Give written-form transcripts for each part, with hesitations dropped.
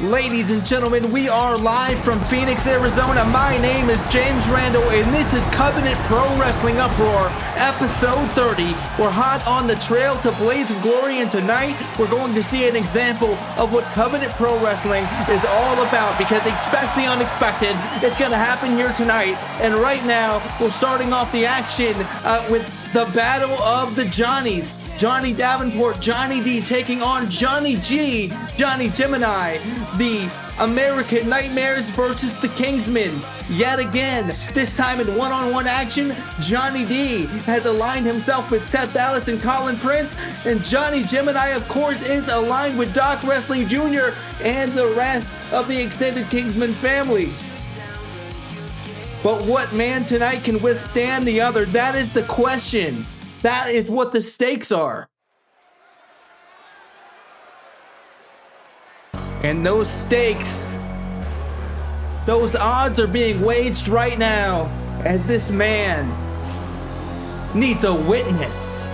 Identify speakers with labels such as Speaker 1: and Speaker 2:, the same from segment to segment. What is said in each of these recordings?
Speaker 1: Ladies and gentlemen, we are live from Phoenix, Arizona. My name is James Randall, and this is Covenant Pro Wrestling Uproar, episode 30. We're hot on the trail to Blades of Glory, and tonight we're going to see an example of what Covenant Pro Wrestling is all about, because expect the unexpected. It's going to happen here tonight, and right now we're starting off the action with the Battle of the Johnnies. Johnny Davenport, Johnny D taking on Johnny G, Johnny Gemini, the American Nightmares versus the Kingsmen. Yet again, this time in one-on-one action, Johnny D has aligned himself with Seth Dallas and Colin Prince, and Johnny Gemini, of course, is aligned with Doc Wrestling Jr. and the rest of the extended Kingsman family. But what man tonight can withstand the other? That is the question. That is what the stakes are. And those stakes, those odds are being waged right now as this man needs a witness.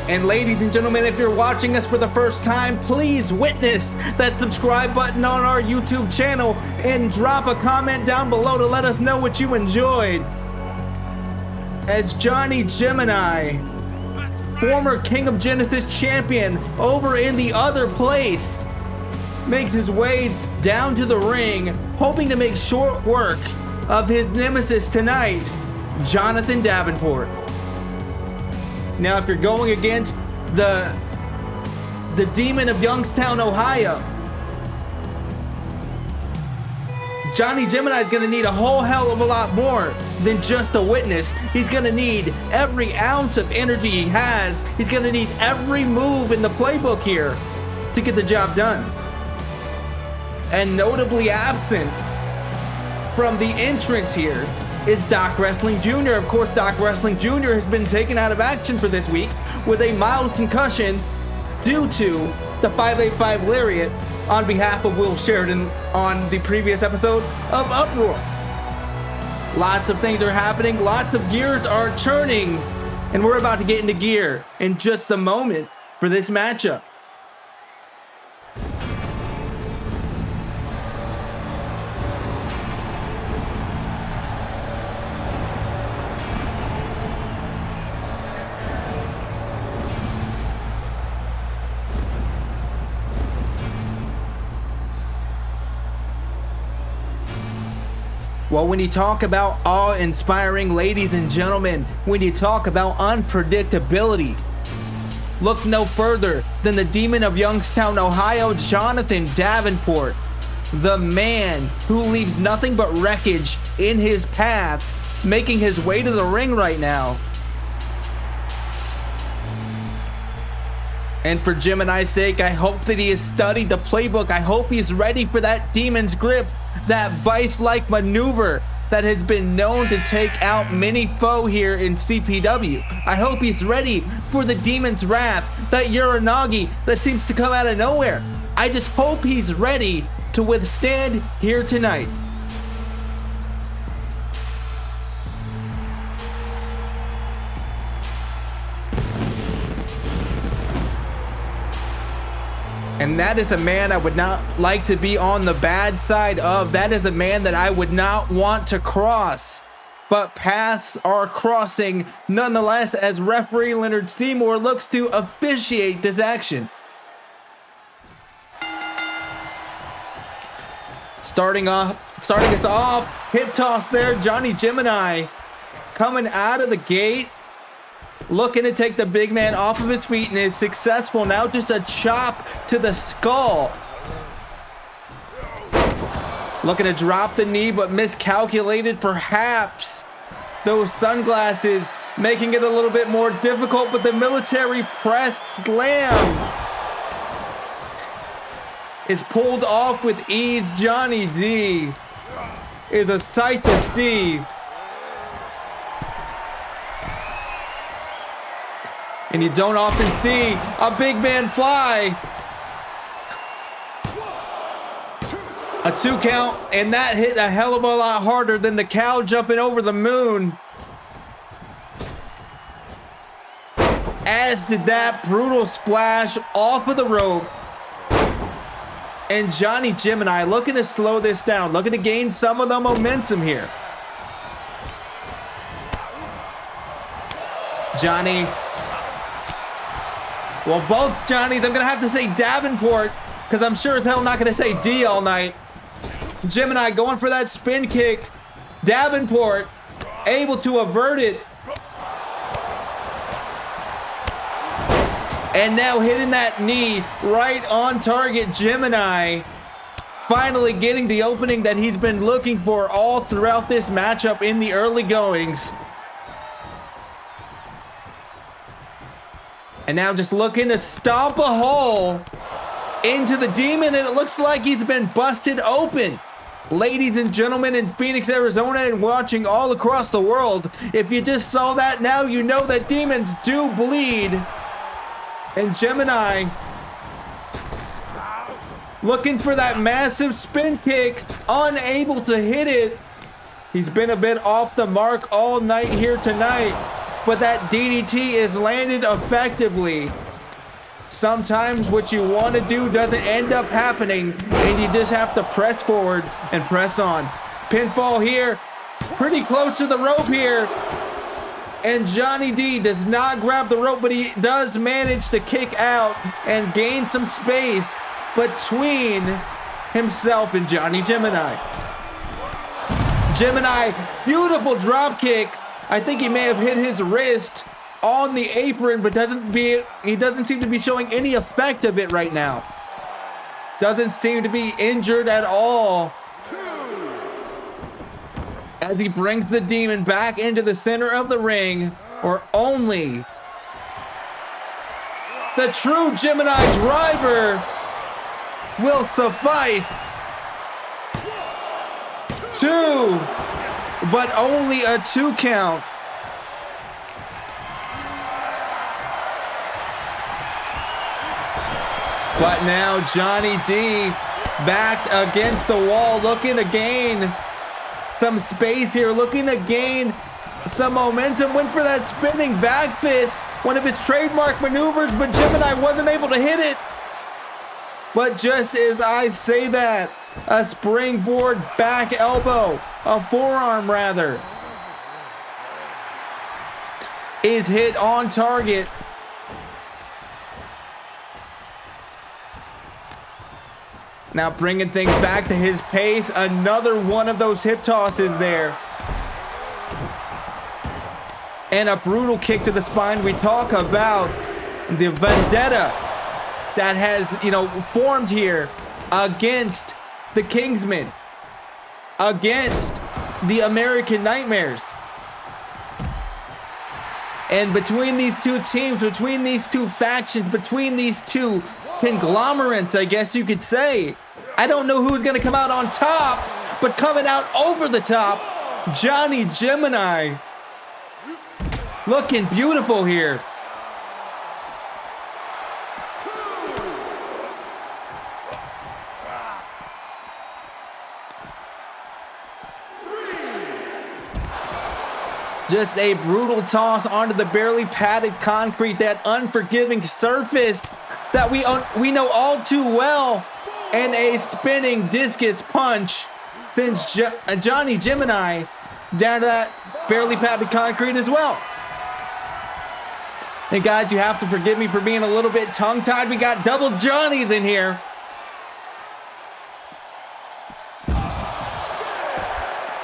Speaker 1: And ladies and gentlemen, if you're watching us for the first time, please witness that subscribe button on our YouTube channel and drop a comment down below to let us know what you enjoyed. As Johnny Gemini, former King of Genesis champion over in the other place, makes his way down to the ring, hoping to make short work of his nemesis tonight, Jonathan Davenport. Now, if you're going against the Demon of Youngstown, Ohio, Johnny Gemini is going to need a whole hell of a lot more than just a witness. He's going to need every ounce of energy he has. He's going to need every move in the playbook here to get the job done. And notably absent from the entrance here is Doc Wrestling Jr. Of course, Doc Wrestling Jr. has been taken out of action for this week with a mild concussion due to the 585 Lariat on behalf of Will Sheridan on the previous episode of Uproar. Lots of things are happening, lots of gears are turning, and we're about to get into gear in just a moment for this matchup. Well, when you talk about awe-inspiring, ladies and gentlemen, when you talk about unpredictability, look no further than the Demon of Youngstown, Ohio, Jonathan Davenport, the man who leaves nothing but wreckage in his path, making his way to the ring right now. And for Gemini's sake, I hope that he has studied the playbook. I hope he's ready for that demon's grip, that vice-like maneuver that has been known to take out many foe here in CPW. I hope he's ready for the demon's wrath, that Uranagi that seems to come out of nowhere. I just hope he's ready to withstand here tonight. And that is a man I would not like to be on the bad side of. That is the man that I would not want to cross. But paths are crossing nonetheless as referee Leonard Seymour looks to officiate this action. Starting us off, hip toss there, Johnny Gemini coming out of the gate, looking to take the big man off of his feet, and is successful. Now just a chop to the skull. Looking to drop the knee, but miscalculated perhaps. Those sunglasses making it a little bit more difficult, but the military press slam is pulled off with ease. Johnny D is a sight to see. And you don't often see a big man fly. A 2 count, and that hit a hell of a lot harder than the cow jumping over the moon. As did that brutal splash off of the rope. And Johnny Gemini looking to slow this down, looking to gain some of the momentum here. Johnny. Well, both Johnnies, I'm going to have to say Davenport, because I'm sure as hell not going to say D all night. Gemini going for that spin kick. Davenport able to avert it. And now hitting that knee right on target. Gemini finally getting the opening that he's been looking for all throughout this matchup in the early goings. And now just looking to stomp a hole into the demon, and it looks like he's been busted open. Ladies and gentlemen in Phoenix, Arizona, and watching all across the world, if you just saw that now, you know that demons do bleed. And Gemini looking for that massive spin kick, unable to hit it. He's been a bit off the mark all night here tonight, but that DDT is landed effectively. Sometimes what you want to do doesn't end up happening, and you just have to press forward and press on. Pinfall here, pretty close to the rope here. And Johnny D does not grab the rope, but he does manage to kick out and gain some space between himself and Johnny Gemini. Gemini, beautiful drop kick. I think he may have hit his wrist on the apron, but he doesn't seem to be showing any effect of it right now. Doesn't seem to be injured at all. As he brings the demon back into the center of the ring, or only the true Gemini driver will suffice. 2, but only a 2 count. But now Johnny D backed against the wall, looking to gain some space here, looking to gain some momentum. Went for that spinning back fist, one of his trademark maneuvers, but Gemini wasn't able to hit it. But just as I say that, a springboard back elbow, a forearm rather, is hit on target. Now bringing things back to his pace. Another one of those hip tosses there. And a brutal kick to the spine. We talk about the vendetta that has, formed here against the Kingsmen, against the American Nightmares. And between these two teams, between these two factions, between these two conglomerates, I guess you could say, I don't know who's going to come out on top, but coming out over the top, Johnny Gemini. Looking beautiful here. Just a brutal toss onto the barely padded concrete, that unforgiving surface that we know all too well. And a spinning discus punch sends Johnny Gemini down to that barely padded concrete as well. And guys, you have to forgive me for being a little bit tongue-tied. We got double Johnnies in here.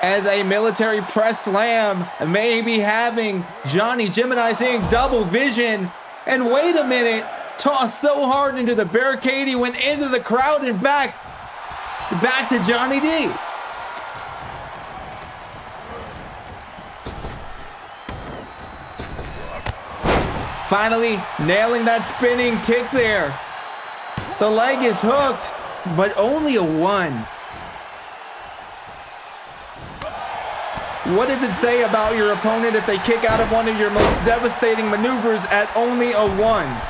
Speaker 1: As a military press slam may be having Johnny Gemini seeing double vision. And wait a minute. Tossed so hard into the barricade, he went into the crowd and back to Johnny D. Finally nailing that spinning kick there. The leg is hooked, but only a 1. What does it say about your opponent if they kick out of one of your most devastating maneuvers at only a 1?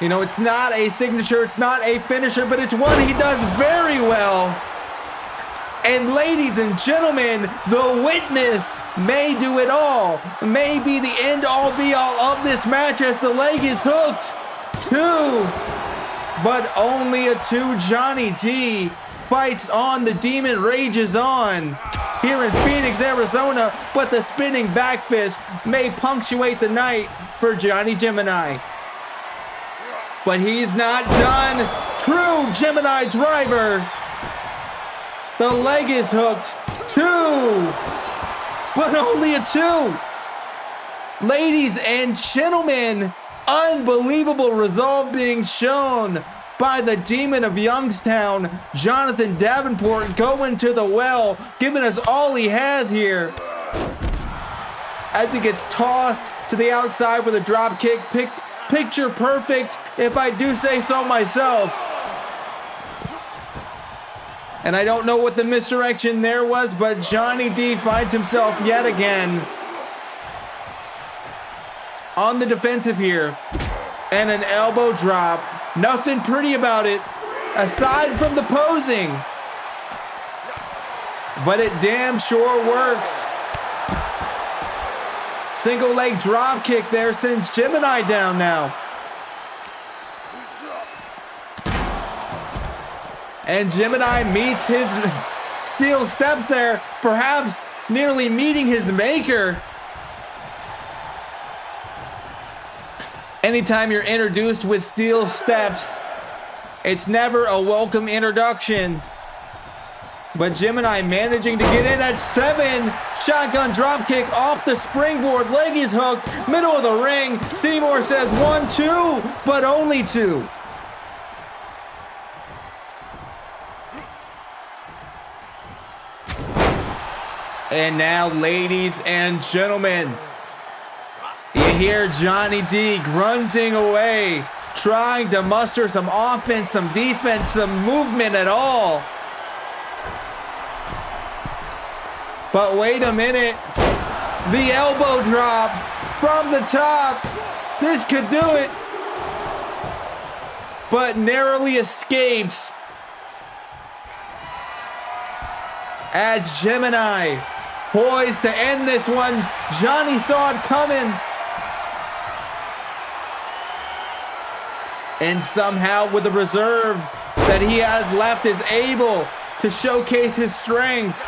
Speaker 1: You know, it's not a signature, it's not a finisher, but it's one he does very well. And ladies and gentlemen, the witness may do it all. May be the end-all be-all of this match as the leg is hooked. 2, but only a 2. Johnny D fights on, the demon rages on here in Phoenix, Arizona, but the spinning back fist may punctuate the night for Johnny Gemini. But he's not done. True Gemini driver. The leg is hooked. 2, but only a 2. Ladies and gentlemen, unbelievable resolve being shown by the Demon of Youngstown, Jonathan Davenport, going to the well, giving us all he has here. As he gets tossed to the outside with a drop kick. Picture perfect, if I do say so myself. And I don't know what the misdirection there was, but Johnny D finds himself yet again on the defensive here. And an elbow drop. Nothing pretty about it, aside from the posing. But it damn sure works. Single leg drop kick there sends Gemini down now. And Gemini meets his steel steps there, perhaps nearly meeting his maker. Anytime you're introduced with steel steps, it's never a welcome introduction. But Gemini managing to get in at 7. Shotgun drop kick off the springboard. Leg is hooked. Middle of the ring. Seymour says 1, 2, but only 2. And now, ladies and gentlemen, you hear Johnny D grunting away, trying to muster some offense, some defense, some movement at all. But wait a minute. The elbow drop from the top. This could do it. But narrowly escapes as Gemini poised to end this one. Johnny saw it coming. And somehow, with the reserve that he has left, is able to showcase his strength.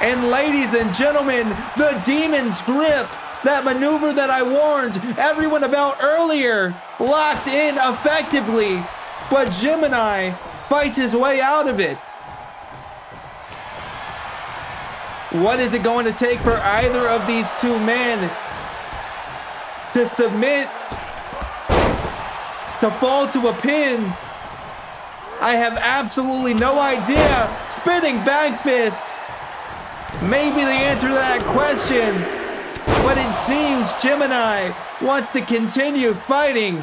Speaker 1: And ladies and gentlemen, the Demon's Grip, that maneuver that I warned everyone about earlier, locked in effectively. But Gemini fights his way out of it. What is it going to take for either of these two men to submit, to fall to a pin? I have absolutely no idea. Spinning back fist may be the answer to that question, but it seems Gemini wants to continue fighting.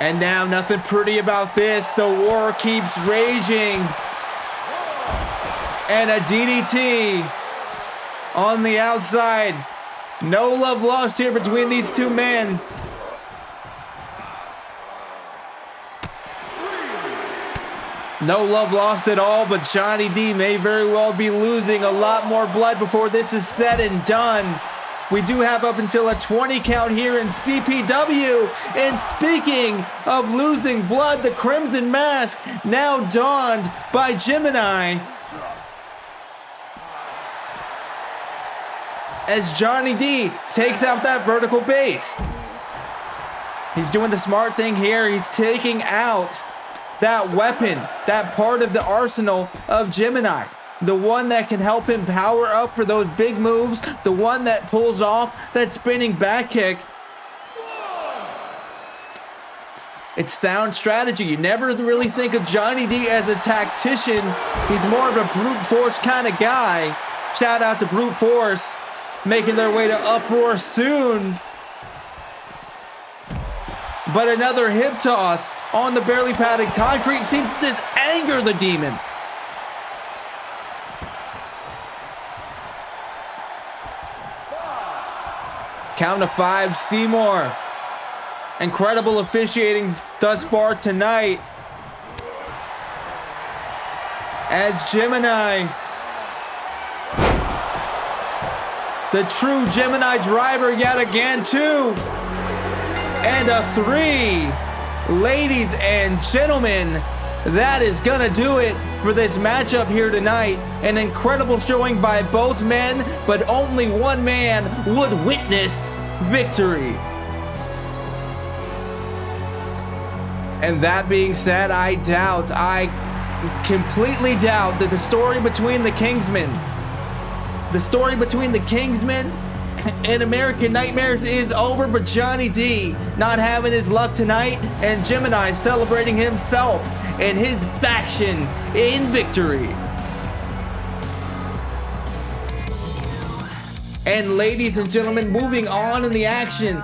Speaker 1: And now, nothing pretty about this. The war keeps raging. And a DDT on the outside. No love lost here between these two men. No love lost at all, but Johnny D may very well be losing a lot more blood before this is said and done. We do have up until a 20 count here in CPW. And speaking of losing blood, the Crimson Mask now donned by Gemini. As Johnny D takes out that vertical base. He's doing the smart thing here. He's taking out that weapon, that part of the arsenal of Gemini. The one that can help him power up for those big moves. The one that pulls off that spinning back kick. It's sound strategy. You never really think of Johnny D as a tactician. He's more of a brute force kind of guy. Shout out to Brute Force, making their way to Uproar soon. But another hip toss on the barely padded concrete seems to just anger the Demon. Count of 5, Seymour. Incredible officiating thus far tonight. As Gemini, the true Gemini driver yet again, 2 and a 3. Ladies and gentlemen, that is gonna do it for this matchup here tonight. An incredible showing by both men, but only one man would witness victory. And that being said, I completely doubt that the story between the Kingsmen and American Nightmares is over, but Johnny D not having his luck tonight, and Gemini celebrating himself and his faction in victory. And ladies and gentlemen, moving on in the action,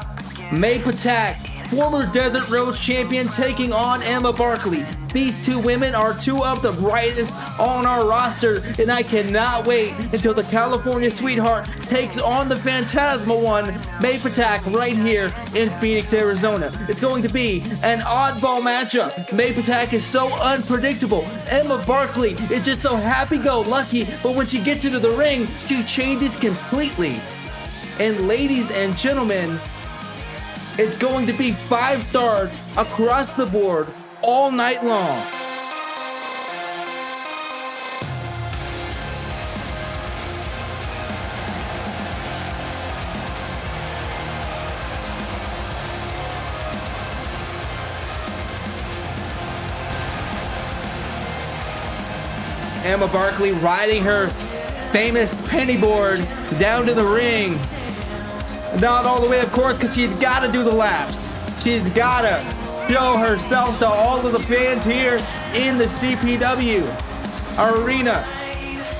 Speaker 1: May Patak, former Desert Rose champion, taking on Emma Barkley. These two women are two of the brightest on our roster, and I cannot wait until the California Sweetheart takes on the Phantasmal one, May Patak, right here in Phoenix, Arizona. It's going to be an oddball matchup. May Patak is so unpredictable. Emma Barkley is just so happy-go-lucky, but when she gets into the ring, she changes completely. And ladies and gentlemen, it's going to be 5 stars across the board all night long. Emma Barkley riding her famous penny board down to the ring. Not all the way, of course, because she's got to do the laps. She's got to show herself to all of the fans here in the CPW arena,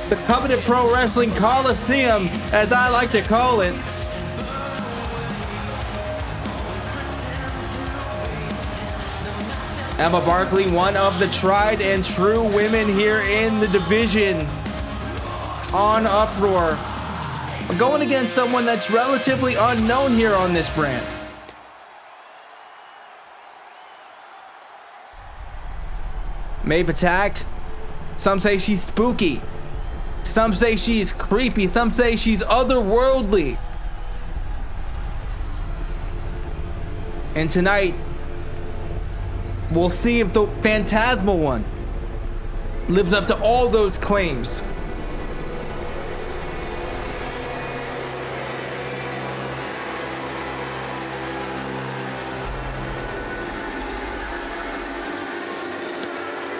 Speaker 1: the Covenant Pro Wrestling Coliseum, as I like to call it. Emma Barkley, one of the tried and true women here in the division on Uproar, going against someone that's relatively unknown here on this brand. May Patak, some say she's spooky, some say she's creepy, some say she's otherworldly. And tonight, we'll see if the Phantasmal one lives up to all those claims.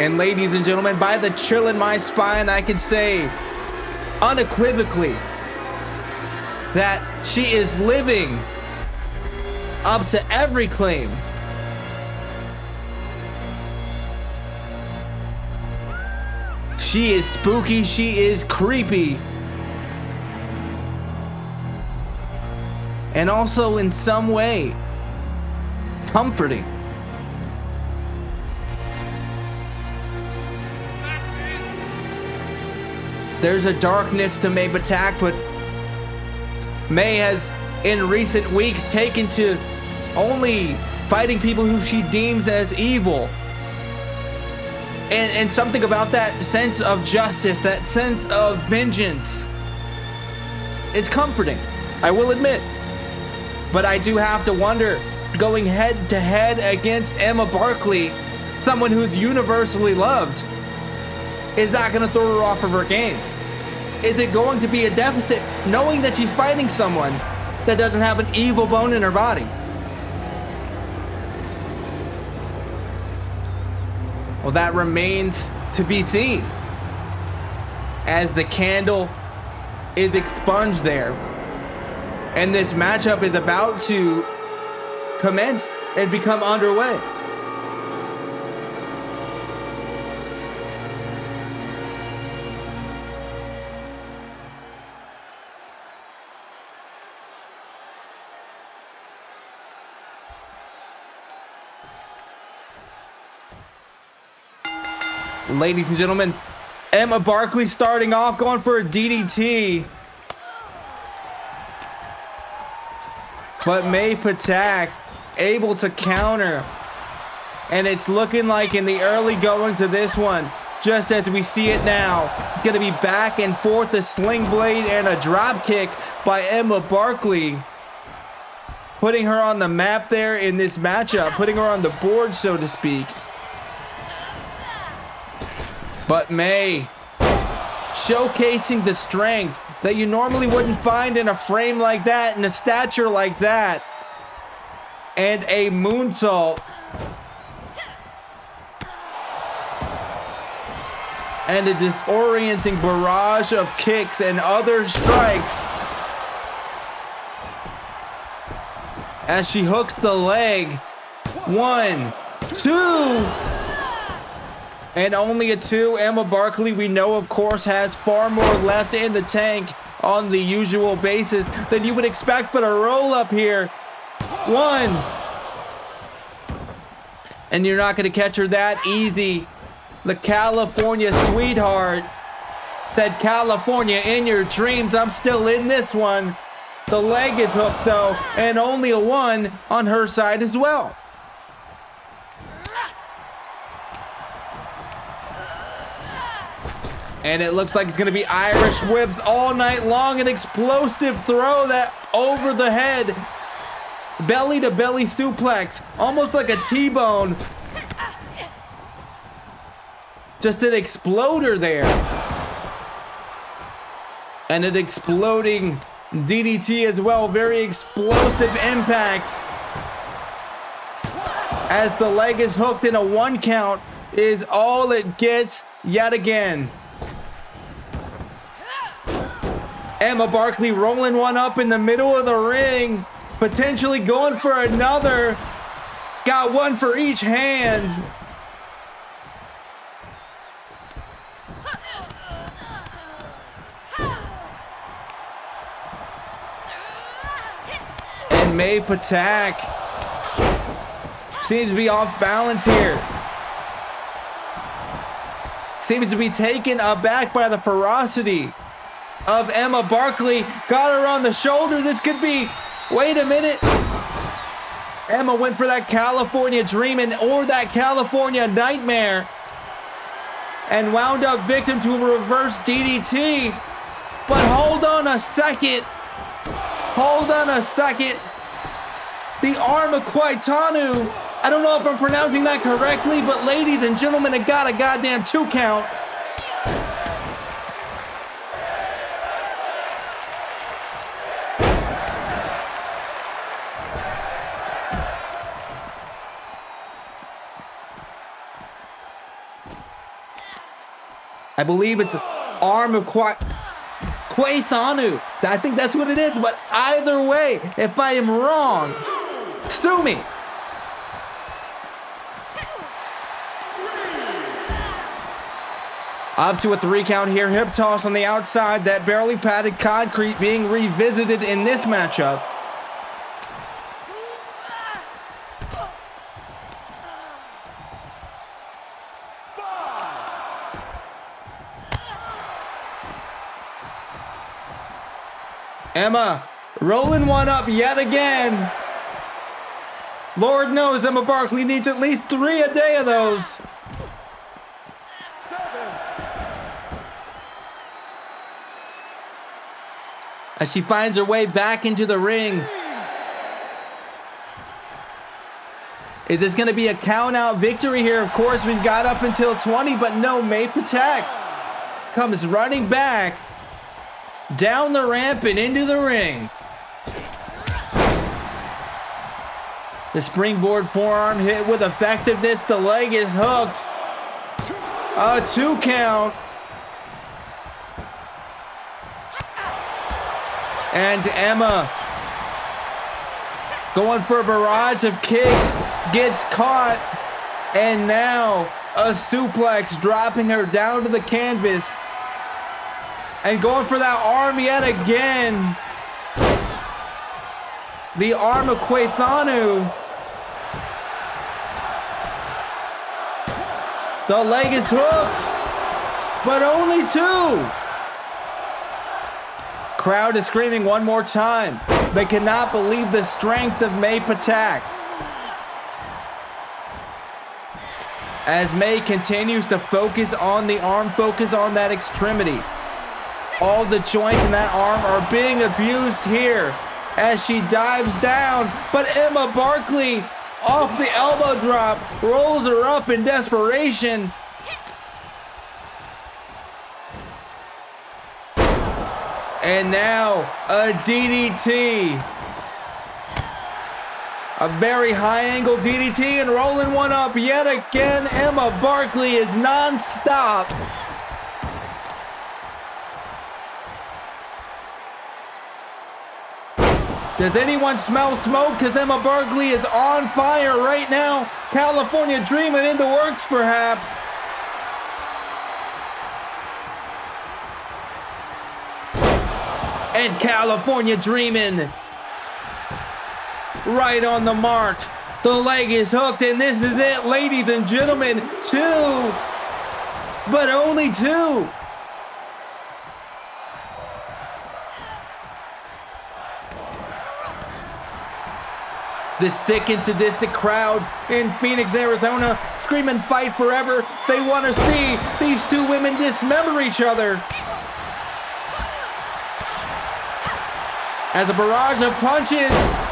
Speaker 1: And ladies and gentlemen, by the chill in my spine, I can say unequivocally that she is living up to every claim. She is spooky, she is creepy, and also in some way comforting. There's a darkness to May Patak, but May has in recent weeks taken to only fighting people who she deems as evil. And something about that sense of justice, that sense of vengeance, is comforting, I will admit. But I do have to wonder, going head to head against Emma Barkley, someone who's universally loved, is that going to throw her off of her game? Is it going to be a deficit knowing that she's fighting someone that doesn't have an evil bone in her body? Well, that remains to be seen as the candle is expunged there. And this matchup is about to commence and become underway. Ladies and gentlemen, Emma Barkley starting off, going for a DDT. But May Patak able to counter. And it's looking like in the early goings of this one, just as we see it now, it's going to be back and forth, a sling blade and a drop kick by Emma Barkley. Putting her on the map there in this matchup, putting her on the board, so to speak. But May showcasing the strength that you normally wouldn't find in a frame like that, in a stature like that. And a moonsault. And a disorienting barrage of kicks and other strikes as she hooks the leg. 1, 2, and only a 2. Emma Barkley, we know, of course, has far more left in the tank on the usual basis than you would expect, but a roll up here. 1, and you're not going to catch her that easy. The California sweetheart said, California, in your dreams, I'm still in this one. The leg is hooked though, and only a 1 on her side as well. And it looks like it's gonna be Irish whips all night long. An explosive throw that over the head. Belly to belly suplex, almost like a T-bone. Just an exploder there. And an exploding DDT as well. Very explosive impact. As the leg is hooked in a 1 count is all it gets yet again. Emma Barkley rolling one up in the middle of the ring. Potentially going for another. Got 1 for each hand. May Patak seems to be off balance here. Seems to be taken aback by the ferocity of Emma Barkley. Got her on the shoulder. This could be, wait a minute. Emma went for that California Dreamin' or that California Nightmare and wound up victim to a reverse DDT. But hold on a second. Hold on a second. The arm of Kwaitanu. I don't know if I'm pronouncing that correctly, but ladies and gentlemen, it got a goddamn 2 count. I believe it's arm of Kwaitanu. I think that's what it is, but either way, if I am wrong, sue me. Up to a 3 count here. Hip toss on the outside. That barely padded concrete being revisited in this matchup. Emma rolling one up yet again. Lord knows Emma Barkley needs at least 3 a day of those. As she finds her way back into the ring. Is this going to be a count-out victory here? Of course, we've got up until 20, but no, May Patak comes running back down the ramp and into the ring. The springboard forearm hit with effectiveness. The leg is hooked. A 2 count. And Emma going for a barrage of kicks, gets caught, and now a suplex, dropping her down to the canvas. And going for that arm yet again. The arm of Kwaitanu. The leg is hooked, but only 2. Crowd is screaming one more time. They cannot believe the strength of May Patak. As May continues to focus on the arm, focus on that extremity. All the joints in that arm are being abused here as she dives down. But Emma Barkley, off the elbow drop, rolls her up in desperation. And now a DDT. A very high angle DDT and rolling one up yet again. Emma Barkley is non-stop. Does anyone smell smoke? Because Emma Barkley is on fire right now. California Dreamin' in the works, perhaps. And California Dreamin'. Right on the mark. The leg is hooked, and this is it, ladies and gentlemen. 2. But only 2. The sick and sadistic crowd in Phoenix, Arizona, screaming fight forever. They want to see these two women dismember each other. As a barrage of punches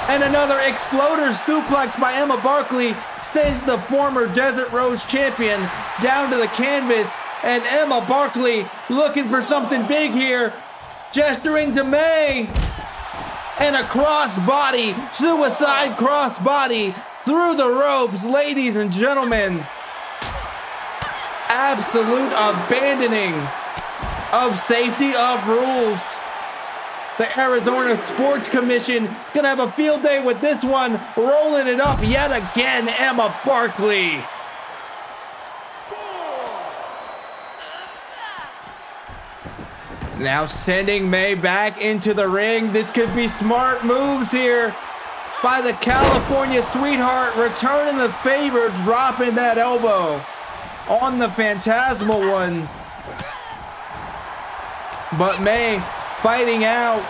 Speaker 1: and another exploder suplex by Emma Barkley sends the former Desert Rose champion down to the canvas. And Emma Barkley looking for something big here, gesturing to May. And a crossbody, suicide crossbody through the ropes, ladies and gentlemen. Absolute abandoning of safety of rules. The Arizona Sports Commission is going to have a field day with this one, rolling it up yet again, Emma Barkley. Now sending May back into the ring. This could be smart moves here by the California sweetheart, returning the favor, dropping that elbow on the Phantasmal one. But May fighting out.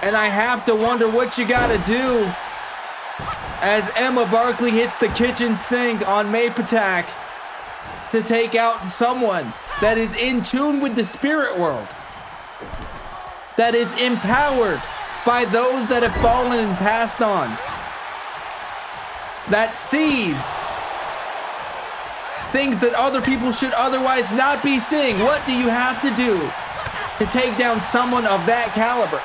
Speaker 1: And I have to wonder what you gotta do as Emma Barkley hits the kitchen sink on May Patak to take out someone that is in tune with the spirit world, that is empowered by those that have fallen and passed on, that sees things that other people should otherwise not be seeing. What do you have to do to take down someone of that caliber?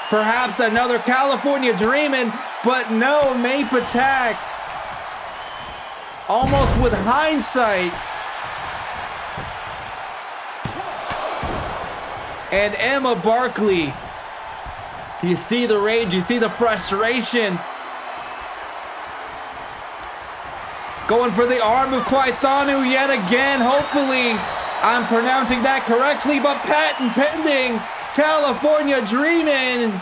Speaker 1: Perhaps another California Dreamin', but no, May Patak, almost with hindsight. And Emma Barkley, you see the rage, you see the frustration. Going for the arm of Kwaithanu yet again. Hopefully, I'm pronouncing that correctly, but patent pending. California Dreamin'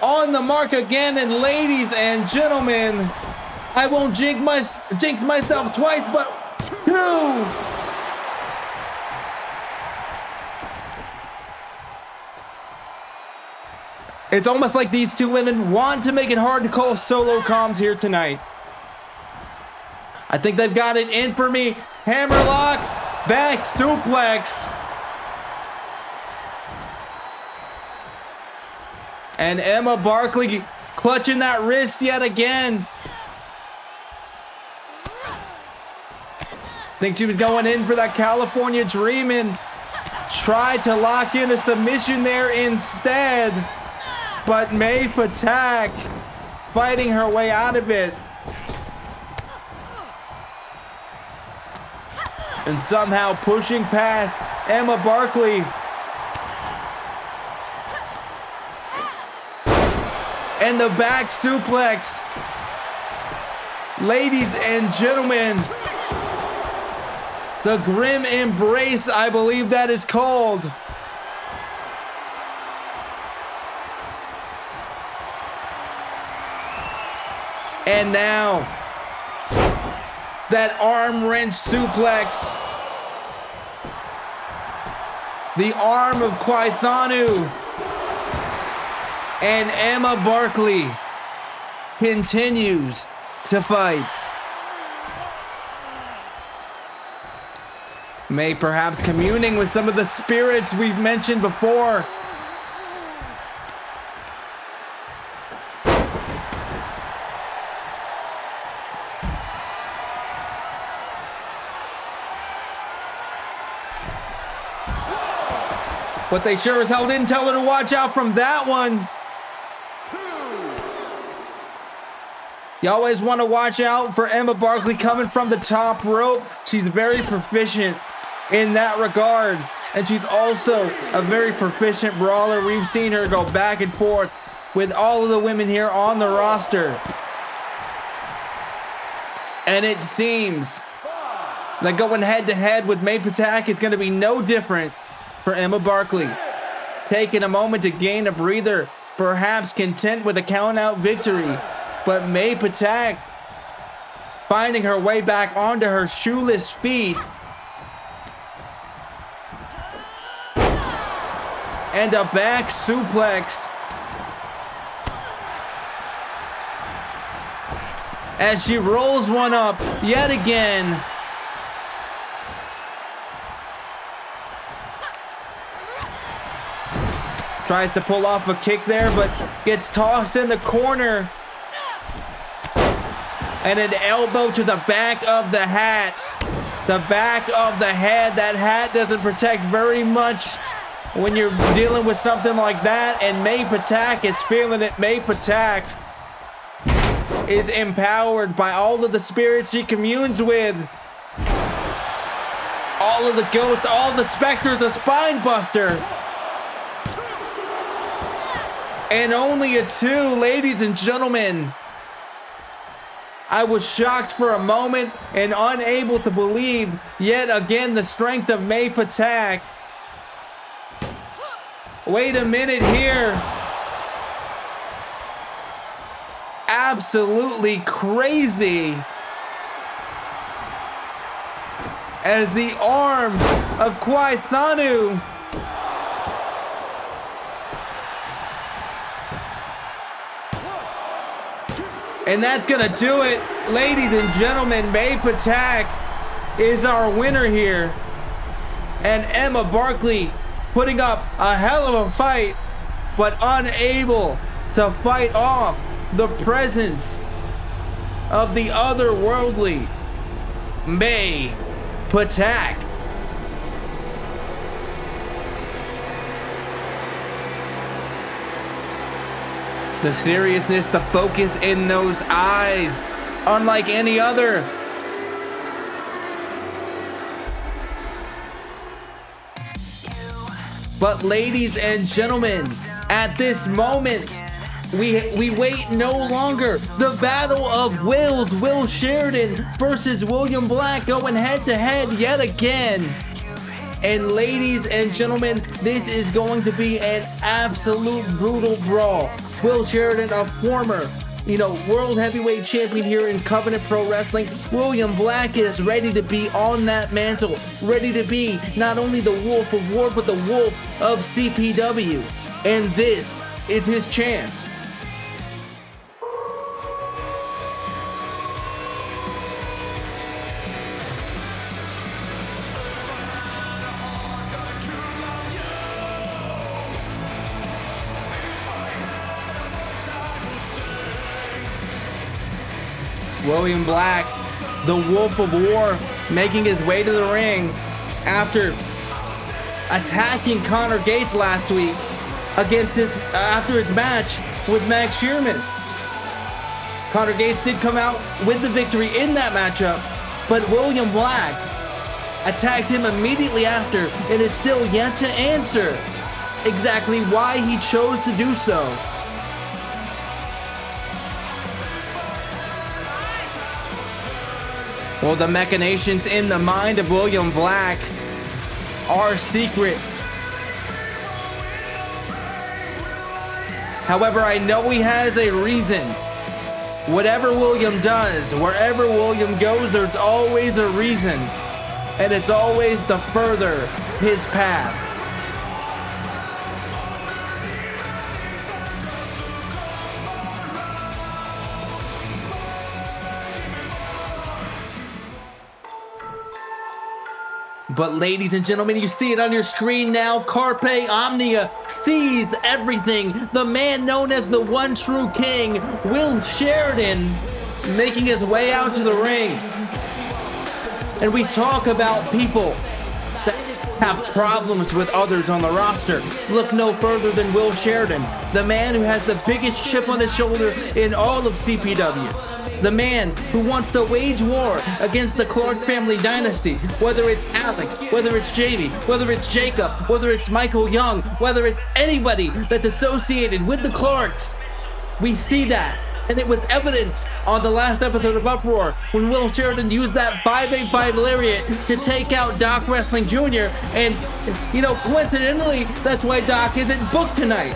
Speaker 1: on the mark again. And ladies and gentlemen, I won't jinx myself twice, but 2. It's almost like these two women want to make it hard to call solo comms here tonight. I think they've got it in for me. Hammerlock, back suplex. And Emma Barkley clutching that wrist yet again. Think she was going in for that California Dreamin'. Tried to lock in a submission there instead. But May Patak fighting her way out of it. And somehow pushing past Emma Barkley. And the back suplex. Ladies and gentlemen, the Grim Embrace, I believe that is called. And now, that arm wrench suplex. the arm of Kwaithanu, and Emma Barkley continues to fight. May perhaps communing with some of the spirits we've mentioned before. But they sure as hell didn't tell her to watch out from that one. You always want to watch out for Emma Barkley coming from the top rope. She's very proficient in that regard. And she's also a very proficient brawler. We've seen her go back and forth with all of the women here on the roster. And it seems that going head to head with May Patak is going to be no different for Emma Barkley. Taking a moment to gain a breather, perhaps content with a count-out victory. But May Patak finding her way back onto her shoeless feet. And a back suplex. As she rolls one up yet again. Tries to pull off a kick there, but gets tossed in the corner. And an elbow to the back of the hat. The back of the head. That hat doesn't protect very much when you're dealing with something like that. And May Patak is feeling it. May Patak is empowered by all of the spirits she communes with. All of the ghosts, all the specters, a spine buster. And only a 2, ladies and gentlemen. I was shocked for a moment and unable to believe yet again the strength of May Patak. Wait a minute here. Absolutely crazy. As the arm of Kwaithanu and that's gonna do it, ladies and gentlemen. May Patak is our winner here. And Emma Barkley putting up a hell of a fight, but unable to fight off the presence of the otherworldly May Patak. The seriousness, the focus in those eyes, unlike any other. But ladies and gentlemen, at this moment, we wait no longer. The battle of wills, Will Sheridan versus William Black, going head to head yet again. And ladies and gentlemen, this is going to be an absolute brutal brawl. Will Sheridan, a former, world heavyweight champion here in Covenant Pro Wrestling. William Black is ready to be on that mantle, ready to be not only the Wolf of War, but the Wolf of CPW. And this is his chance. William Black, the Wolf of War, making his way to the ring after attacking Connor Gates last week after his match with Max Shearman. Connor Gates did come out with the victory in that matchup, but William Black attacked him immediately after and is still yet to answer exactly why he chose to do so. Well, the machinations in the mind of William Black are secret. However, I know he has a reason. Whatever William does, wherever William goes, there's always a reason. And it's always to further his path. But ladies and gentlemen, you see it on your screen now. Carpe Omnia sees everything. The man known as the one true king, Will Sheridan, making his way out to the ring. And we talk about people that have problems with others on the roster. Look no further than Will Sheridan, the man who has the biggest chip on his shoulder in all of CPW. The man who wants to wage war against the Clark family dynasty, whether it's Alex, whether it's Jamie, whether it's Jacob, whether it's Michael Young, whether it's anybody that's associated with the Clarks. We see that, and it was evidenced on the last episode of Uproar when Will Sheridan used that 585 lariat to take out Doc Wrestling Jr. And, you know, coincidentally, that's why Doc isn't booked tonight.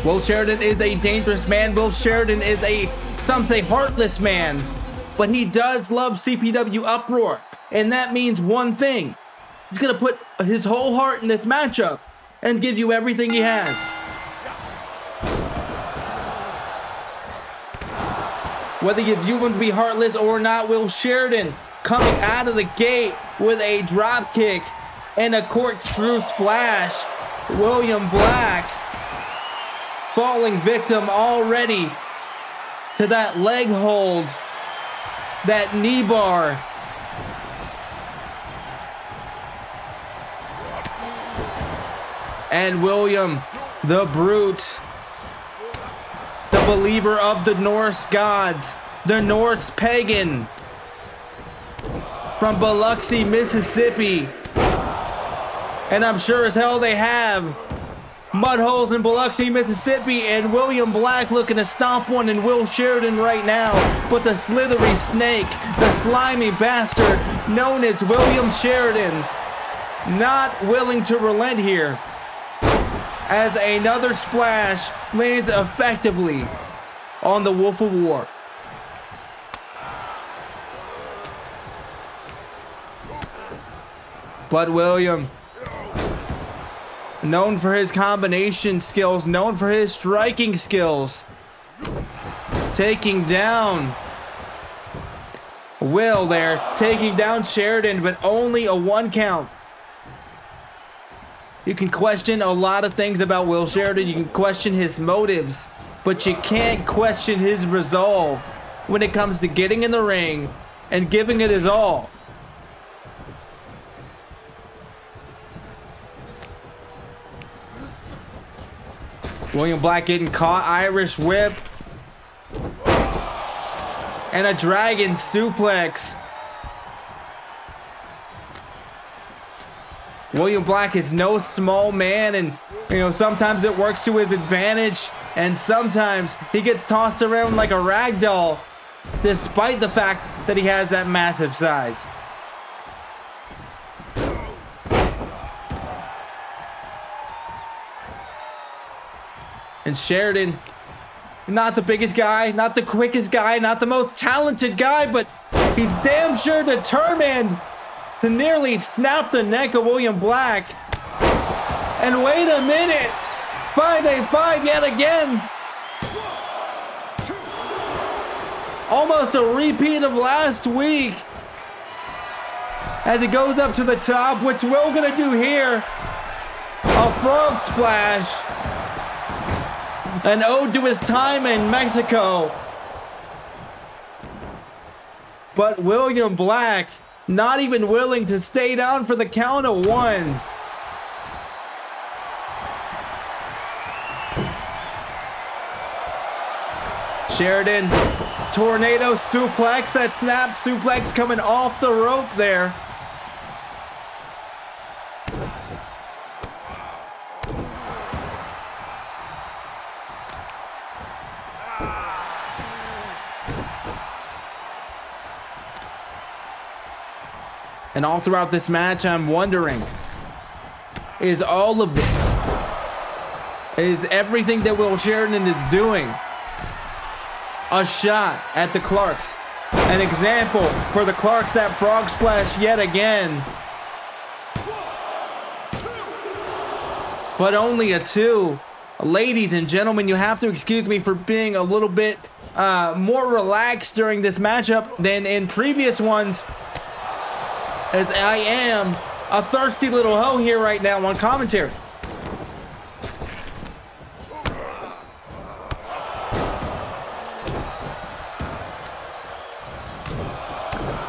Speaker 1: Will Sheridan is a dangerous man. Will Sheridan is some say heartless man, but he does love CPW Uproar. And that means one thing. He's gonna put his whole heart in this matchup and give you everything he has. Whether you view him to be heartless or not, Will Sheridan coming out of the gate with a drop kick and a corkscrew splash. William Black falling victim already to that leg hold, that knee bar. And William, the Brute, the believer of the Norse gods, the Norse pagan from Biloxi, Mississippi. And I'm sure as hell they have mud holes in Biloxi, Mississippi, and William Black looking to stomp one in Will Sheridan right now. But the slithery snake, the slimy bastard known as William Sheridan, not willing to relent here, as another splash lands effectively on the Wolf of War. But William, known for his combination skills, known for his striking skills, taking down Will there, taking down Sheridan, but only a 1 count. You can question a lot of things about Will Sheridan. You can question his motives, but you can't question his resolve when it comes to getting in the ring and giving it his all. William Black getting caught, Irish whip, and a dragon suplex. William Black is no small man, and you know, sometimes it works to his advantage, and sometimes he gets tossed around like a rag doll, despite the fact that he has that massive size. And Sheridan, not the biggest guy, not the quickest guy, not the most talented guy, but he's damn sure determined to nearly snap the neck of William Black. And wait a minute, 585 yet again. Almost a repeat of last week. As he goes up to the top, what's Will gonna do here? A frog splash. An ode to his time in Mexico. But William Black not even willing to stay down for the count of 1. Sheridan, tornado suplex, that snap suplex coming off the rope there. And all throughout this match, I'm wondering, is all of this, is everything that Will Sheridan is doing a shot at the Clarks? An example for the Clarks, that frog splash yet again. But only a 2. Ladies and gentlemen, you have to excuse me for being a little bit more relaxed during this matchup than in previous ones, as I am a thirsty little hoe here right now on commentary.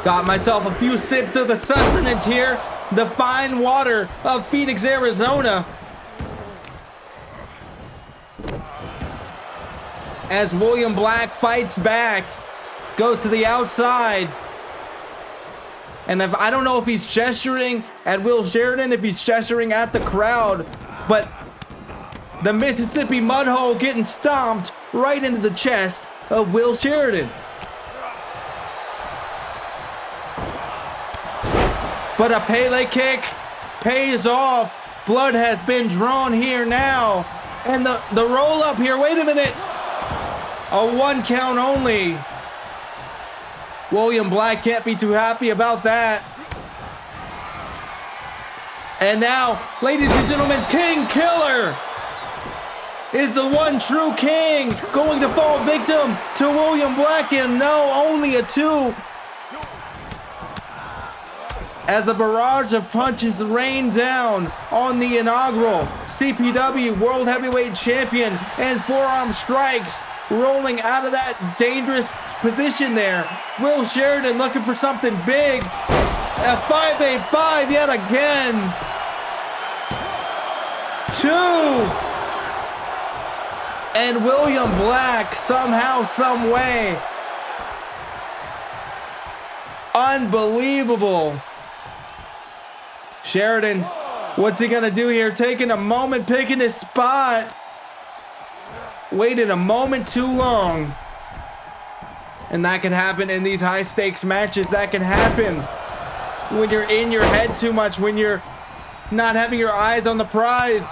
Speaker 1: Got myself a few sips of the sustenance here, the fine water of Phoenix, Arizona. As William Black fights back, goes to the outside. And I don't know if he's gesturing at Will Sheridan, if he's gesturing at the crowd, but the Mississippi Mudhole getting stomped right into the chest of Will Sheridan. But a Pele kick pays off. Blood has been drawn here now. And the roll up here, wait a minute. A 1 count only. William Black can't be too happy about that. And now, ladies and gentlemen, King Killer is the one true king, going to fall victim to William Black, and no, only a 2. As the barrage of punches rain down on the inaugural CPW World Heavyweight Champion, and forearm strikes rolling out of that dangerous position there. Will Sheridan looking for something big. A 585 yet again. 2. And William Black somehow, some way. Unbelievable. Sheridan, what's he gonna do here? Taking a moment, picking his spot. Waited a moment too long. And that can happen in these high stakes matches. That can happen when you're in your head too much, when you're not having your eyes on the prize,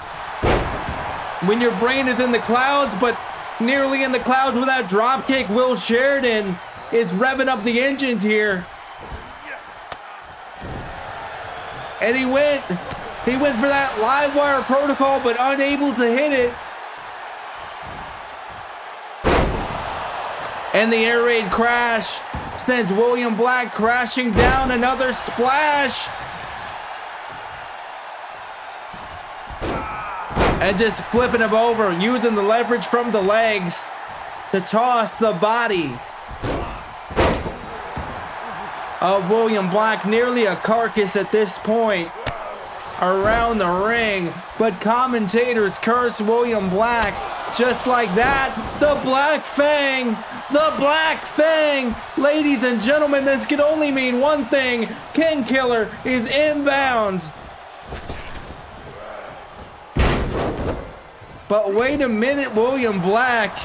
Speaker 1: when your brain is in the clouds, but nearly in the clouds with that drop kick. Will Sheridan is revving up the engines here. And he went for that live wire protocol, but unable to hit it. And the air raid crash sends William Black crashing down. Another splash. And just flipping him over, using the leverage from the legs to toss the body of William Black, nearly a carcass at this point, around the ring. But commentators curse William Black just like that. The Black Fang. The Black Fang. Ladies and gentlemen, this could only mean one thing. King Killer is inbound. But wait a minute, William Black,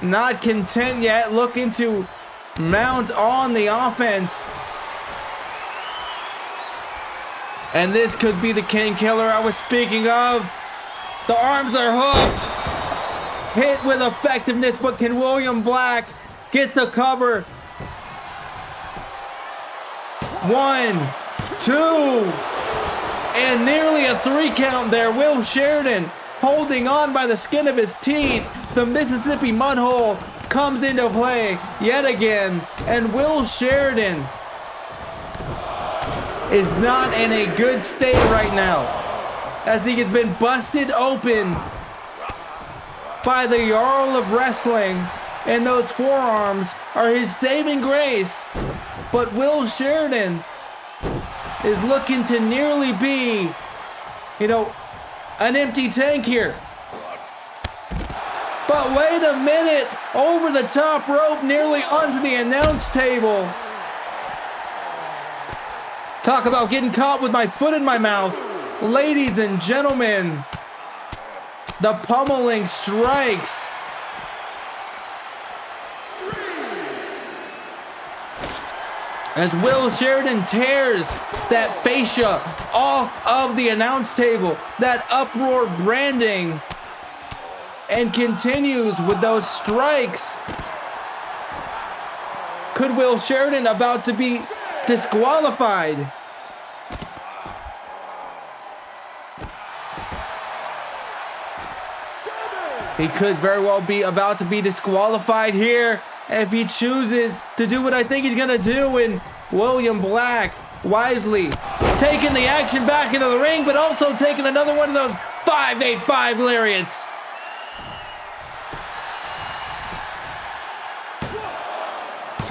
Speaker 1: not content yet, looking to mount on the offense. And this could be the King Killer I was speaking of. The arms are hooked. Hit with effectiveness, but can William Black get the cover? 1, 2, and nearly a 3 count there. Will Sheridan holding on by the skin of his teeth. The Mississippi Mudhole comes into play yet again, and Will Sheridan is not in a good state right now, as he has been busted open by the Jarl of Wrestling, and those forearms are his saving grace. But Will Sheridan is looking to nearly be, an empty tank here. But wait a minute, over the top rope, nearly onto the announce table. Talk about getting caught with my foot in my mouth. Ladies and gentlemen, the pummeling strikes. As Will Sheridan tears that fascia off of the announce table, that Uproar branding, and continues with those strikes. Could Will Sheridan about to be disqualified? He could very well be about to be disqualified here if he chooses to do what I think he's gonna do. And William Black wisely taking the action back into the ring, but also taking another one of those 585 lariats.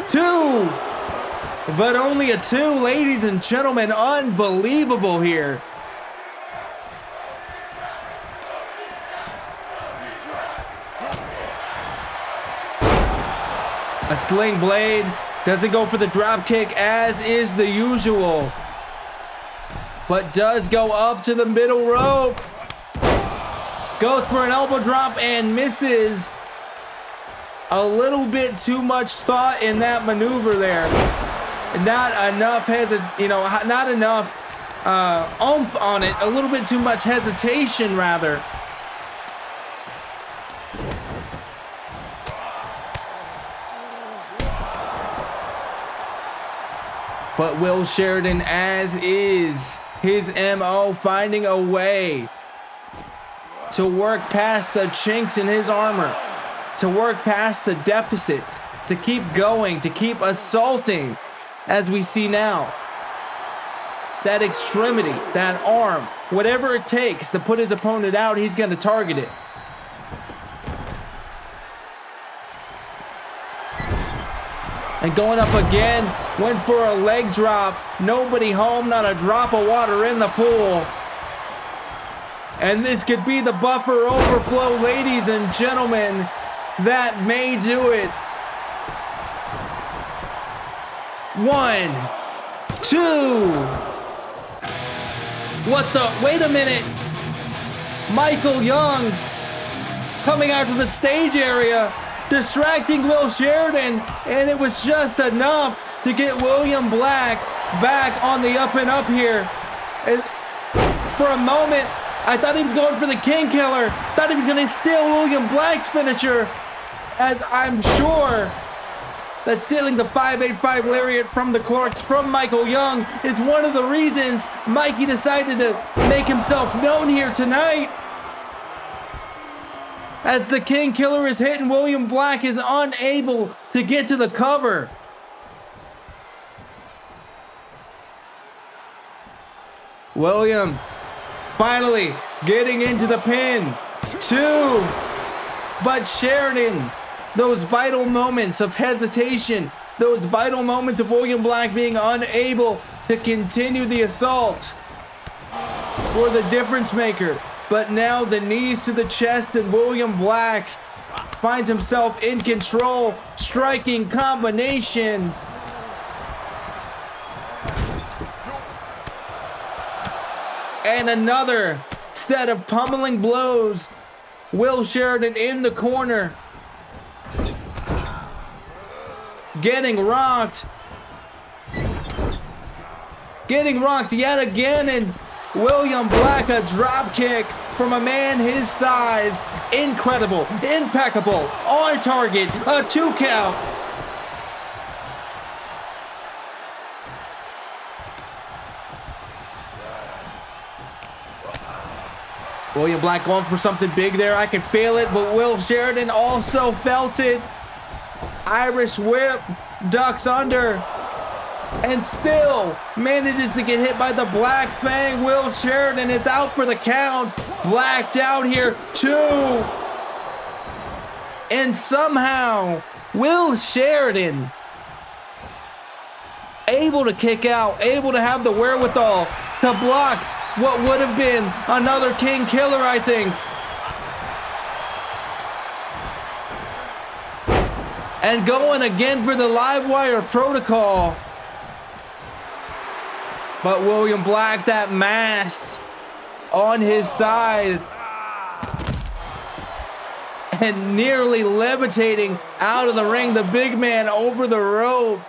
Speaker 1: Two, but only a two, ladies and gentlemen. Unbelievable here. A sling blade, doesn't go for the drop kick as is the usual, but does go up to the middle rope. Goes for an elbow drop and misses. A little bit too much thought in that maneuver there. Not enough not enough oomph on it. A little bit too much hesitation rather. But Will Sheridan, as is his MO, finding a way to work past the chinks in his armor, to work past the deficits, to keep going, to keep assaulting, as we see now. That extremity, that arm, whatever it takes to put his opponent out, he's going to target it. And going up again, went for a leg drop. Nobody home, not a drop of water in the pool. And this could be the buffer overflow, ladies and gentlemen. That may do it. 1, 2. What the? Wait a minute. Michael Young coming out from the stage area, distracting Will Sheridan, and it was just enough to get William Black back on the up and up here. For a moment, I thought he was going for the King Killer. Thought he was going to steal William Black's finisher, as I'm sure that stealing the 585 lariat from the Clarks from Michael Young is one of the reasons Mikey decided to make himself known here tonight. As the King Killer is hitting, William Black is unable to get to the cover. William finally getting into the pin. 2. But Sheridan, those vital moments of hesitation, those vital moments of William Black being unable to continue the assault, were the difference maker. But now the knees to the chest, and William Black finds himself in control. Striking combination. And another set of pummeling blows. Will Sheridan in the corner, getting rocked. Getting rocked yet again, and William Black, a drop kick from a man his size. Incredible, impeccable, on target, a 2 count. William Black going for something big there. I can feel it, but Will Sheridan also felt it. Irish whip, ducks under, and still manages to get hit by the Black Fang. Will Sheridan is out for the count. Blacked out here, 2. And somehow, Will Sheridan able to kick out, able to have the wherewithal to block what would have been another King Killer, I think. And going again for the live wire protocol. But William Black, that mass on his side, and nearly levitating out of the ring, the big man over the rope.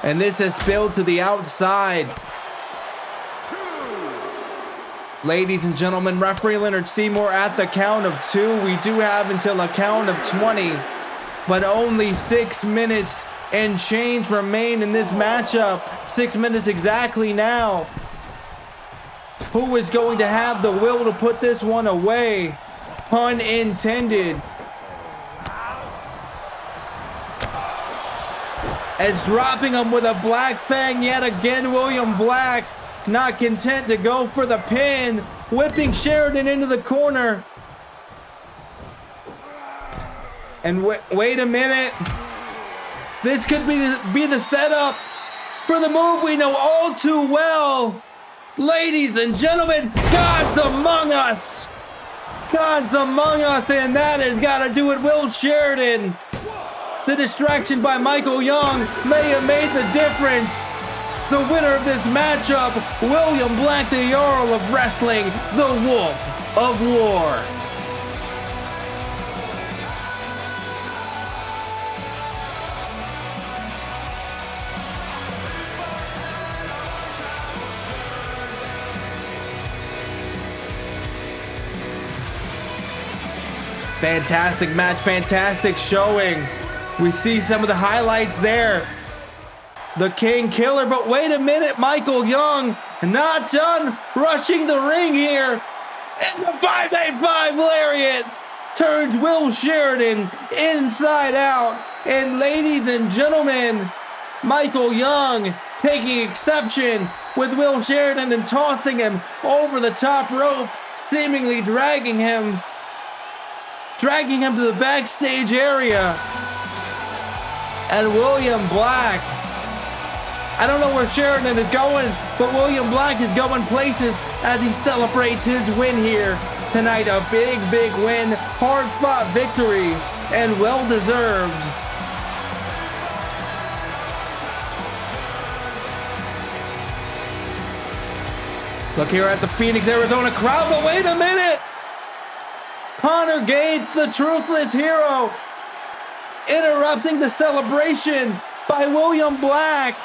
Speaker 1: And this has spilled to the outside. Ladies and gentlemen, referee Leonard Seymour at the count of 2. We do have until a count of 20, but only 6 minutes and change remain in this matchup. 6 minutes exactly now. Who is going to have the will to put this one away? Pun intended. As dropping him with a Black Fang yet again, William Black not content to go for the pin, whipping Sheridan into the corner. And wait a minute. This could be the setup for the move we know all too well. Ladies and gentlemen, Gods Among Us. Gods Among Us, and that has got to do with Will Sheridan. The distraction by Michael Young may have made the difference. The winner of this matchup, William Black, the Jarl of Wrestling, the Wolf of War. Fantastic match, fantastic showing. We see some of the highlights there. The King Killer, but wait a minute, Michael Young not done rushing the ring here. And the 585 lariat turns Will Sheridan inside out. And ladies and gentlemen, Michael Young taking exception with Will Sheridan and tossing him over the top rope, seemingly dragging him to the backstage area. And William Black, I don't know where Sheridan is going, but William Black is going places as he celebrates his win here tonight. A big, big win, hard-fought victory, and well-deserved. Look here at the Phoenix, Arizona crowd, but wait a minute! Connor Gates, the Truthless Hero, interrupting the celebration by William Black.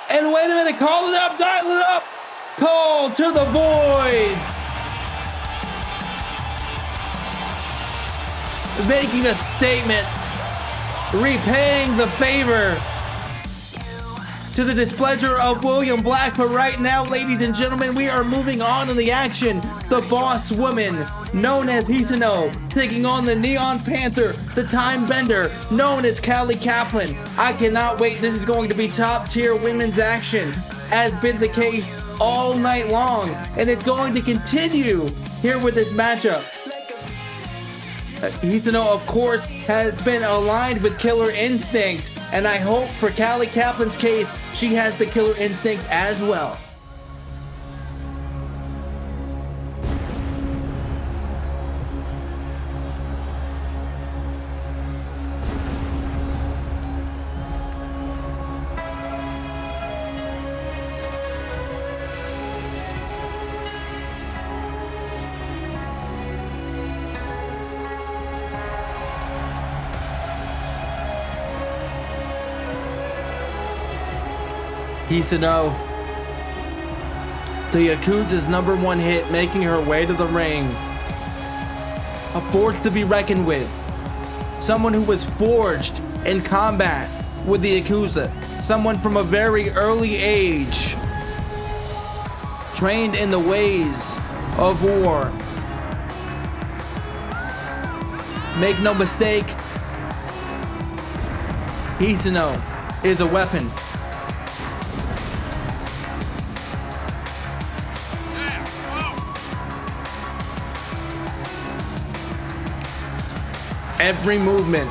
Speaker 1: And wait a minute, call it up, dial it up. Call to the void. Making a statement, repaying the favor to the displeasure of William Black. But right now, ladies and gentlemen, we are moving on in the action. The Boss Woman, known as Hisano, taking on the Neon Panther, the Time Bender, known as Callie Kaplan. I cannot wait. This is going to be top tier women's action, has been the case all night long, and it's going to continue here with this matchup. Hisano, of course, has been aligned with Killer Instinct, and I hope for Callie Kaplan's case, she has the Killer Instinct as well. Hisano, the Yakuza's #1 hit, making her way to the ring. A force to be reckoned with. Someone who was forged in combat with the Yakuza. Someone from a very early age, trained in the ways of war. Make no mistake, Hisano is a weapon. Every movement,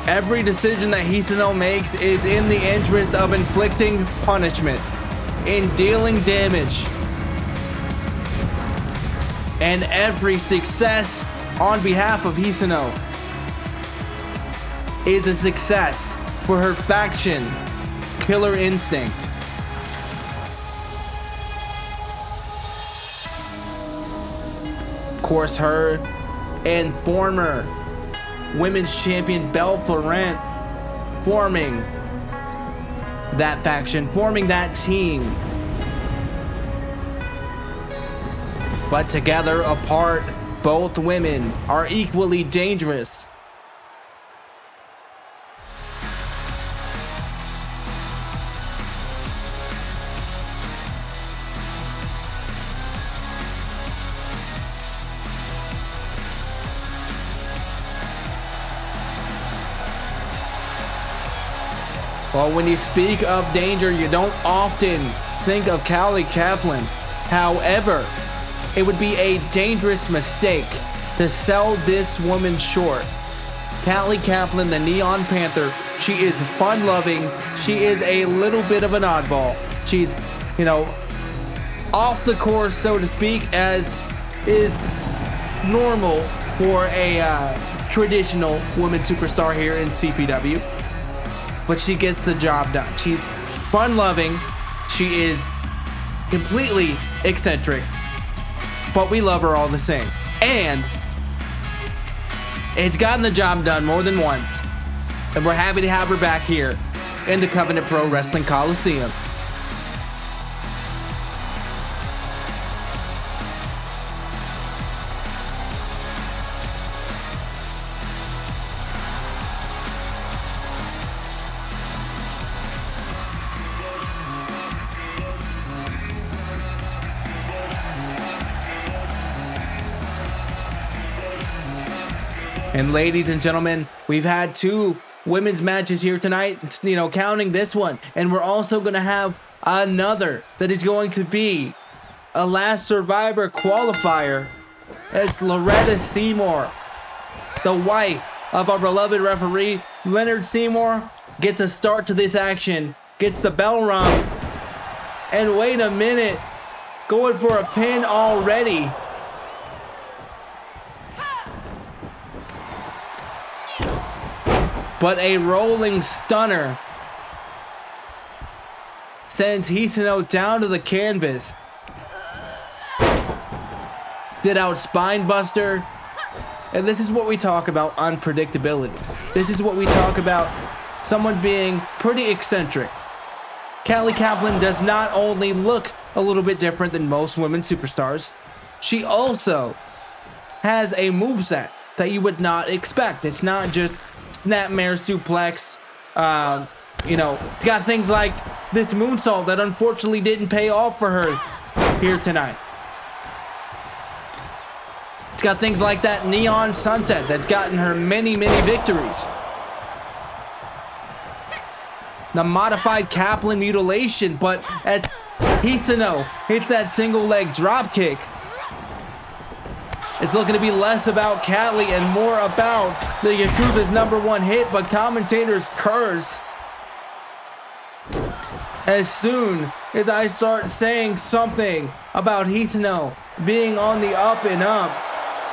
Speaker 1: every decision that Hisano makes is in the interest of inflicting punishment, in dealing damage. And every success on behalf of Hisano is a success for her faction, Killer Instinct. Of course, her and former women's champion Belle Florent forming that faction, forming that team. But together, apart, both women are equally dangerous. Well, when you speak of danger, you don't often think of Callie Kaplan. However, it would be a dangerous mistake to sell this woman short. Callie Kaplan, the Neon Panther, she is fun-loving. She is a little bit of an oddball. She's, off the course, so to speak, as is normal for a traditional woman superstar here in CPW. But she gets the job done. She's fun-loving. She is completely eccentric. But we love her all the same. And it's gotten the job done more than once. And we're happy to have her back here in the Covenant Pro Wrestling Coliseum. And ladies and gentlemen, we've had 2 women's matches here tonight, counting this one. And we're also going to have another that is going to be a Last Survivor qualifier. It's Loretta Seymour, the wife of our beloved referee, Leonard Seymour, gets a start to this action, gets the bell rung. And wait a minute, going for a pin already. But a rolling stunner sends Hisano down to the canvas. Sit out spine buster. And this is what we talk about unpredictability. This is what we talk about someone being pretty eccentric. Callie Kaplan does not only look a little bit different than most women superstars, she also has a moveset that you would not expect. It's not just snapmare suplex. It's got things like this moonsault that unfortunately didn't pay off for her here tonight. It's got things like that neon sunset that's gotten her many, many victories. The modified Kaplan mutilation, but as Hisano hits that single leg drop kick, it's looking to be less about Callie and more about the Yakuza's #1 hit, but commentators curse as soon as I start saying something about Hisano being on the up and up.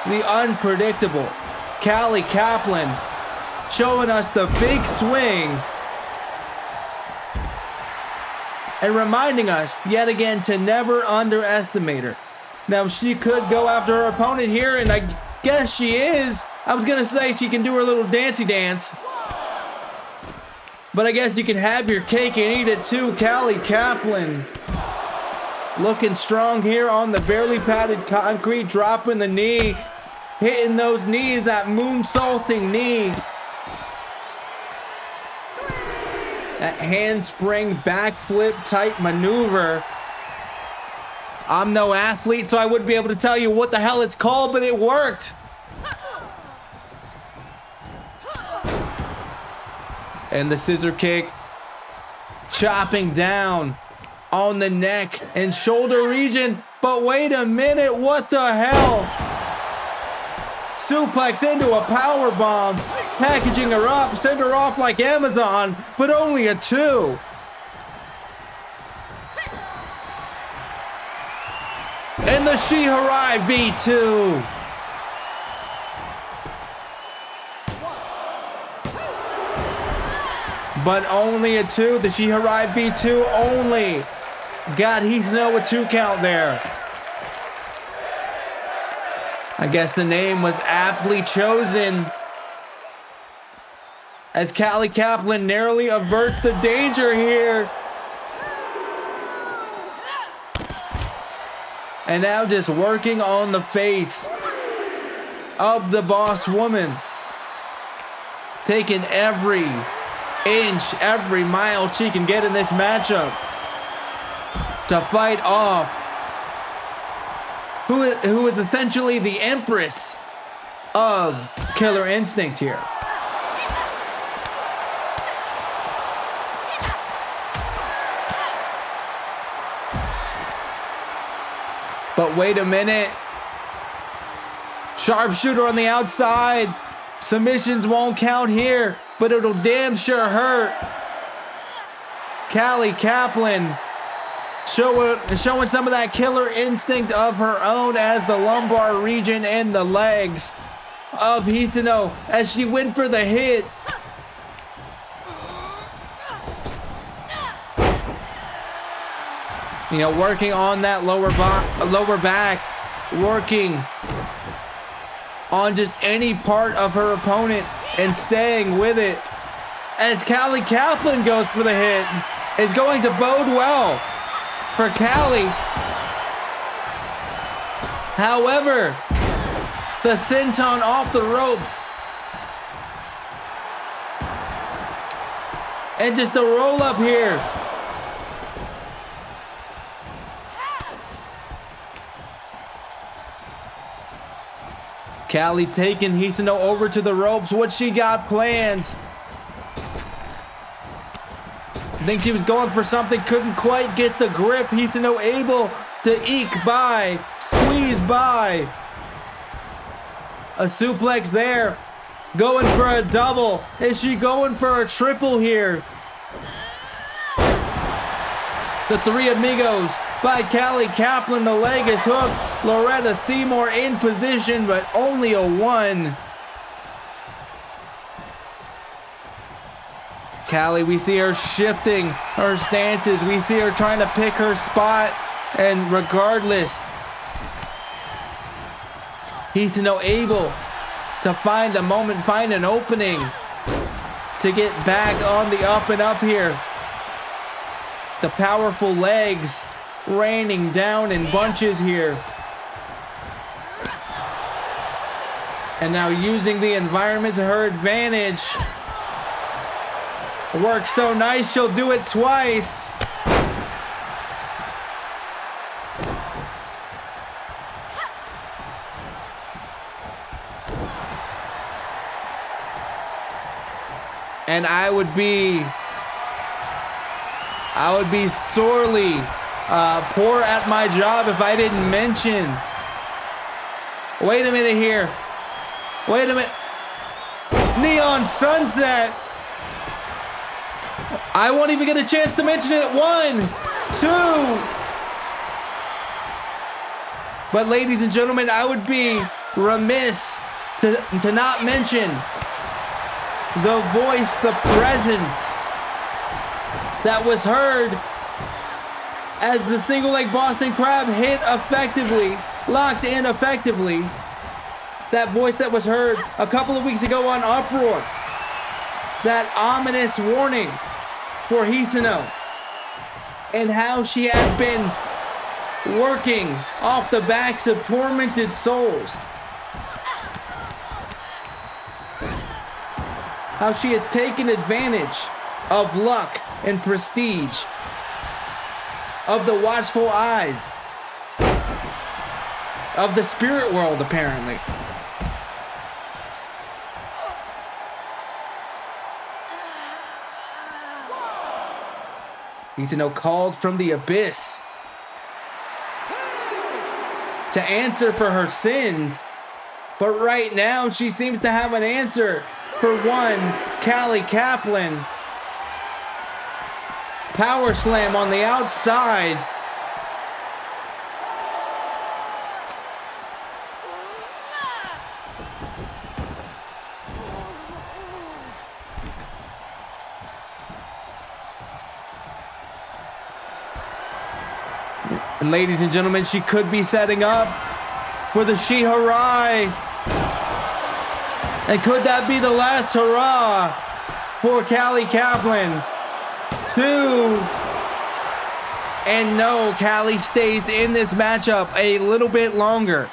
Speaker 1: The unpredictable Callie Kaplan showing us the big swing and reminding us yet again to never underestimate her. Now, she could go after her opponent here, and I guess she is. I was going to say she can do her little dancey dance. But I guess you can have your cake and eat it too. Callie Kaplan looking strong here on the barely padded concrete, dropping the knee, hitting those knees, that moonsaulting knee. That handspring backflip type maneuver. I'm no athlete, so I wouldn't be able to tell you what the hell it's called, but it worked. And the scissor kick, chopping down on the neck and shoulder region. But wait a minute, what the hell? Suplex into a power bomb, packaging her up, send her off like Amazon, but only a 2. And the Shiharai V2. But only a 2. The Shiharai V2 only got Hisano a 2 count there. I guess the name was aptly chosen, as Callie Kaplan narrowly averts the danger here. And now just working on the face of the boss woman. Taking every inch, every mile she can get in this matchup to fight off who is essentially the empress of Killer Instinct here. But wait a minute. Sharpshooter on the outside. Submissions won't count here, but it'll damn sure hurt. Callie Kaplan showing some of that killer instinct of her own as the lumbar region and the legs of Hisano as she went for the hit. You know, working on that lower back, working on just any part of her opponent and staying with it. As Callie Kaplan goes for the hit, is going to bode well for Callie. However, the senton off the ropes. And just the roll up here. Callie taking Hisano over to the ropes. What she got planned? I think she was going for something, couldn't quite get the grip. Hisano able to eke by, squeeze by. A suplex there. Going for a double. Is she going for a triple here? The Three Amigos by Callie Kaplan. The leg is hooked. Loretta Seymour in position, but only a one. Callie, we see her shifting her stances. We see her trying to pick her spot. And regardless, Hisano able to find a moment, find an opening to get back on the up and up here. The powerful legs raining down in bunches here. And now using the environment to her advantage. Works so nice, she'll do it twice. And I would be sorely poor at my job if I didn't mention. Wait a minute here. Wait a minute. Neon Sunset. I won't even get a chance to mention it. 1, 2. But ladies and gentlemen, I would be remiss to not mention the voice, the presence that was heard as the single leg Boston Crab hit effectively, locked in effectively. That voice that was heard a couple of weeks ago on Uproar. That ominous warning for Hisano and how she had been working off the backs of tormented souls. How she has taken advantage of luck and prestige, of the watchful eyes, of the spirit world, apparently. Hisano called from the abyss to answer for her sins, but right now she seems to have an answer for one, Callie Kaplan. Power slam on the outside. And ladies and gentlemen, she could be setting up for the She-Harai. And could that be the last hurrah for Callie Kaplan? 2. And no, Callie stays in this matchup a little bit longer.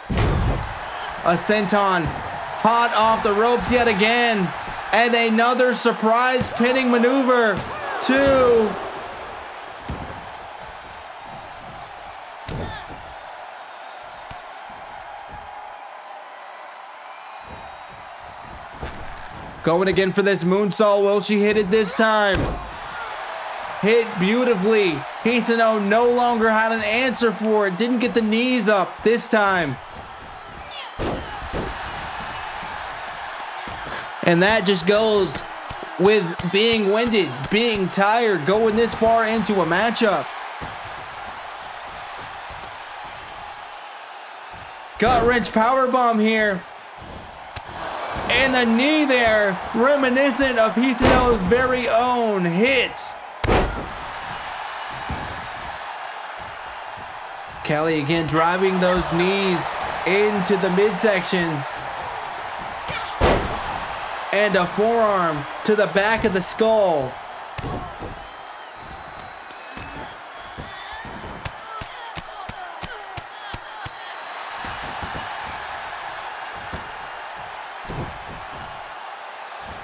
Speaker 1: A senton hot off the ropes yet again. And another surprise pinning maneuver. 2. Going again for this moonsault. Will she hit it this time? hit beautifully. Hisano no longer had an answer for it. Didn't get the knees up this time. And that just goes with being winded, being tired, going this far into a matchup. Gut wrench powerbomb here. And a knee there, reminiscent of Hisano's very own hit. Kelly again driving those knees into the midsection. And a forearm to the back of the skull.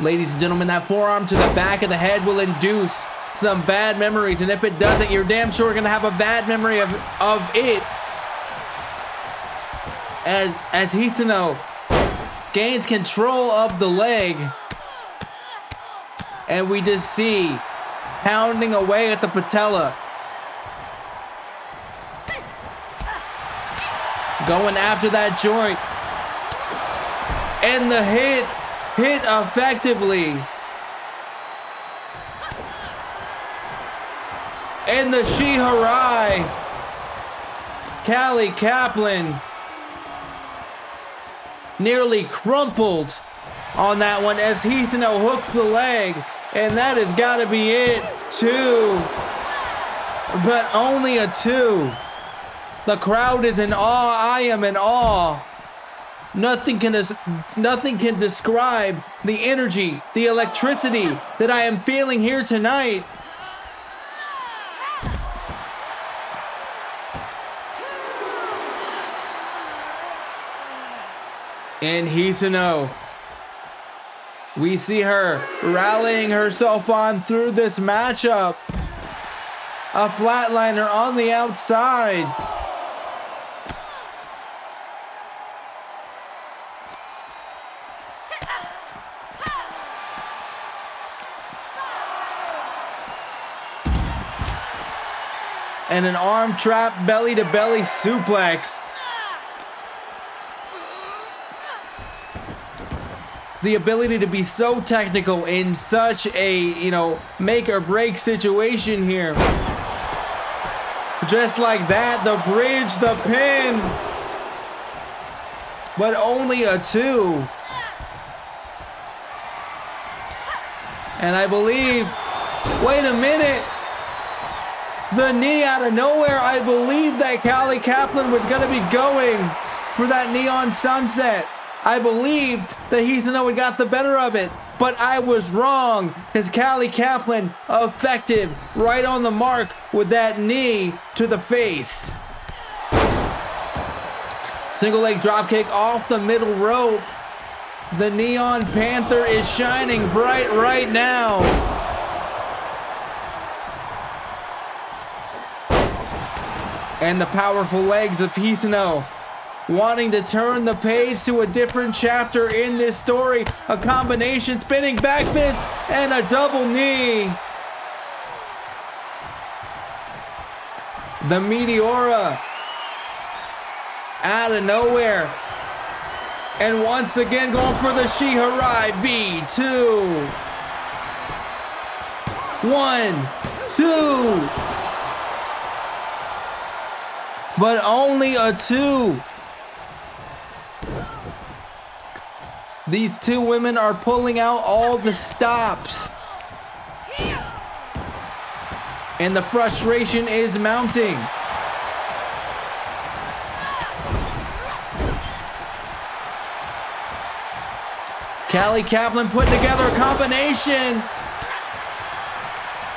Speaker 1: Ladies and gentlemen, that forearm to the back of the head will induce some bad memories, and if it doesn't, you're damn sure gonna have a bad memory of it. As Hisano gains control of the leg, and we just see pounding away at the patella. Going after that joint. And the hit effectively. And the Shiharai. Callie Kaplan nearly crumpled on that one as Hisano hooks the leg. And that has got to be it. 2. But only a 2. The crowd is in awe. I am in awe. Nothing can describe the energy, the electricity that I am feeling here tonight. And Hisano, we see her rallying herself on through this matchup. A flatliner on the outside. And an arm trap belly to belly suplex. The ability to be so technical in such a, make or break situation here. Just like that, the bridge, the pin. But only a 2. And I believe, wait a minute. The knee out of nowhere. I believe that Callie Kaplan was going to be going for that neon sunset. I believed that Hisano had got the better of it, but I was wrong. Because Callie Kaplan effective right on the mark with that knee to the face. Single leg dropkick off the middle rope. The Neon Panther is shining bright right now. And the powerful legs of Hisano wanting to turn the page to a different chapter in this story. A combination spinning back fist and a double knee. The Meteora out of nowhere. And once again going for the Shiharai V2. 1, 2. But only a 2. These two women are pulling out all the stops. And the frustration is mounting. Callie Kaplan putting together a combination.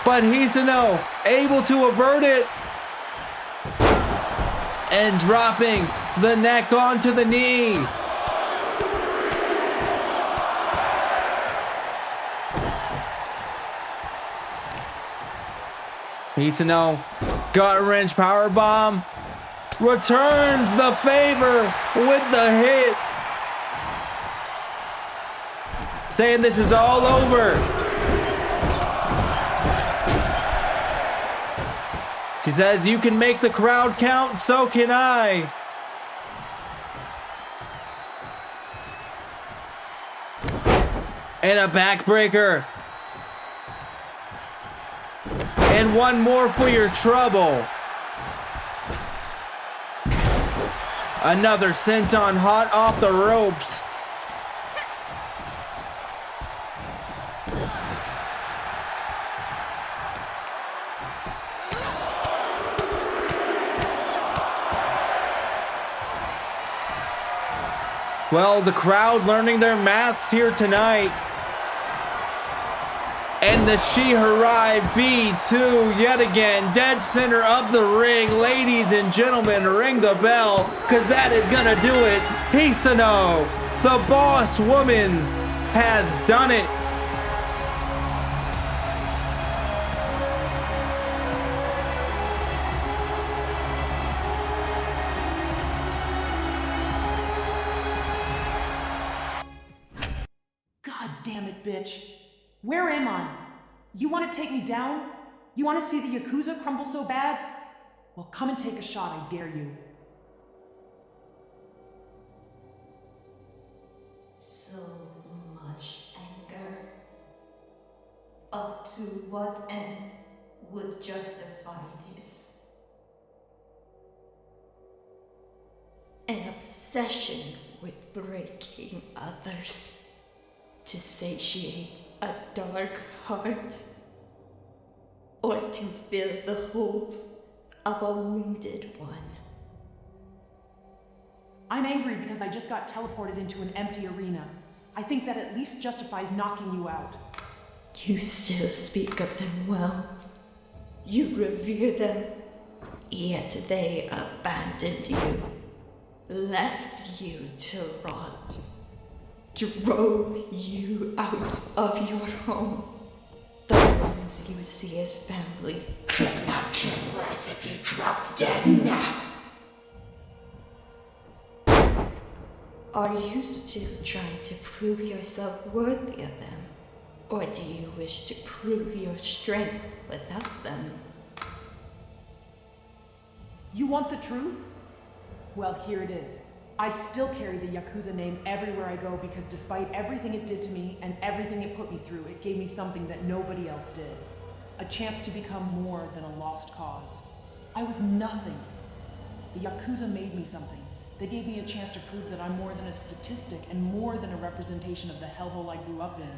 Speaker 1: But Hisano able to avert it. And dropping the neck onto the knee. Hisano, gut wrench powerbomb. Returns the favor with the hit. Saying this is all over. She says, you can make the crowd count, so can I. And a backbreaker. And one more for your trouble. Another senton hot off the ropes. Well, the crowd learning their maths here tonight. And the She-Harai V2 yet again, dead center of the ring. Ladies and gentlemen, ring the bell, because that is gonna do it. Hisano, the boss woman, has done it.
Speaker 2: God damn it, bitch. Where am I? You want to take me down? You want to see the Yakuza crumble so bad? Well, come and take a shot, I dare you.
Speaker 3: So much anger. Up to what end would justify this? An obsession with breaking others to satiate a dark heart, or to fill the holes of a wounded one.
Speaker 2: I'm angry because I just got teleported into an empty arena. I think that at least justifies knocking you out.
Speaker 3: You still speak of them well. You revere them, yet they abandoned you, left you to rot, drove you out of your home. The ones you see as family could not care less if you dropped dead now. Are you still trying to prove yourself worthy of them? Or do you wish to prove your strength without them?
Speaker 2: You want the truth? Well, here it is. I still carry the Yakuza name everywhere I go because despite everything it did to me and everything it put me through, it gave me something that nobody else did. A chance to become more than a lost cause. I was nothing. The Yakuza made me something. They gave me a chance to prove that I'm more than a statistic and more than a representation of the hellhole I grew up in.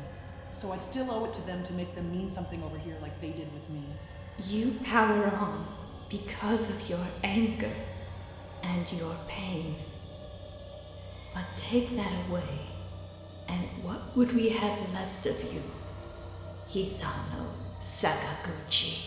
Speaker 2: So I still owe it to them to make them mean something over here like they did with me.
Speaker 3: You power on because of your anger and your pain. But take that away, and what would we have left of you, Hisano Sakaguchi?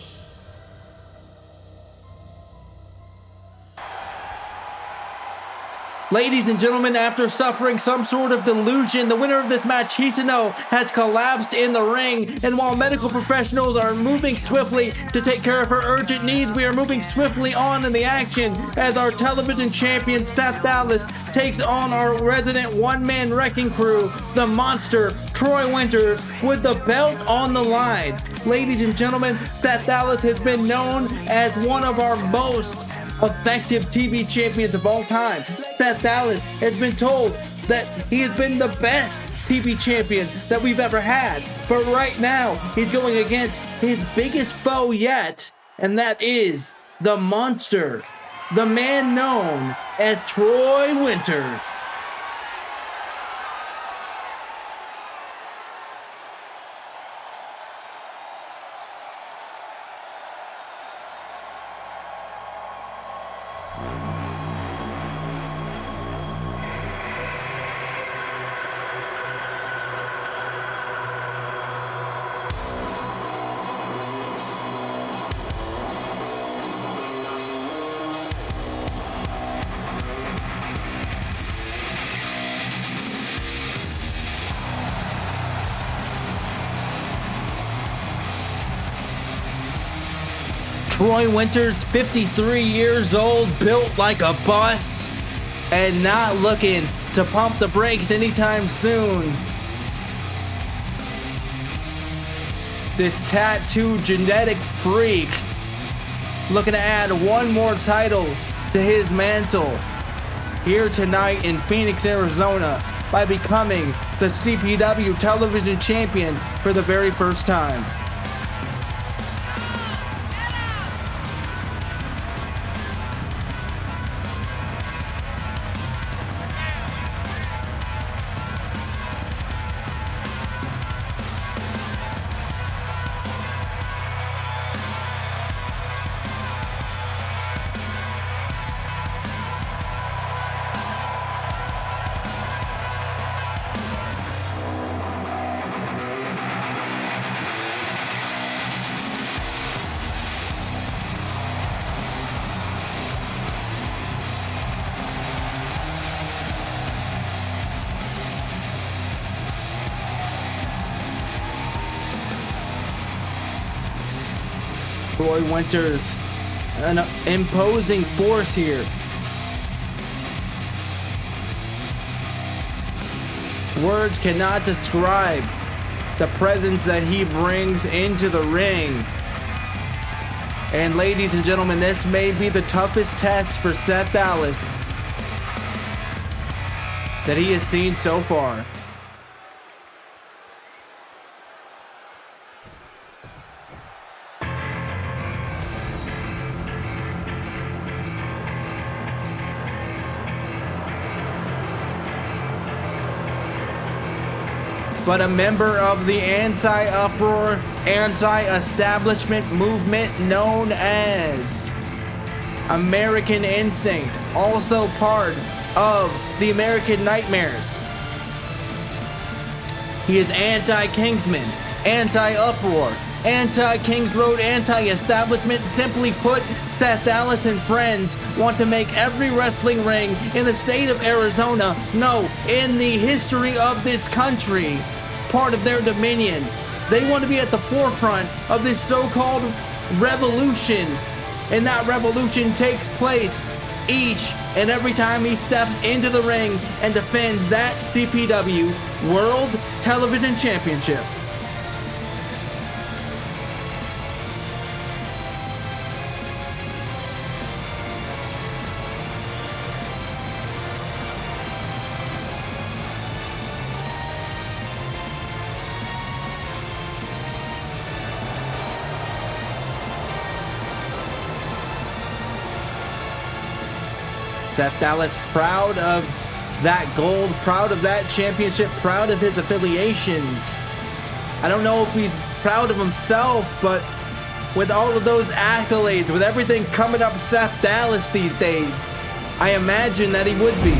Speaker 1: Ladies and gentlemen, after suffering some sort of delusion, the winner of this match, Hisano, has collapsed in the ring. And while medical professionals are moving swiftly to take care of her urgent needs, we are moving swiftly on in the action as our television champion, Seth Dallas, takes on our resident one-man wrecking crew, the monster, Troy Winters, with the belt on the line. Ladies and gentlemen, Seth Dallas has been known as one of our most effective TV champions of all time. Seth Dallas has been told that he has been the best TV champion that we've ever had. But right now, he's going against his biggest foe yet, and that is the monster, the man known as Troy Winters. Troy Winters, 53 years old, built like a bus, and not looking to pump the brakes anytime soon. This tattoo genetic freak looking to add one more title to his mantle here tonight in Phoenix, Arizona, by becoming the CPW television champion for the very first time. Troy Winters, an imposing force here. Words cannot describe the presence that he brings into the ring. And ladies and gentlemen, this may be the toughest test for Seth Dallas that he has seen so far. But a member of the anti-uproar, anti-establishment movement known as American Instinct, also part of the American Nightmares. He is anti-Kingsman, anti-uproar, anti-Kings Road, anti-establishment. Simply put, Seth Dallas and friends want to make every wrestling ring in the state of Arizona, no, in the history of this country, part of their dominion. They want to be at the forefront of this so-called revolution, and that revolution takes place each and every time he steps into the ring and defends that CPW World Television Championship. Seth Dallas proud of that gold, proud of that championship, proud of his affiliations. I don't know if he's proud of himself, but with all of those accolades, with everything coming up Seth Dallas these days, I imagine that he would be.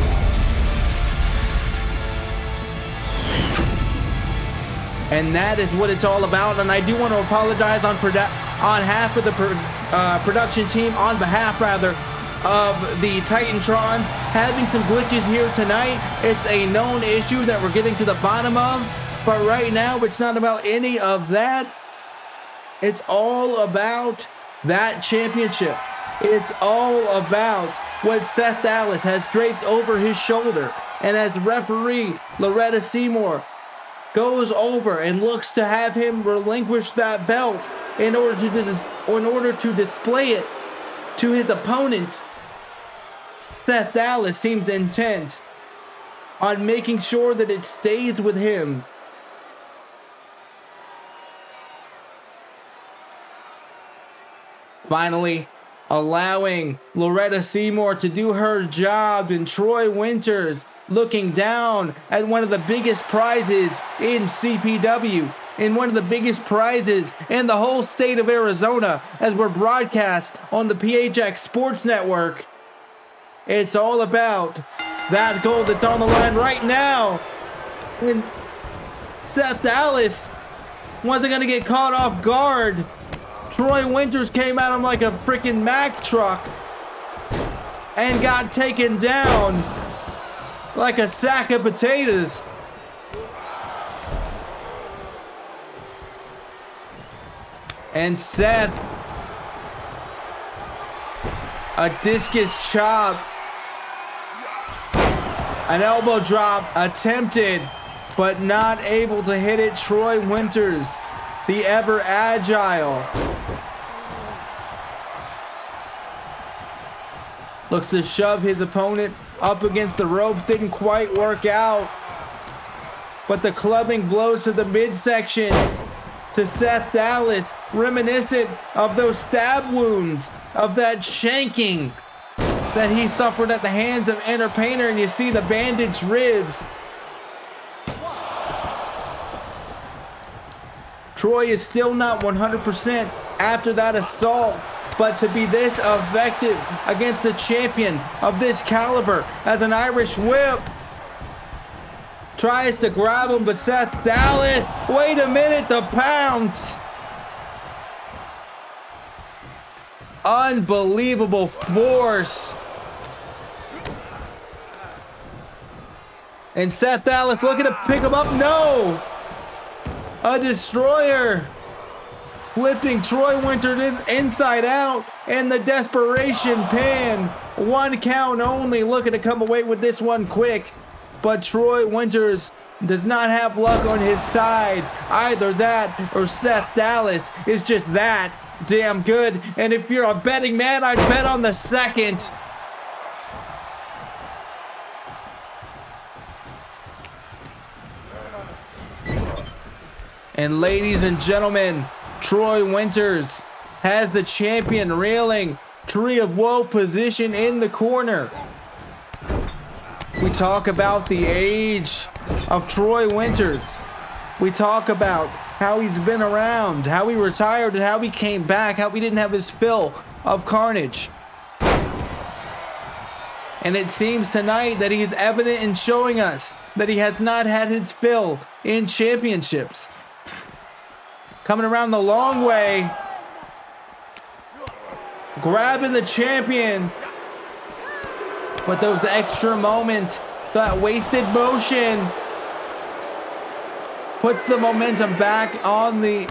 Speaker 1: And that is what it's all about. And I do want to apologize on behalf of the production team, on behalf rather, of the Titantrons having some glitches here tonight. It's a known issue that we're getting to the bottom of, but right now it's not about any of that. It's all about that championship. It's all about what Seth Dallas has draped over his shoulder. And as referee Loretta Seymour goes over and looks to have him relinquish that belt in order to display it to his opponent, Seth Dallas seems intent on making sure that it stays with him. Finally, allowing Loretta Seymour to do her job, and Troy Winters looking down at one of the biggest prizes in CPW, and one of the biggest prizes in the whole state of Arizona, as we're broadcast on the PHX Sports Network. It's all about that gold that's on the line right now. And Seth Dallas wasn't going to get caught off guard. Troy Winters came at him like a freaking Mack truck and got taken down like a sack of potatoes. And Seth, a discus chop, an elbow drop attempted, but not able to hit it. Troy Winters, the ever agile Looks to shove his opponent up against the ropes. Didn't quite work out. But the clubbing blows to the midsection to Seth Dallas, reminiscent of those stab wounds, of that shanking that he suffered at the hands of Entertainer, and you see the bandaged ribs. Troy is still not 100% after that assault, but to be this effective against a champion of this caliber as an Irish whip. Tries to grab him, but Seth Dallas, wait a minute, the pounce. Unbelievable force. And Seth Dallas looking to pick him up, no. A destroyer. Flipping Troy Winter inside out, and the desperation pin. 1 count only, looking to come away with this one quick. But Troy Winters does not have luck on his side. Either that or Seth Dallas is just that damn good. And if you're a betting man, I'd bet on the second. And ladies and gentlemen, Troy Winters has the champion reeling. Tree of Woe position in the corner. We talk about the age of Troy Winters. We talk about how he's been around, how he retired and how he came back, how he didn't have his fill of carnage. And it seems tonight that he's evident in showing us that he has not had his fill in championships. Coming around the long way. Grabbing the champion. But those extra moments, that wasted motion, puts the momentum back on the,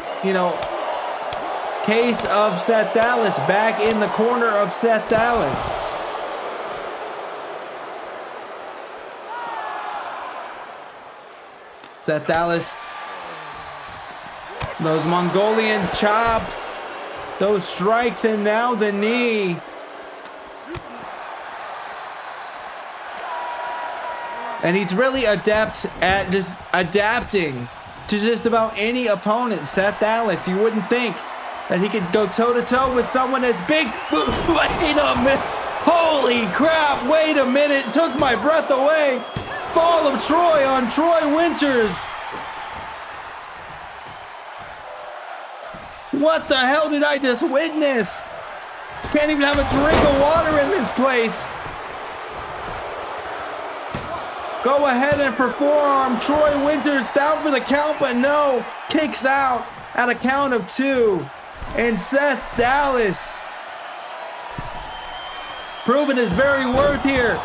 Speaker 1: case of Seth Dallas, back in the corner of Seth Dallas. Seth Dallas, those Mongolian chops, those strikes, and now the knee. And he's really adept at just adapting to just about any opponent. Seth Dallas, you wouldn't think that he could go toe-to-toe with someone as big. Wait a minute. Holy crap, wait a minute. Took my breath away. Fall of Troy on Troy Winters. What the hell did I just witness? Can't even have a drink of water in this place. Go ahead and perform. Troy Winters down for the count, but no. Kicks out at a count of 2. And Seth Dallas proving his very worth here.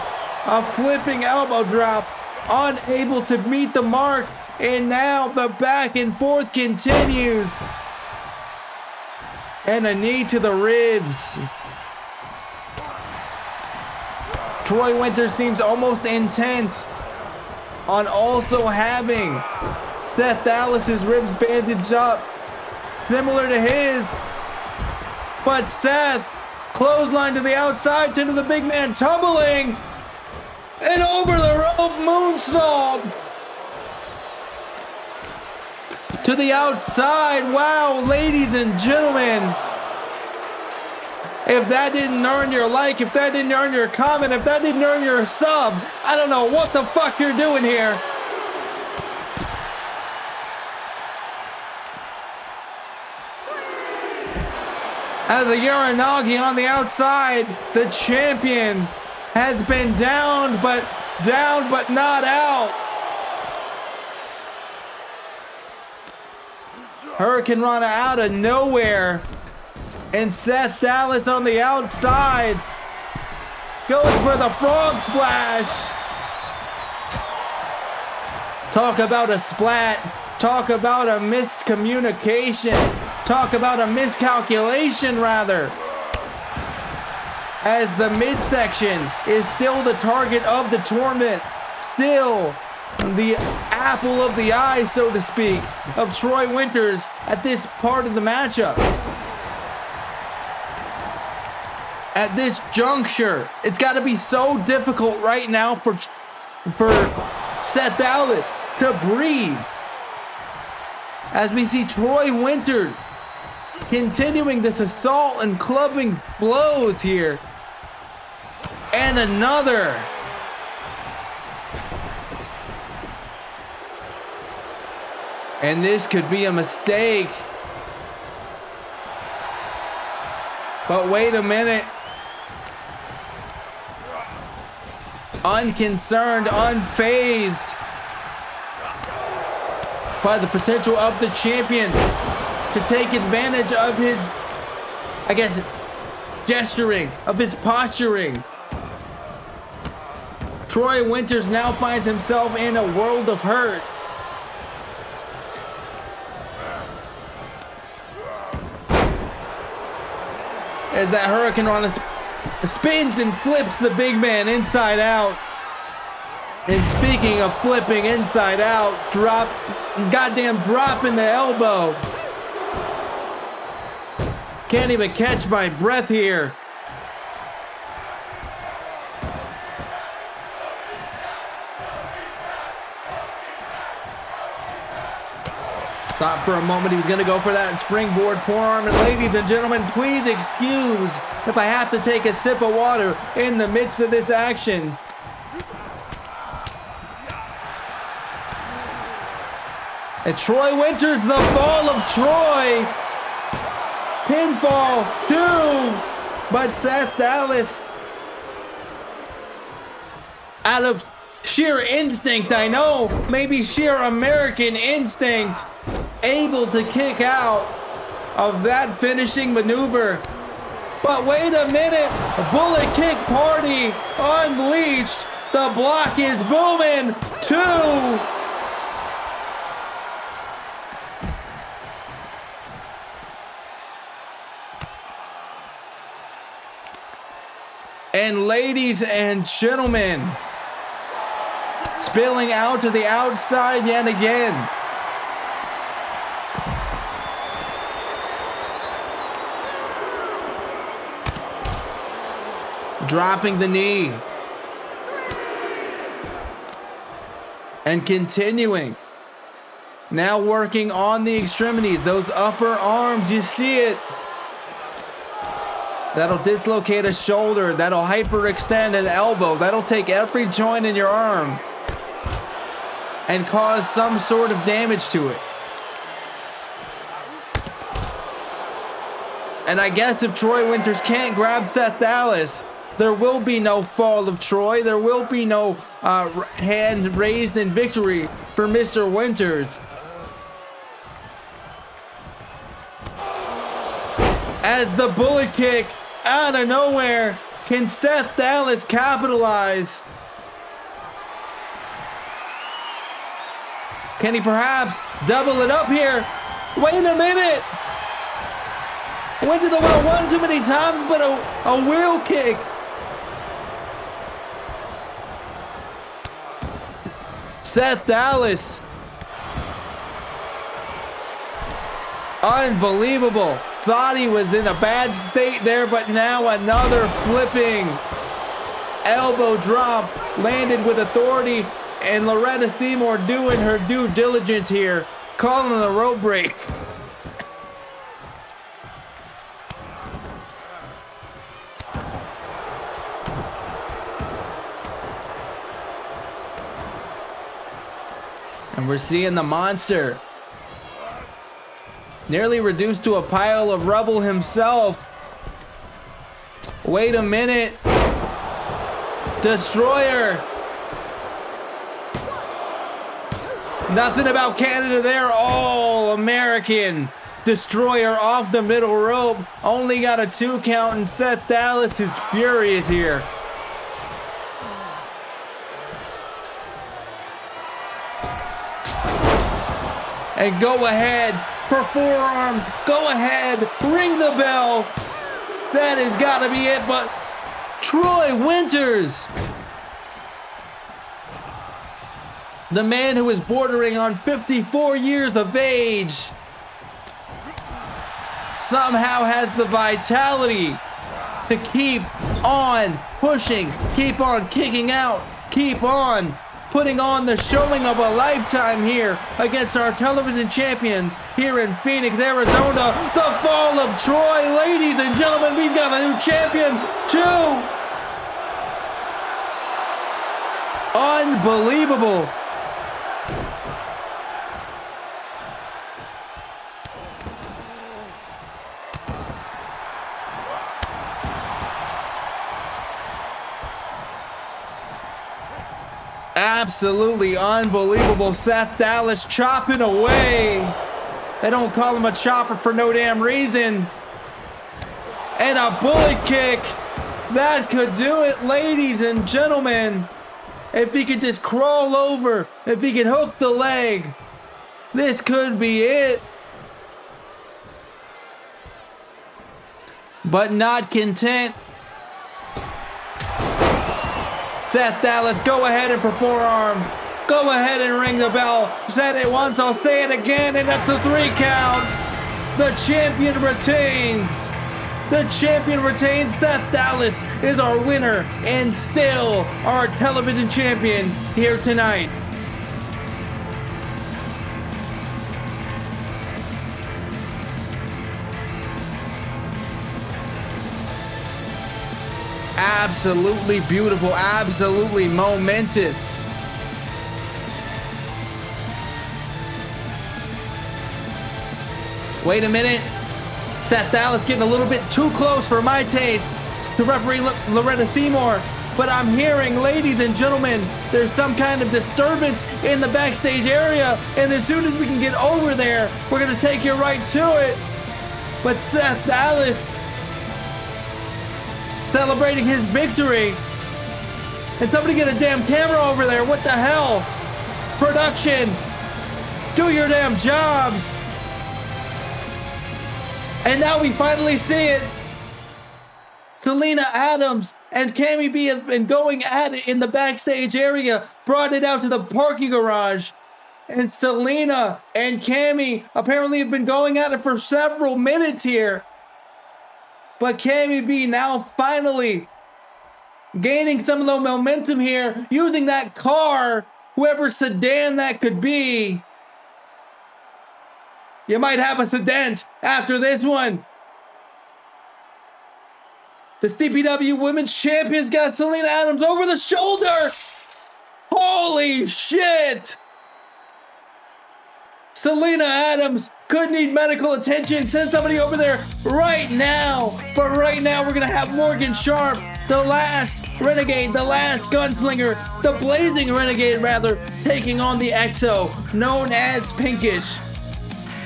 Speaker 1: A flipping elbow drop. Unable to meet the mark. And now the back and forth continues. And a knee to the ribs. Troy Winters seems almost intent on also having Seth Dallas's ribs bandaged up, similar to his. But Seth, clothesline to the outside, to the big man tumbling, and over the rope moonsault to the outside. Wow, ladies and gentlemen. If that didn't earn your like, if that didn't earn your comment, if that didn't earn your sub, I don't know what the fuck you're doing here. As a Uranagi on the outside, the champion has been down but not out. Hurricane Rana out of nowhere. And Seth Dallas on the outside goes for the frog splash. Talk about a splat. Talk about a miscommunication. Talk about a miscalculation, rather. As the midsection is still the target of the tournament. Still the apple of the eye, so to speak, of Troy Winters at this part of the matchup. at this juncture. It's got to be so difficult right now for Seth Dallas to breathe. As we see Troy Winters continuing this assault and clubbing blows here. And another. And this could be a mistake. But wait a minute. Unconcerned, unfazed by the potential of the champion to take advantage of his, I guess, gesturing, of his posturing. Troy Winters now finds himself in a world of hurt. As that Hurricane Rana spins and flips the big man inside out. And speaking of flipping inside out, goddamn dropping the elbow. Can't even catch my breath here. Thought for a moment he was going to go for that springboard forearm. And ladies and gentlemen, please excuse if I have to take a sip of water in the midst of this action. It's Troy Winters, the fall of Troy. Pinfall 2. But Seth Dallas, out of sheer instinct, I know, maybe sheer American instinct, able to kick out of that finishing maneuver. But wait a minute, bullet kick party unleashed. The block is booming. 2. And ladies and gentlemen, spilling out to the outside yet again. Dropping the knee. And continuing. Now working on the extremities, those upper arms, you see it. That'll dislocate a shoulder. That'll hyperextend an elbow. That'll take every joint in your arm and cause some sort of damage to it. And I guess if Troy Winters can't grab Seth Dallas, there will be no fall of Troy. There will be no hand raised in victory for Mr. Winters. As the bullet kick out of nowhere, can Seth Dallas capitalize? Can he perhaps double it up here? Wait a minute! Went to the well one too many times, but a wheel kick. Seth Dallas. Unbelievable. Thought he was in a bad state there, but now another flipping elbow drop landed with authority, and Loretta Seymour doing her due diligence here, calling the rope break. And we're seeing the monster nearly reduced to a pile of rubble himself. Wait a minute. Destroyer. Nothing about Canada there. All American. Destroyer off the middle rope. Only got a 2 count, and Seth Dallas is furious here. And go ahead for forearm. Go ahead. Ring the bell. That has got to be it. But Troy Winters, the man who is bordering on 54 years of age, somehow has the vitality to keep on pushing, keep on kicking out, keep on putting on the showing of a lifetime here against our television champion here in Phoenix, Arizona. The fall of Troy. Ladies and gentlemen, we've got a new champion too. Unbelievable. Absolutely unbelievable. Seth Dallas chopping away. They don't call him a chopper for no damn reason. And a bullet kick. That could do it, ladies and gentlemen. If he could just crawl over, if he could hook the leg, this could be it. But not content. Seth Dallas, go ahead and forearm. Go ahead and ring the bell. Said it once, I'll say it again, and that's a 3 count. The champion retains. The champion retains. Seth Dallas is our winner and still our television champion here tonight. Absolutely beautiful, absolutely momentous. Wait a minute. Seth Dallas getting a little bit too close for my taste to referee Loretta Seymour. But I'm hearing, ladies and gentlemen, there's some kind of disturbance in the backstage area. And as soon as we can get over there, we're going to take you right to it. But Seth Dallas celebrating his victory. And somebody get a damn camera over there. What the hell? Production, do your damn jobs. And now we finally see it. Selena Adams and Cammy B have been going at it in the backstage area, brought it out to the parking garage. And Selena and Cammy apparently have been going at it for several minutes here. But Cammy B now finally gaining some of the momentum here, using that car, whoever sedan that could be. You might have a sedan after this one. The CPW Women's Champions got Selena Adams over the shoulder. Holy shit! Selena Adams could need medical attention. Send somebody over there right now. But right now we're going to have Morgan Sharp, the last Renegade, the last Gunslinger, the Blazing Renegade rather, taking on the EXO, known as Pinkish.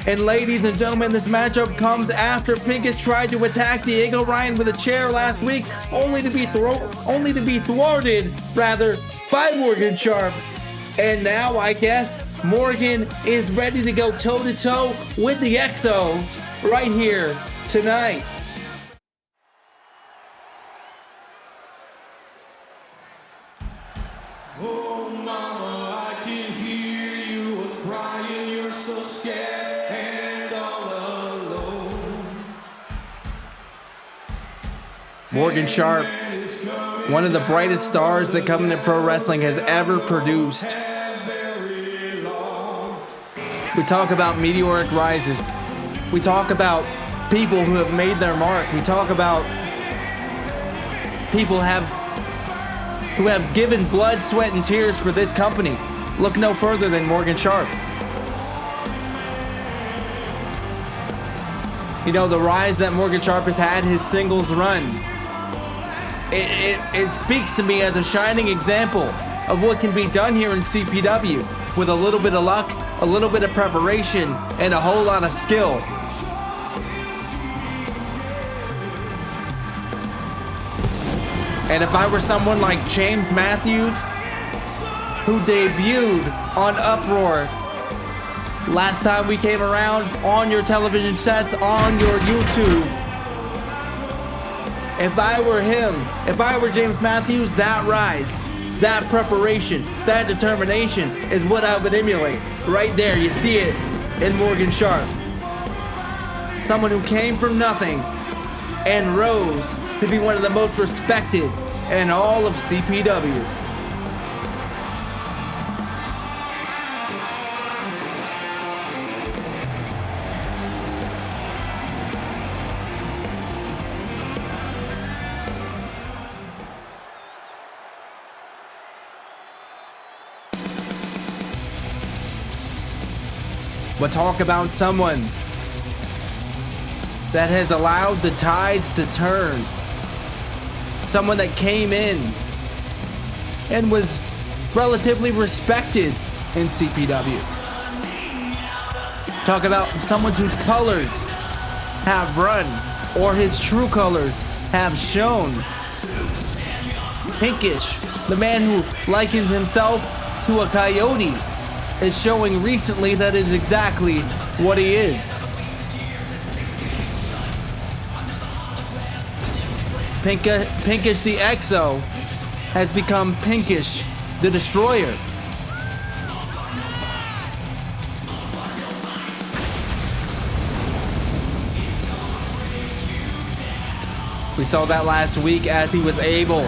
Speaker 1: And ladies and gentlemen, this matchup comes after Pinkish tried to attack Diego Ryan with a chair last week, only to be thwarted by Morgan Sharp. And now I guess Morgan is ready to go toe-to-toe with the EXO right here tonight.
Speaker 4: Oh mama, I can hear you crying, you're so scared and all alone.
Speaker 1: Morgan Sharp, one of the brightest stars that Covenant Pro Wrestling has ever produced. We talk about meteoric rises. We talk about people who have made their mark. We talk about people who have given blood, sweat, and tears for this company. Look no further than Morgan Sharp. You know, the rise that Morgan Sharp has had, his singles run, it speaks to me as a shining example of what can be done here in CPW with a little bit of luck, a little bit of preparation, and a whole lot of skill. And if I were someone like James Matthews, who debuted on Uproar last time we came around on your television sets, on your YouTube, if I were him, if I were James Matthews, that rise, that preparation, that determination is what I would emulate. Right there, you see it in Morgan Sharp. Someone who came from nothing and rose to be one of the most respected in all of CPW. But talk about someone that has allowed the tides to turn. Someone that came in and was relatively respected in CPW. Talk about someone whose colors have run, or his true colors have shown. Pinkish, the man who likened himself to a coyote, is showing recently that it is exactly what he is. Pinkish the Exo has become Pinkish the Destroyer. We saw that last week as he was able,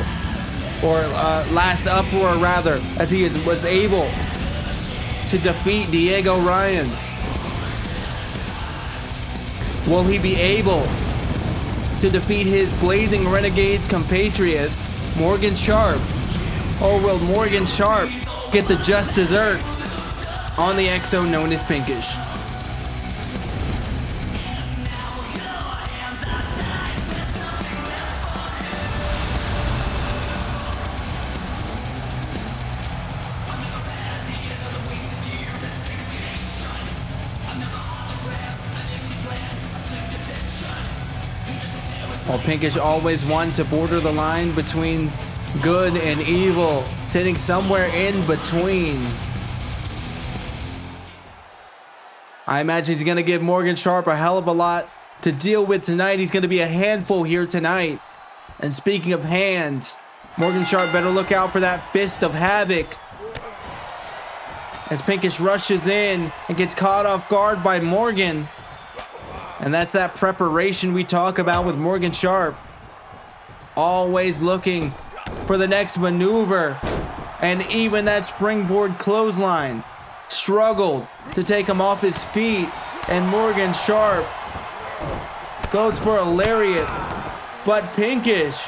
Speaker 1: or last Uproar rather, as he was able to defeat Diego Ryan. Will he be able to defeat his Blazing Renegades compatriot, Morgan Sharp? Or will Morgan Sharp get the just desserts on the Exo known as Pinkish? While Pinkish always wanted to border the line between good and evil, sitting somewhere in between. I imagine he's going to give Morgan Sharp a hell of a lot to deal with tonight. He's going to be a handful here tonight. And speaking of hands, Morgan Sharp better look out for that fist of havoc as Pinkish rushes in and gets caught off guard by Morgan. And that's that preparation we talk about with Morgan Sharp. Always looking for the next maneuver. And even that springboard clothesline struggled to take him off his feet. And Morgan Sharp goes for a lariat. But Pinkish,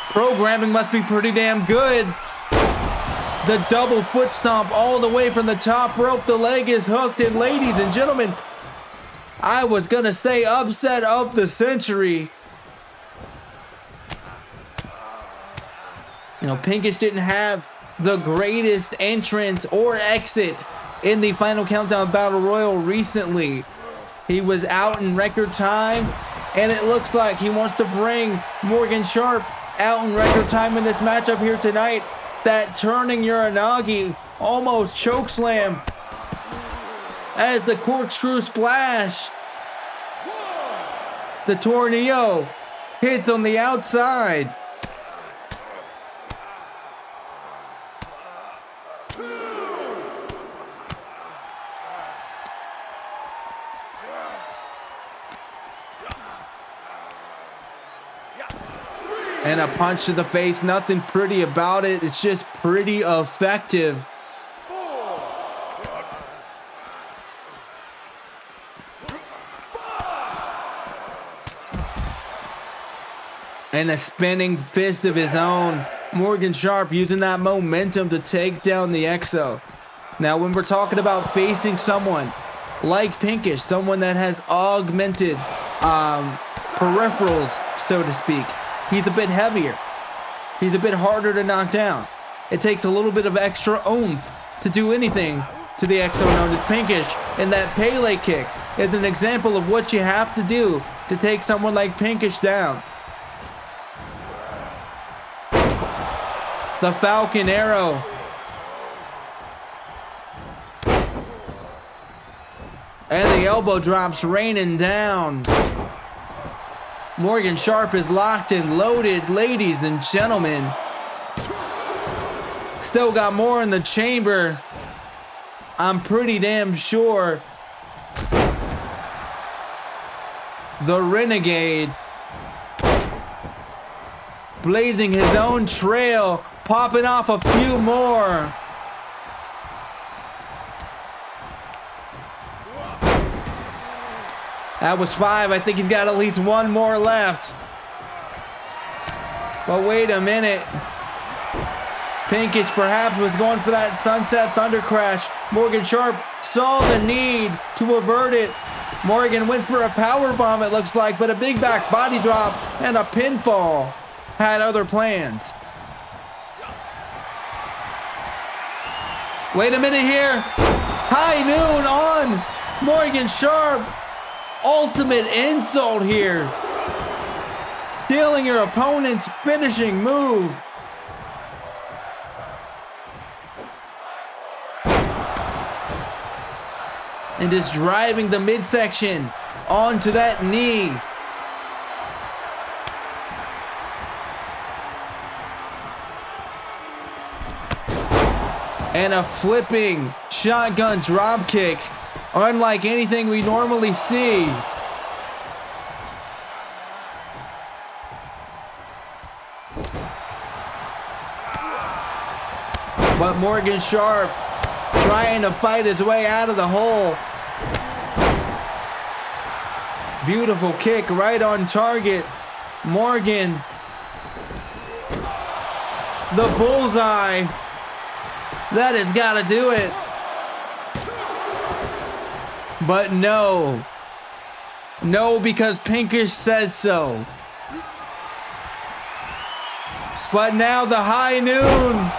Speaker 1: programming must be pretty damn good. The double foot stomp all the way from the top rope. The leg is hooked. And ladies and gentlemen, I was gonna say upset of the century. You know, Pinkish didn't have the greatest entrance or exit in the Final Countdown Battle Royal recently. He was out in record time, and it looks like he wants to bring Morgan Sharp out in record time in this matchup here tonight. That turning Uranagi almost chokeslam as the corkscrew splash. The tornado hits on the outside. And a punch to the face, nothing pretty about it. It's just pretty effective. And a spinning fist of his own. Morgan Sharp using that momentum to take down the Exo. Now, when we're talking about facing someone like Pinkish, someone that has augmented peripherals, so to speak, he's a bit heavier. He's a bit harder to knock down. It takes a little bit of extra oomph to do anything to the Exo known as Pinkish. And that Pele kick is an example of what you have to do to take someone like Pinkish down. The Falcon Arrow. And the elbow drops raining down. Morgan Sharp is locked and loaded, ladies and gentlemen. Still got more in the chamber, I'm pretty damn sure. the Renegade, blazing his own trail, popping off a few more. That was 5. I think he's got at least one more left. But wait a minute. Pinkish perhaps was going for that Sunset Thunder Crash. Morgan Sharp saw the need to avert it. Morgan went for a power bomb, it looks like, but a big back body drop and a pinfall had other plans. Wait a minute here. High noon on Morgan Sharp. Ultimate insult here. Stealing your opponent's finishing move. And just driving the midsection onto that knee. And a flipping shotgun drop kick, unlike anything we normally see. But Morgan Sharp trying to fight his way out of the hole. Beautiful kick right on target. Morgan. The bullseye. That has got to do it. But no. No, because Pinkish says so. But now the high noon.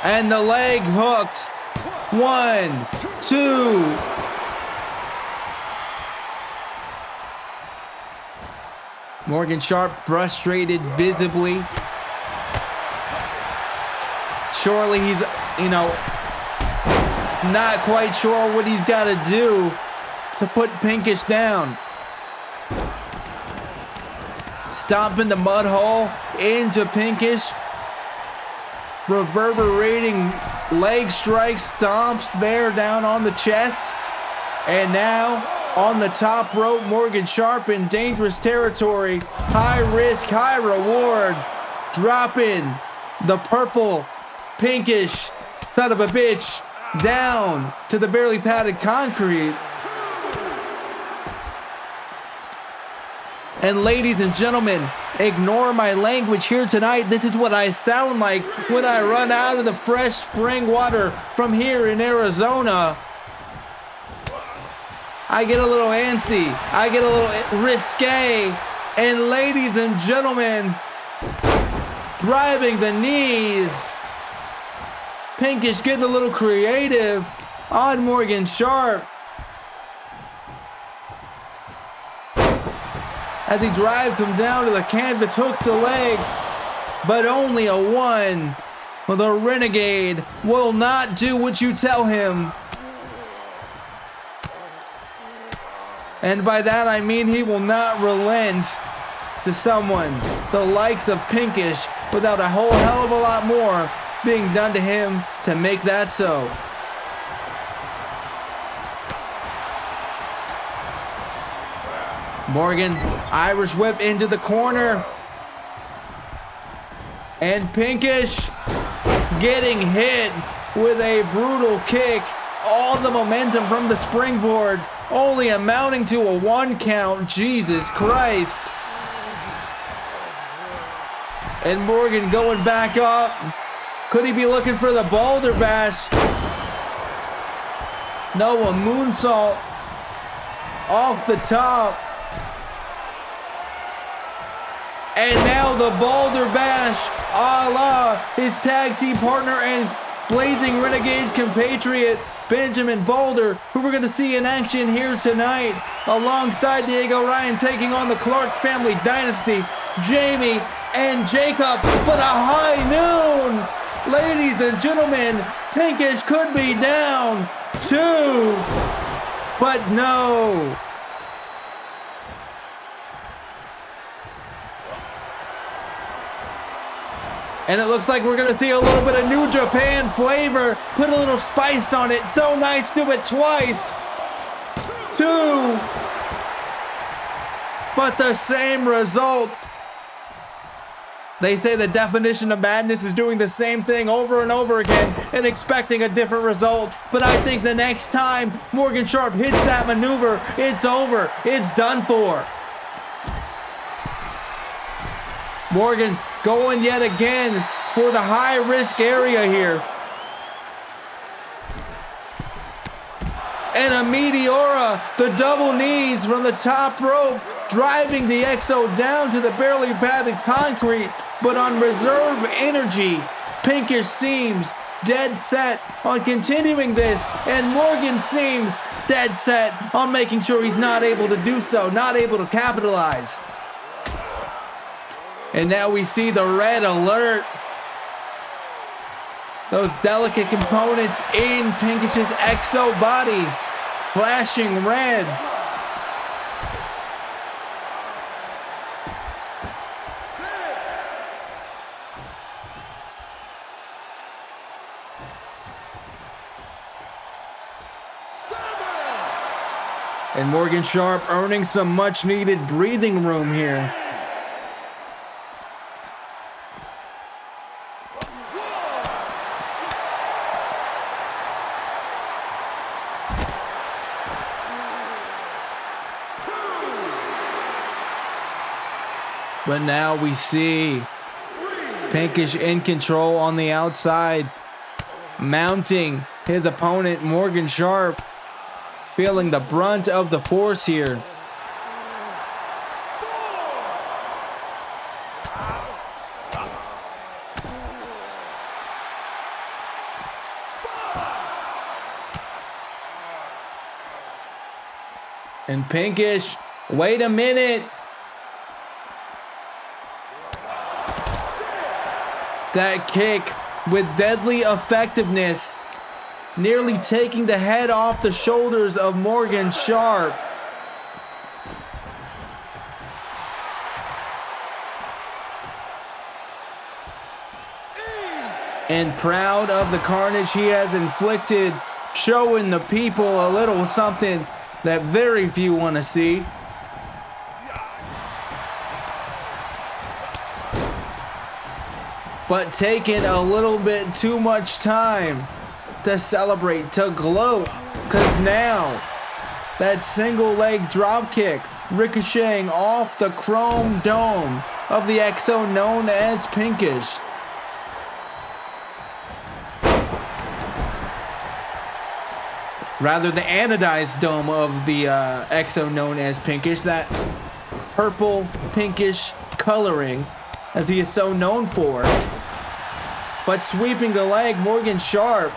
Speaker 1: And the leg hooked. 1, 2. Morgan Sharp frustrated visibly. Surely he's, not quite sure what he's got to do to put Pinkish down. Stomping the mud hole into Pinkish. Reverberating leg strike stomps there down on the chest. And now on the top rope, Morgan Sharp in dangerous territory. High risk, high reward. Dropping the purple Pinkish son of a bitch down to the barely padded concrete. And ladies and gentlemen, ignore my language here tonight. This is what I sound like when I run out of the fresh spring water from here in Arizona. I get a little antsy. I get a little risque. And ladies and gentlemen, driving the knees. Pinkish getting a little creative on Morgan Sharp. As he drives him down to the canvas, hooks the leg, but only a 1. Well, the Renegade will not do what you tell him. And by that I mean he will not relent to someone the likes of Pinkish without a whole hell of a lot more being done to him to make that so. Morgan, Irish whip into the corner. And Pinkish getting hit with a brutal kick. All the momentum from the springboard only amounting to a 1 count. Jesus Christ. And Morgan going back up. Could he be looking for the boulder bash? No, a moonsault off the top. And now the boulder bash a la his tag team partner and Blazing Renegades compatriot Benjamin Boulder, who we're going to see in action here tonight alongside Diego Ryan taking on the Clark family dynasty, Jamie and Jacob. But a high noon, ladies and gentlemen, Pinkish could be down 2, but no. And it looks like we're going to see a little bit of New Japan flavor. Put a little spice on it. So nice, do it twice. 2. But the same result. They say the definition of madness is doing the same thing over and over again and expecting a different result. But I think the next time Morgan Sharp hits that maneuver, it's over. It's done for. Morgan going yet again for the high-risk area here. And a Meteora, the double knees from the top rope, driving the EXO down to the barely padded concrete. But on reserve energy, Pinkish seems dead set on continuing this, and Morgan seems dead set on making sure he's not able to do so, not able to capitalize. And now we see the red alert. Those delicate components in Pinkish's EXO body flashing red. And Morgan Sharp earning some much needed breathing room here. But now we see Pinkish in control on the outside, mounting his opponent Morgan Sharp, feeling the brunt of the force here. And Pinkish, wait a minute. That kick with deadly effectiveness, nearly taking the head off the shoulders of Morgan Sharp. And proud of the carnage he has inflicted, showing the people a little something that very few want to see. But taking a little bit too much time to celebrate, to gloat, because now that single leg drop kick ricocheting off the chrome dome of the EXO known as Pinkish. Rather, the anodized dome of the EXO known as Pinkish, that purple pinkish coloring as he is so known for. But sweeping the leg, Morgan Sharp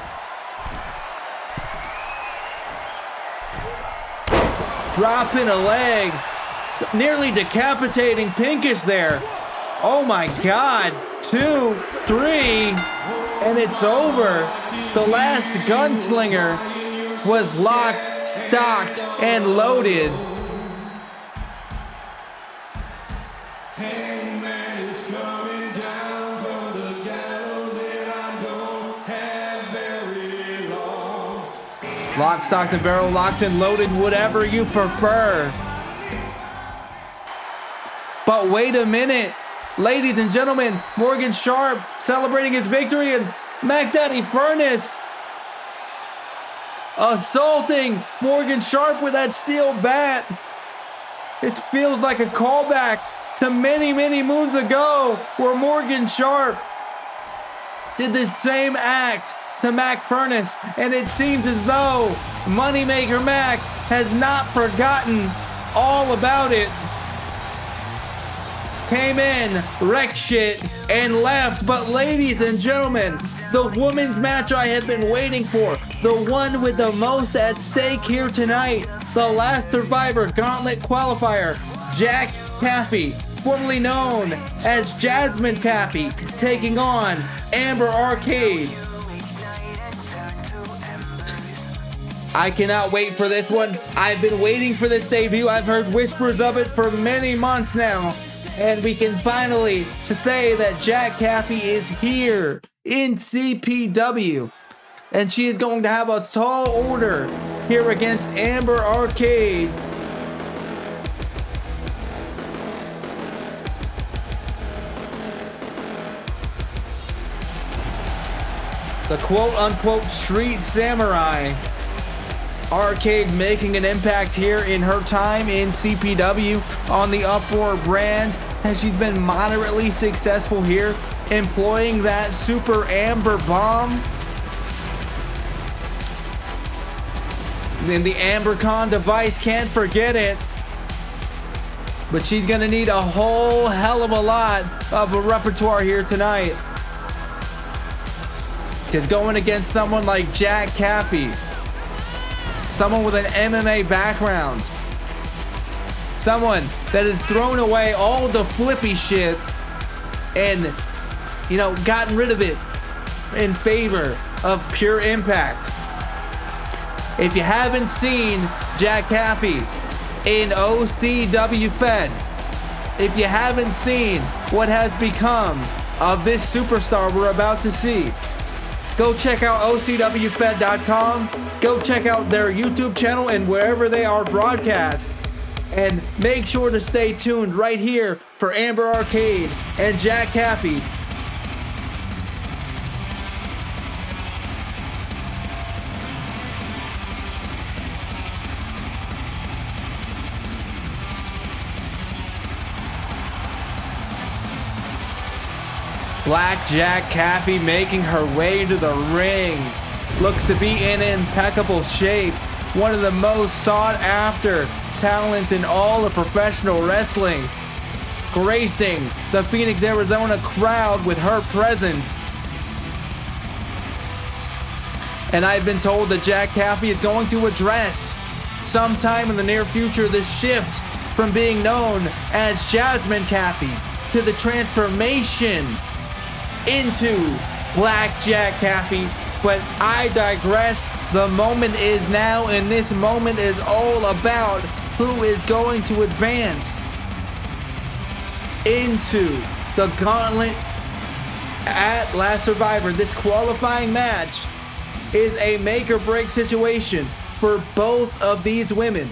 Speaker 1: dropping a leg, nearly decapitating Pinkish there. Oh my God, 2, 3, and it's over. The last gunslinger was locked, stocked, and loaded. Lock, stocked, and barrel, locked and loaded, whatever you prefer. But wait a minute. Ladies and gentlemen, Morgan Sharp celebrating his victory, and Mac Daddy Furnace assaulting Morgan Sharp with that steel bat. This feels like a callback to many, many moons ago where Morgan Sharp did the same act to Mac Furnace, and it seems as though Moneymaker Mac has not forgotten all about it. Came in, wrecked shit, and left. But ladies and gentlemen, the women's match I have been waiting for, the one with the most at stake here tonight, the last Survivor Gauntlet qualifier, Jack Caffey, formerly known as Jasmine Caffey, taking on Amber Arcade. I cannot wait for this one. I've been waiting for this debut. I've heard whispers of it for many months now. And we can finally say that Jack Caffey is here in CPW. And she is going to have a tall order here against Amber Arcade. The quote-unquote street samurai. Arcade making an impact here in her time in CPW on the Uproar brand, as she's been moderately successful here, employing that Super Amber Bomb. And the AmberCon device, can't forget it. But she's gonna need a whole hell of a lot of a repertoire here tonight. Because going against someone like Jack Caffey, someone with an MMA background, someone that has thrown away all the flippy shit and, you know, gotten rid of it in favor of pure impact. If you haven't seen Jack Caffey in OCW Fed, if you haven't seen what has become of this superstar we're about to see, go check out OCWFed.com. Go check out their YouTube channel and wherever they are broadcast. And make sure to stay tuned right here for Amber Arcade and Jack Caffey. Blackjack Caffey making her way to the ring. Looks to be in impeccable shape. One of the most sought after talent in all of professional wrestling. Gracing the Phoenix, Arizona crowd with her presence. And I've been told that Jack Caffey is going to address sometime in the near future the shift from being known as Jasmine Caffey to the transformation into Blackjack Caffey. But I digress. The moment is now, and this moment is all about who is going to advance into the gauntlet at Last Survivor. This qualifying match is a make or break situation for both of these women.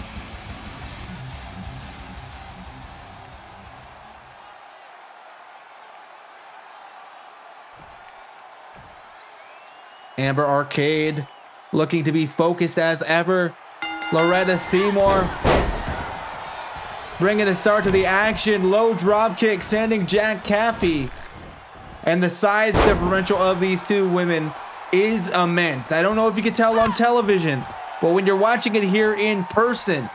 Speaker 1: Amber Arcade looking to be focused as ever. Loretta Seymour bringing a start to the action. Low drop kick sending Jack Caffey. And the size differential of these two women is immense. I don't know if you can tell on television, but when you're watching it here in person,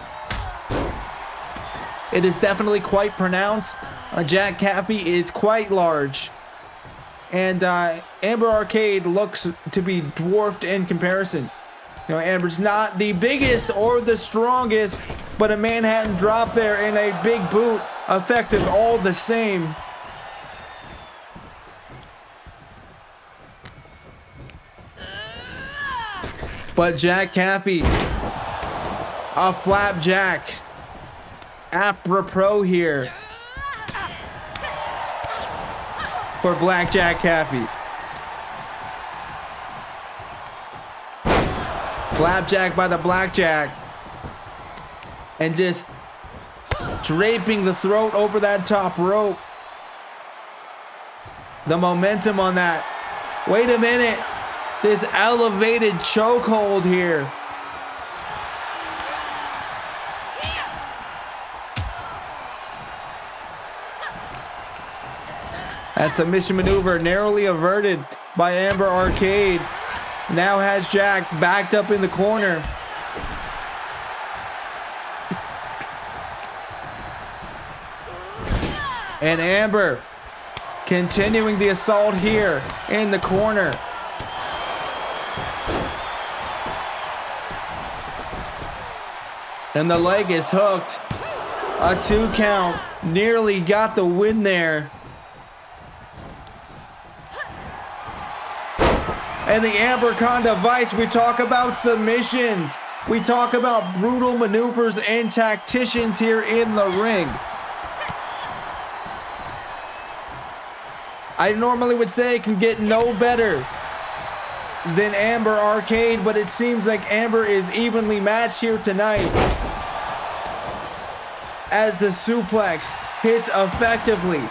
Speaker 1: it is definitely quite pronounced. Jack Caffey is quite large. And Amber Arcade looks to be dwarfed in comparison. You know, Amber's not the biggest or the strongest, but a Manhattan drop there and a big boot, effective all the same. But Jack Caffey, a flapjack, apropos here for Blackjack Caffey. Flapjack by the Blackjack. And just draping the throat over that top rope. The momentum on that. Wait a minute. This elevated chokehold here. That submission maneuver narrowly averted by Amber Arcade. Now has Jack backed up in the corner. And Amber continuing the assault here in the corner. And the leg is hooked. A 2 count. Nearly got the win there. And the AmberCon device, we talk about submissions. We talk about brutal maneuvers and tacticians here in the ring. I normally would say it can get no better than Amber Arcade, but it seems like Amber is evenly matched here tonight. As the suplex hits effectively,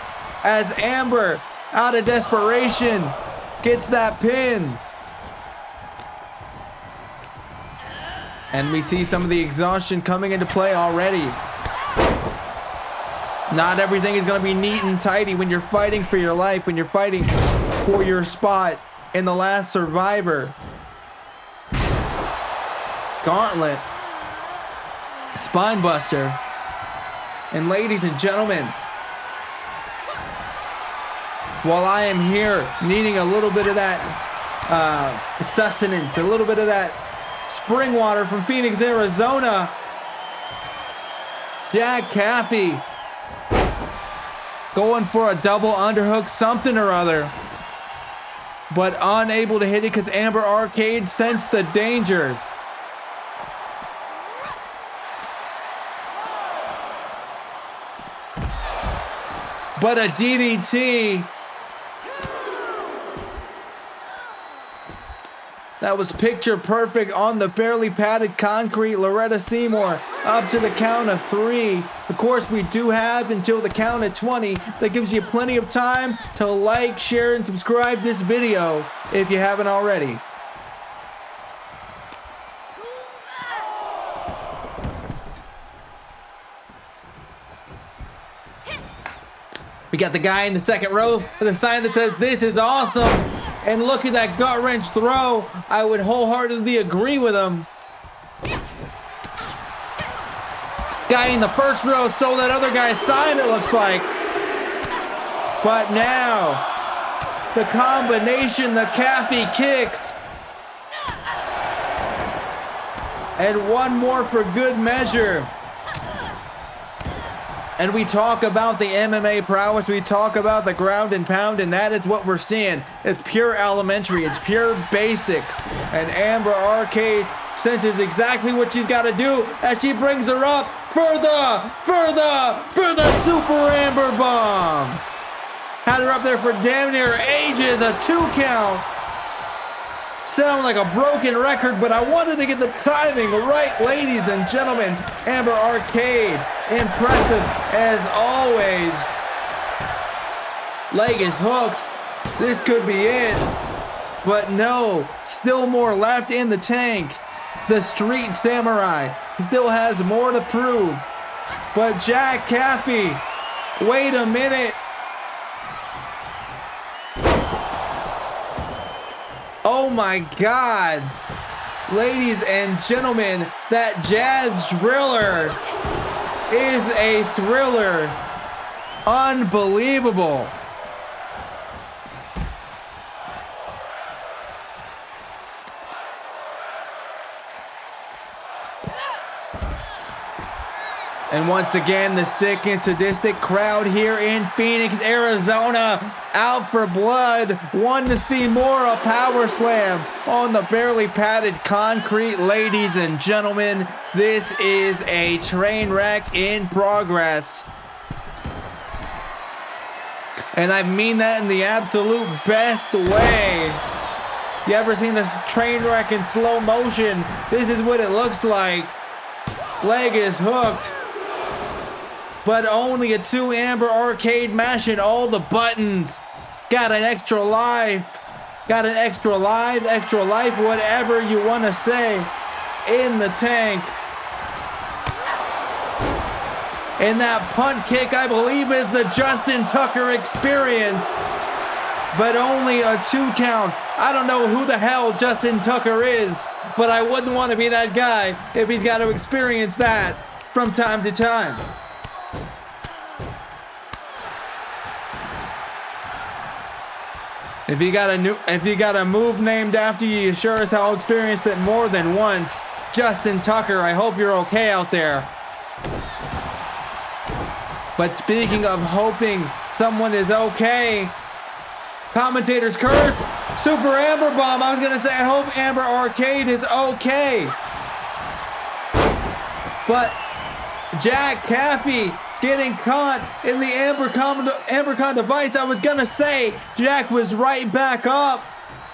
Speaker 1: as Amber, out of desperation, gets that pin. And we see some of the exhaustion coming into play already. Not everything is going to be neat and tidy when you're fighting for your life, when you're fighting for your spot in the last Survivor. Gauntlet. Spinebuster. And ladies and gentlemen, while I am here needing a little bit of that sustenance, a little bit of that spring water from Phoenix, Arizona, Jack Caffey going for a double underhook, something or other, but unable to hit it because Amber Arcade sensed the danger. But a DDT that was picture perfect on the barely padded concrete. Loretta Seymour up to the count of 3. Of course, we do have until the count of 20. That gives you plenty of time to like, share, and subscribe this video if you haven't already. We got the guy in the second row with a sign that says, "This is awesome." And look at that gut wrench throw. I would wholeheartedly agree with him. Guy in the first row stole that other guy's sign, it looks like. But now, the combination, the Caffey kicks. And one more for good measure. And we talk about the MMA prowess, we talk about the ground and pound, and that is what we're seeing. It's pure elementary, it's pure basics. And Amber Arcade senses exactly what she's got to do as she brings her up for the Super Amber Bomb. Had her up there for damn near ages, a 2 count. Sound like a broken record, but I wanted to get the timing right, ladies and gentlemen. Amber Arcade, impressive as always. Leg is hooked. This could be it. But no, still more left in the tank. The Street Samurai still has more to prove. But Jack Caffey, wait a minute. Oh my God. Ladies and gentlemen, that Jazz Driller is a thriller. Unbelievable. And once again, the sick and sadistic crowd here in Phoenix, Arizona, out for blood. One to see more, a power slam on the barely padded concrete. Ladies and gentlemen, this is a train wreck in progress. And I mean that in the absolute best way. You ever seen a train wreck in slow motion? This is what it looks like. Leg is hooked. But only a 2 Amber Arcade mashing all the buttons. Got an extra life. Got an extra life, whatever you want to say, in the tank. And that punt kick, I believe, is the Justin Tucker experience. But only a 2 count. I don't know who the hell Justin Tucker is, but I wouldn't want to be that guy if he's got to experience that from time to time. If you got a move named after you, you sure as hell experienced it more than once. Justin Tucker, I hope you're okay out there. But speaking of hoping someone is okay, commentators curse, Super Amber Bomb. I was gonna say I hope Amber Arcade is okay. But Jack Caffey getting caught in the AmberCon device. I was gonna say Jack was right back up,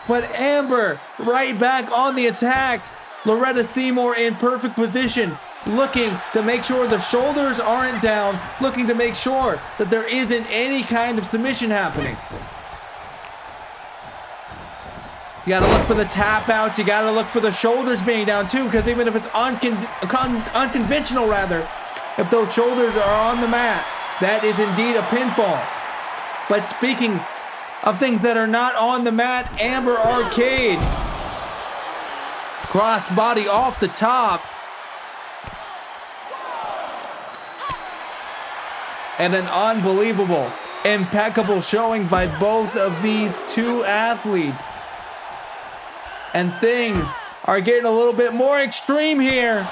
Speaker 1: But Amber right back on the attack. Loretta Seymour in perfect position, looking to make sure the shoulders aren't down, looking to make sure that there isn't any kind of submission happening. You gotta look for the tap outs, you gotta look for the shoulders being down too, because even if it's unconventional rather, if those shoulders are on the mat, that is indeed a pinfall. But speaking of things that are not on the mat, Amber Arcade. Cross body off the top. And an unbelievable, impeccable showing by both of these two athletes. And things are getting a little bit more extreme here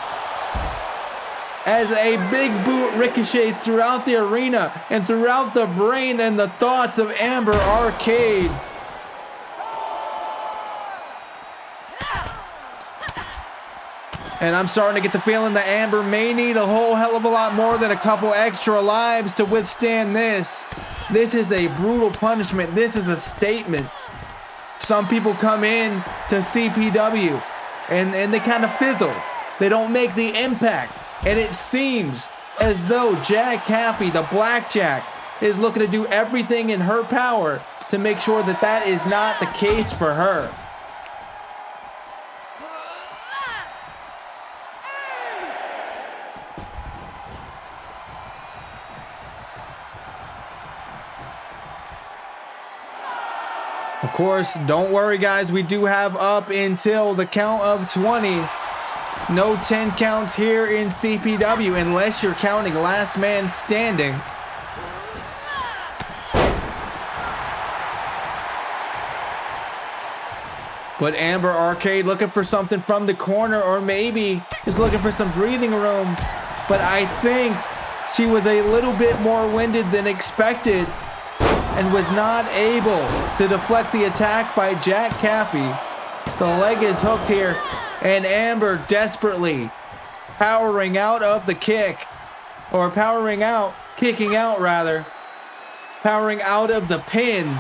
Speaker 1: as a big boot ricochets throughout the arena and throughout the brain and the thoughts of Amber Arcade. And I'm starting to get the feeling that Amber may need a whole hell of a lot more than a couple extra lives to withstand this. This is a brutal punishment. This is a statement. Some people come in to CPW and they kind of fizzle. They don't make the impact. And it seems as though Jack Caffey, the Blackjack, is looking to do everything in her power to make sure that that is not the case for her. Of course, don't worry guys, we do have up until the count of 20. No 10 counts here in CPW unless you're counting last man standing. But Amber Arcade looking for something from the corner, or maybe is looking for some breathing room. But I think she was a little bit more winded than expected and was not able to deflect the attack by Jack Caffey. The leg is hooked here, and Amber desperately powering out of the kick, or kicking out rather, powering out of the pin.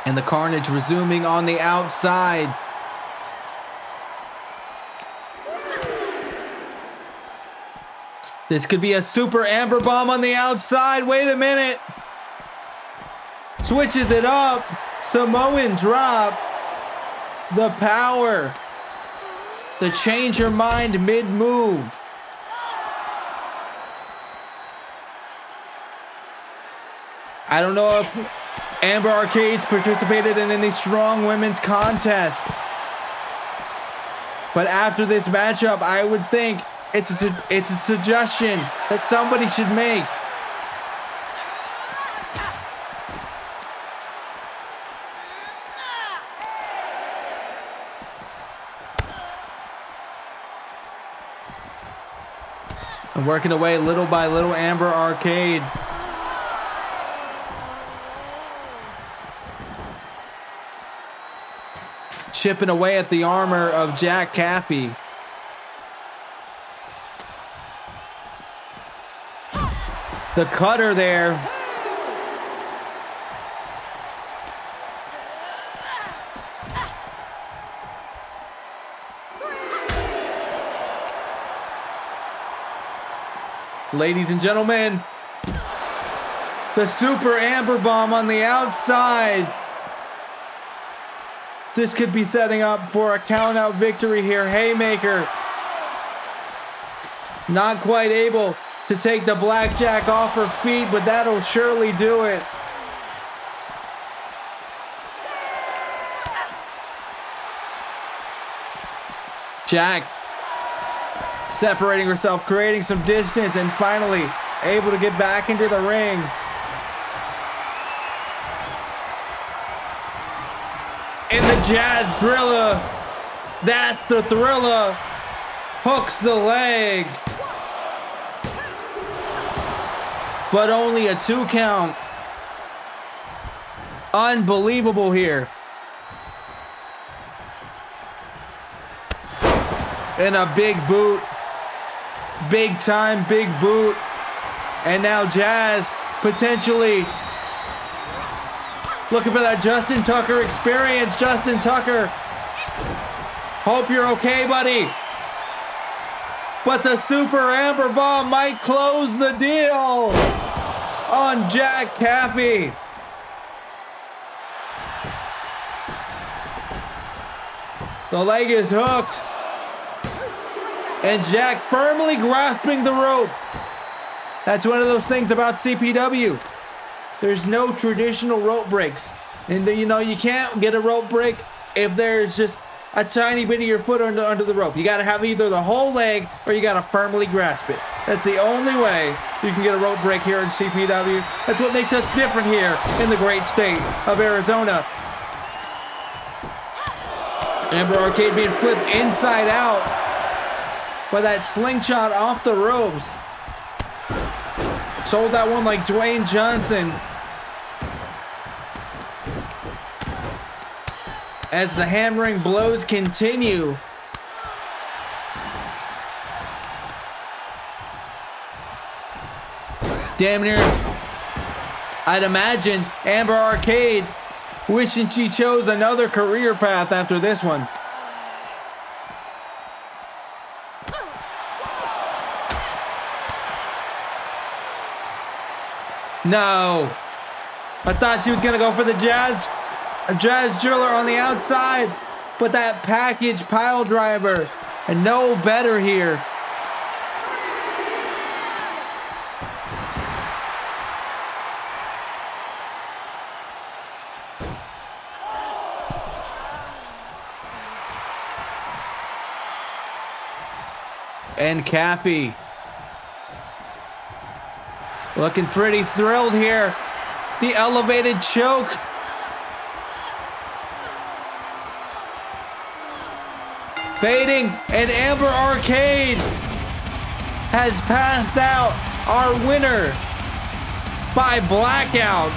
Speaker 1: And the carnage resuming on the outside. This could be a super Amber bomb on the outside. Wait a minute. Switches it up. Samoan drop. The power to change your mind mid-move. I don't know if Amber Arcade's participated in any strong women's contest, but after this matchup, I would think it's a suggestion that somebody should make. And working away little by little, Amber Arcade. Chipping away at the armor of Jack Caffey. The cutter there. Ladies and gentlemen, the super Amber bomb on the outside. This could be setting up for a count-out victory here. Haymaker. Not quite able to take the Blackjack off her feet, but that'll surely do it. Jack separating herself, creating some distance, and finally able to get back into the ring. In the Jazz Grilla, that's the Thriller, hooks the leg, but only a 2 count. Unbelievable here. and a big boot. Big time, big boot. And now Jazz potentially looking for that Justin Tucker experience. Justin Tucker, hope you're okay, buddy. But the Super Amber Bomb might close the deal on Jack Caffey. The leg is hooked. And Jack firmly grasping the rope. That's one of those things about CPW. There's no traditional rope breaks. And you know, you can't get a rope break if there's just a tiny bit of your foot under the rope. You gotta have either the whole leg or you gotta firmly grasp it. That's the only way you can get a rope break here in CPW. That's what makes us different here in the great state of Arizona. Amber Arcade being flipped inside out by that slingshot off the ropes. Sold that one like Dwayne Johnson. As the hammering blows continue. Damn near, I'd imagine Amber Arcade wishing she chose another career path after this one. No. I thought she was gonna go for the Jazz Driller on the outside, but that package pile driver, and no better here. And Caffey looking pretty thrilled here. The elevated choke. Fading, and Amber Arcade has passed out. Our winner by blackout.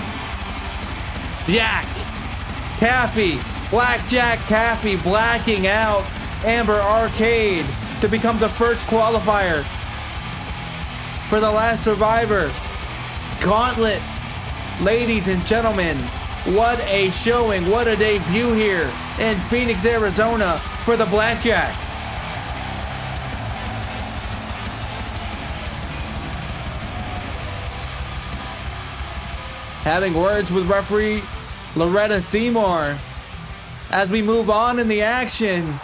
Speaker 1: Jack Caffey, Blackjack Caffey blacking out Amber Arcade to become the first qualifier for the last Survivor Gauntlet. Ladies and gentlemen, what a showing, what a debut here in Phoenix, Arizona for the Blackjack. Having words with referee Loretta Seymour. As we move on in the action,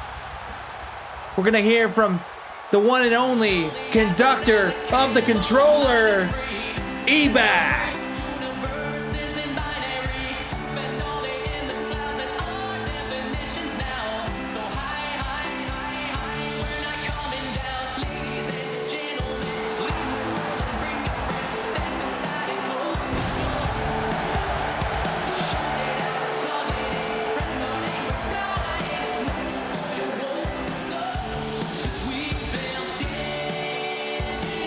Speaker 1: we're gonna hear from the one and only conductor of the controller, Eback.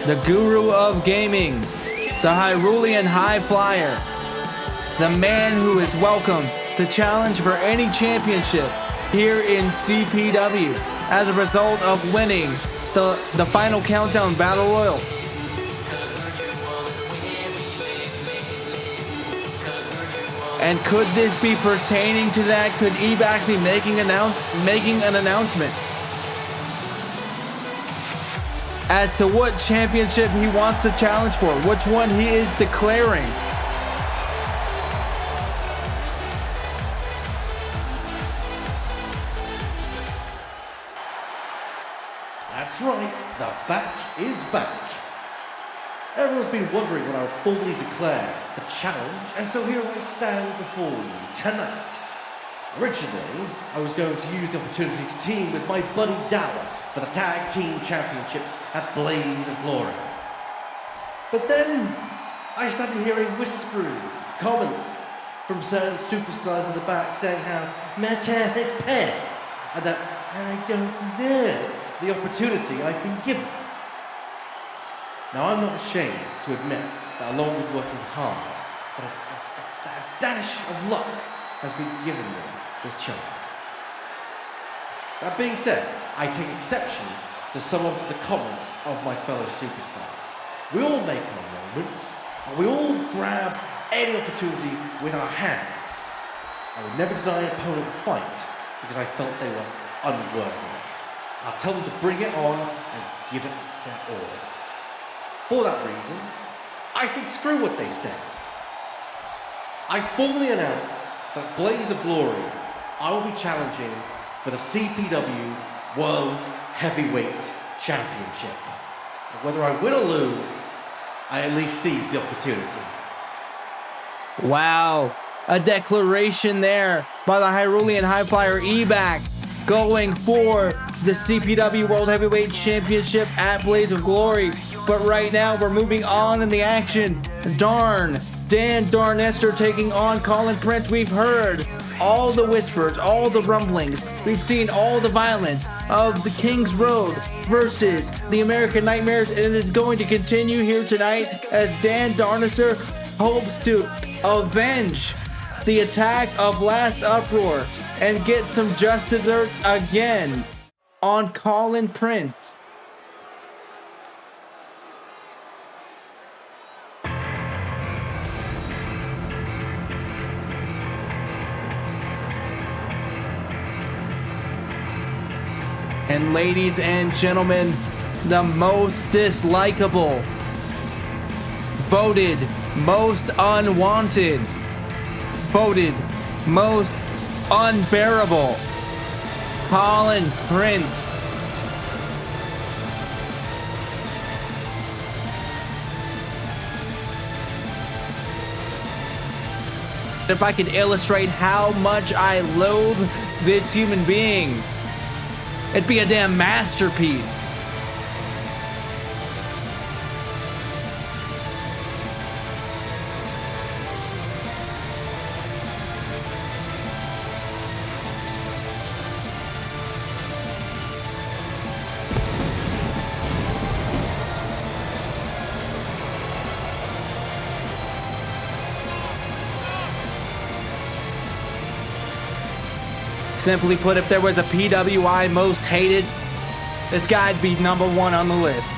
Speaker 1: The guru of gaming, the Hyrulean High Flyer, the man who is welcome to challenge for any championship here in CPW as a result of winning the Final Countdown Battle Royal. And could this be pertaining to that? Could Eback be making an announcement as to what championship he wants to challenge for, which one he is declaring?
Speaker 5: That's right, the back is back. Everyone's been wondering when I would formally declare the challenge, and so here I stand before you tonight. Originally, I was going to use the opportunity to team with my buddy Dower for the Tag Team Championships at Blaze of Glory. But then, I started hearing whispers, comments from certain superstars in the back saying how my chance is past and that I don't deserve the opportunity I've been given. Now, I'm not ashamed to admit that along with working hard, a dash of luck has been given me this chance. That being said, I take exception to some of the comments of my fellow superstars. We all make our moments, and we all grab any opportunity with our hands. I would never deny an opponent a fight because I felt they were unworthy. I'll tell them to bring it on and give it their all. For that reason, I say screw what they say. I formally announce that Blaze of Glory, I will be challenging for the CPW World Heavyweight Championship. And whether I win or lose, I at least seize the opportunity.
Speaker 1: Wow, a declaration there by the Hyrulean High Flyer Ebac, going for the CPW World Heavyweight Championship at Blaze of Glory. But right now we're moving on in the action. Dan Darnester taking on Colin Prince. We've heard all the whispers, all the rumblings. We've seen all the violence of the King's Road versus the American Nightmares, and it's going to continue here tonight as Dan Darnester hopes to avenge the attack of last Uproar and get some just desserts again on Colin Prince. And ladies and gentlemen, the most dislikable, voted most unwanted, voted most unbearable, Colin Prince. If I could illustrate how much I loathe this human being, it'd be a damn masterpiece. Simply put, if there was a PWI most hated, this guy'd be number one on the list.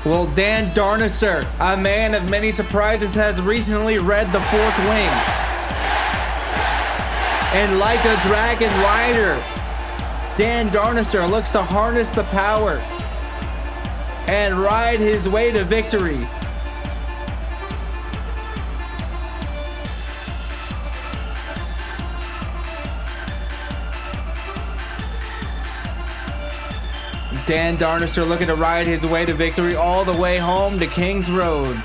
Speaker 1: Well, Dan Darnester, a man of many surprises, has recently read The Fourth Wing. And like a dragon rider, Dan Darnester looks to harness the power and ride his way to victory. Dan Darnester looking to ride his way to victory all the way home to King's Road.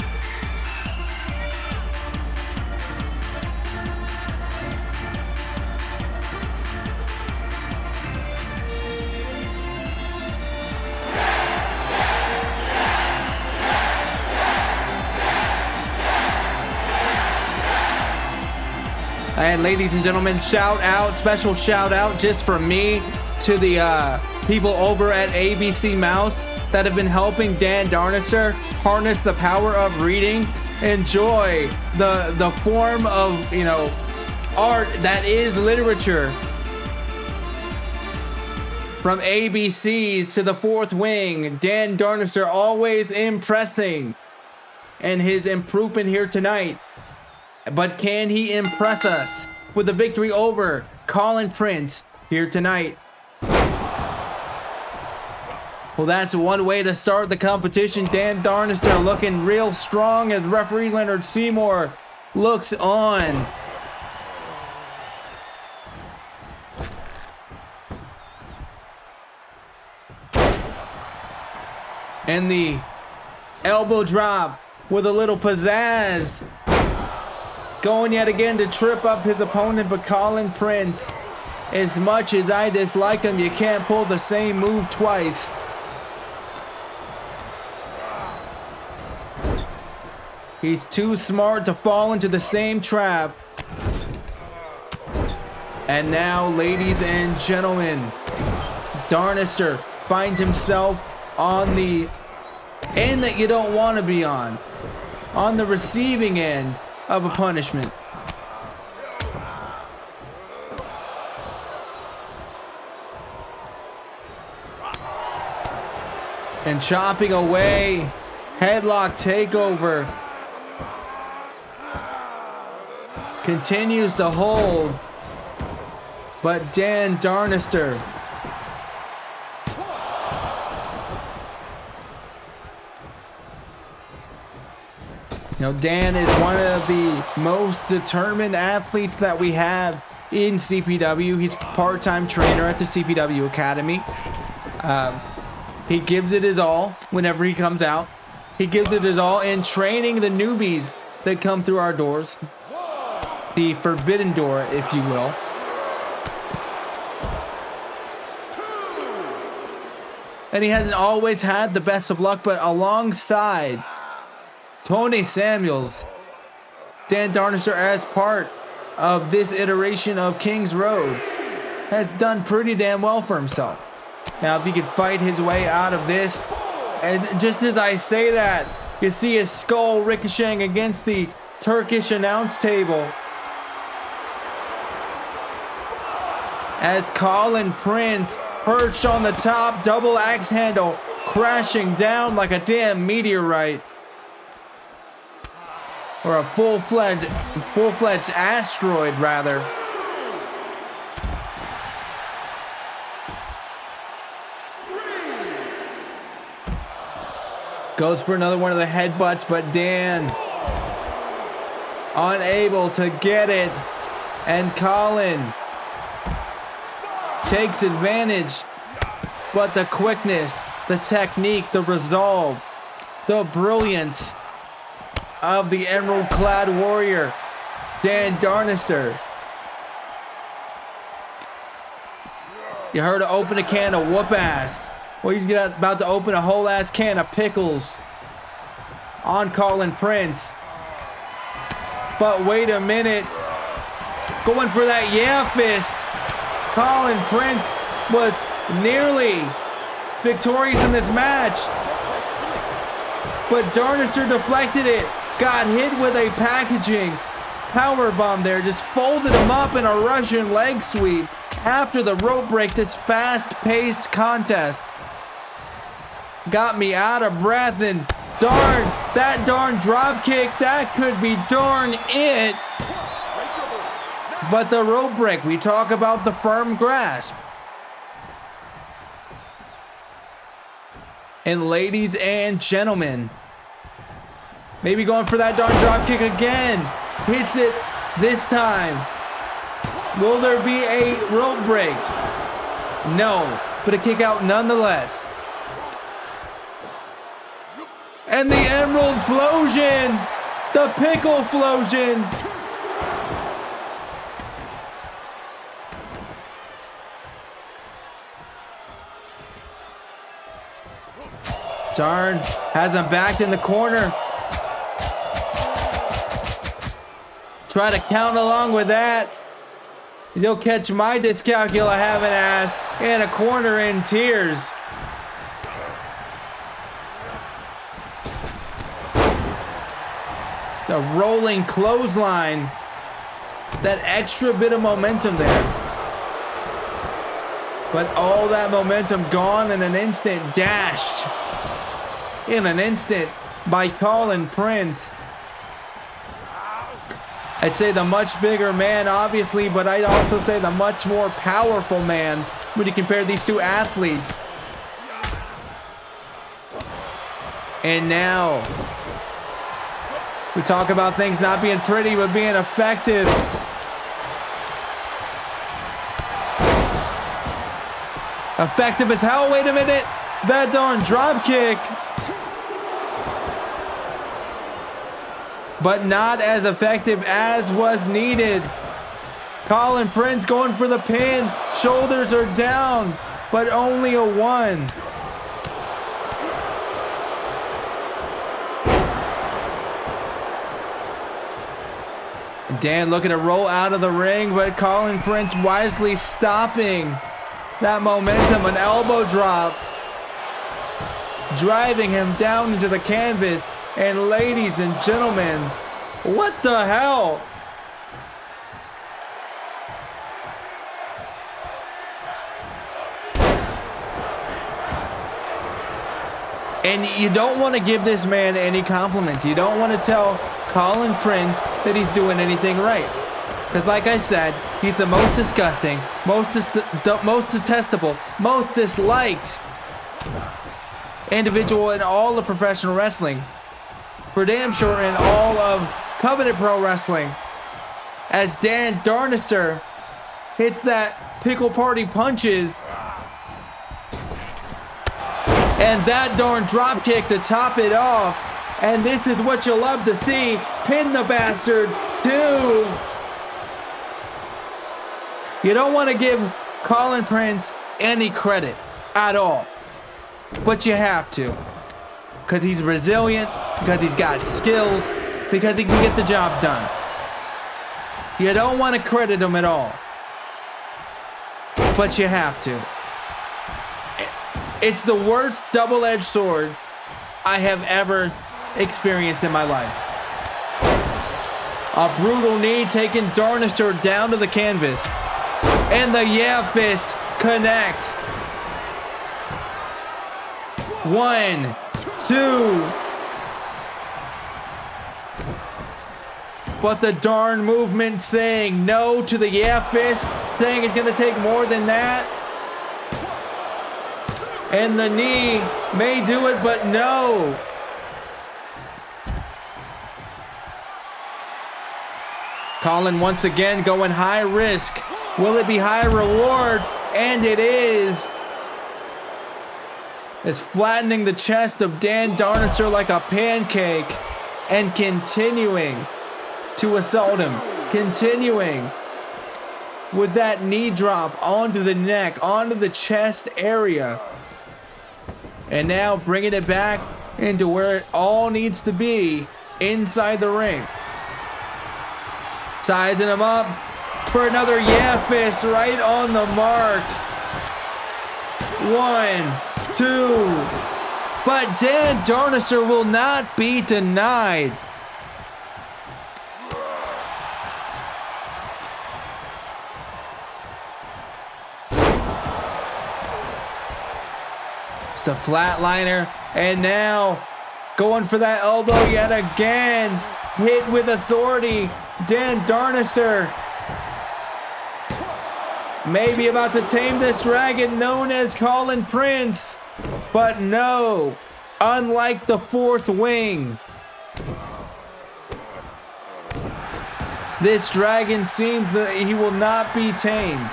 Speaker 1: And ladies and gentlemen, special shout out just from me to the people over at ABC Mouse that have been helping Dan Darnester harness the power of reading, enjoy the form of, art that is literature. From ABCs to The Fourth Wing, Dan Darnester always impressing, and his improvement here tonight. But can he impress us with a victory over Colin Prince here tonight? Well, that's one way to start the competition. Dan Darnester looking real strong as referee Leonard Seymour looks on. And the Elbow drop with a little pizzazz. Going yet again to trip up his opponent, but Colin Prince, as much as I dislike him, you can't pull the same move twice. He's too smart to fall into the same trap. And now, ladies and gentlemen, Darnister finds himself on the end that you don't want to be on the receiving end of a punishment. And chopping away, headlock takeover. Continues to hold, but Dan Darnister Dan is one of the most determined athletes that we have in CPW. He's part-time trainer at the CPW Academy. He gives it his all whenever he comes out. He gives it his all in training the newbies that come through our doors. The forbidden door, if you will. And he hasn't always had the best of luck, but alongside Tony Samuels, Dan Darnister, as part of this iteration of King's Road, has done pretty damn well for himself. Now, if he could fight his way out of this, and just as I say that, you see his skull ricocheting against the Turkish announce table as Colin Prince, perched on the top, double axe handle, crashing down like a damn meteorite. Or a full-fledged asteroid, rather. Goes for another one of the headbutts, but Dan unable to get it. And Colin takes advantage. But the quickness, the technique, the resolve, the brilliance of the emerald-clad warrior, Dan Darnister. You heard her open a can of whoop ass. Well, he's about to open a whole ass can of pickles on Colin Prince. But wait a minute. Going for that yeah fist. Colin Prince was nearly victorious in this match. But Darnister deflected it. Got hit with a packaging powerbomb there. Just folded him up in a Russian leg sweep after the rope break. This fast-paced contest got me out of breath, and that darn drop kick, that could be darn it. But the rope break, we talk about the firm grasp. And ladies and gentlemen, maybe going for that darn drop kick again. Hits it this time. Will there be a rope break? No, but a kick out nonetheless. And the Emerald Flosion, the Pickle Flosion. Darn, has him backed in the corner. Try to count along with that. You'll catch my dyscalculia having ass in a corner in tears. The rolling clothesline. That extra bit of momentum there. But all that momentum gone in an instant, dashed in an instant by Colin Prince. I'd say the much bigger man, obviously, but I'd also say the much more powerful man when you compare these two athletes. And now, we talk about things not being pretty, but being effective. Effective as hell. Wait a minute. That darn drop kick. but not as effective as was needed. Colin Prince going for the pin. Shoulders are down, but only a 1. Dan looking to roll out of the ring, but Colin Prince wisely stopping that momentum. An elbow drop, driving him down into the canvas. And ladies and gentlemen, what the hell? And you don't want to give this man any compliments. You don't want to tell Colin Prince that he's doing anything right. Because like I said, he's the most disgusting, most detestable, most disliked individual in all of professional wrestling. For damn sure in all of Covenant Pro Wrestling. As Dan Darnister hits that pickle party punches. And that darn drop kick to top it off. And this is what you love to see. Pin the bastard 2. You don't want to give Colin Prince any credit at all. But you have to. Because he's resilient. Because he's got skills. Because he can get the job done. You don't want to credit him at all. But you have to. It's the worst double-edged sword I have ever experienced in my life. A brutal knee taking Darnister down to the canvas. And the yeah fist connects. 1, 2. But the darn movement saying no to the yeah fist, saying it's gonna take more than that. And the knee may do it, but no. Colin once again going high risk. Will it be high reward? And it is. It's flattening the chest of Dan Darnister like a pancake and continuing to assault him. Continuing with that knee drop onto the neck, onto the chest area. And now bringing it back into where it all needs to be, inside the ring. Sizing him up for another yeah fist right on the mark. 1, 2. But Dan Darnister will not be denied. It's a flatliner, and now going for that elbow yet again. Hit with authority. Dan Darnister maybe about to tame this dragon known as Colin Prince. But no, unlike the fourth wing, this dragon seems that he will not be tamed.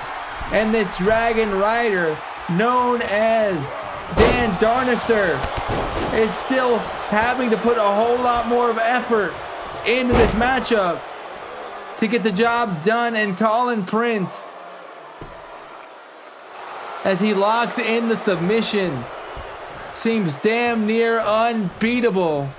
Speaker 1: And this dragon rider known as Dan Darnister is still having to put a whole lot more of effort into this matchup to get the job done. And Colin Prince, as he locks in the submission, seems damn near unbeatable.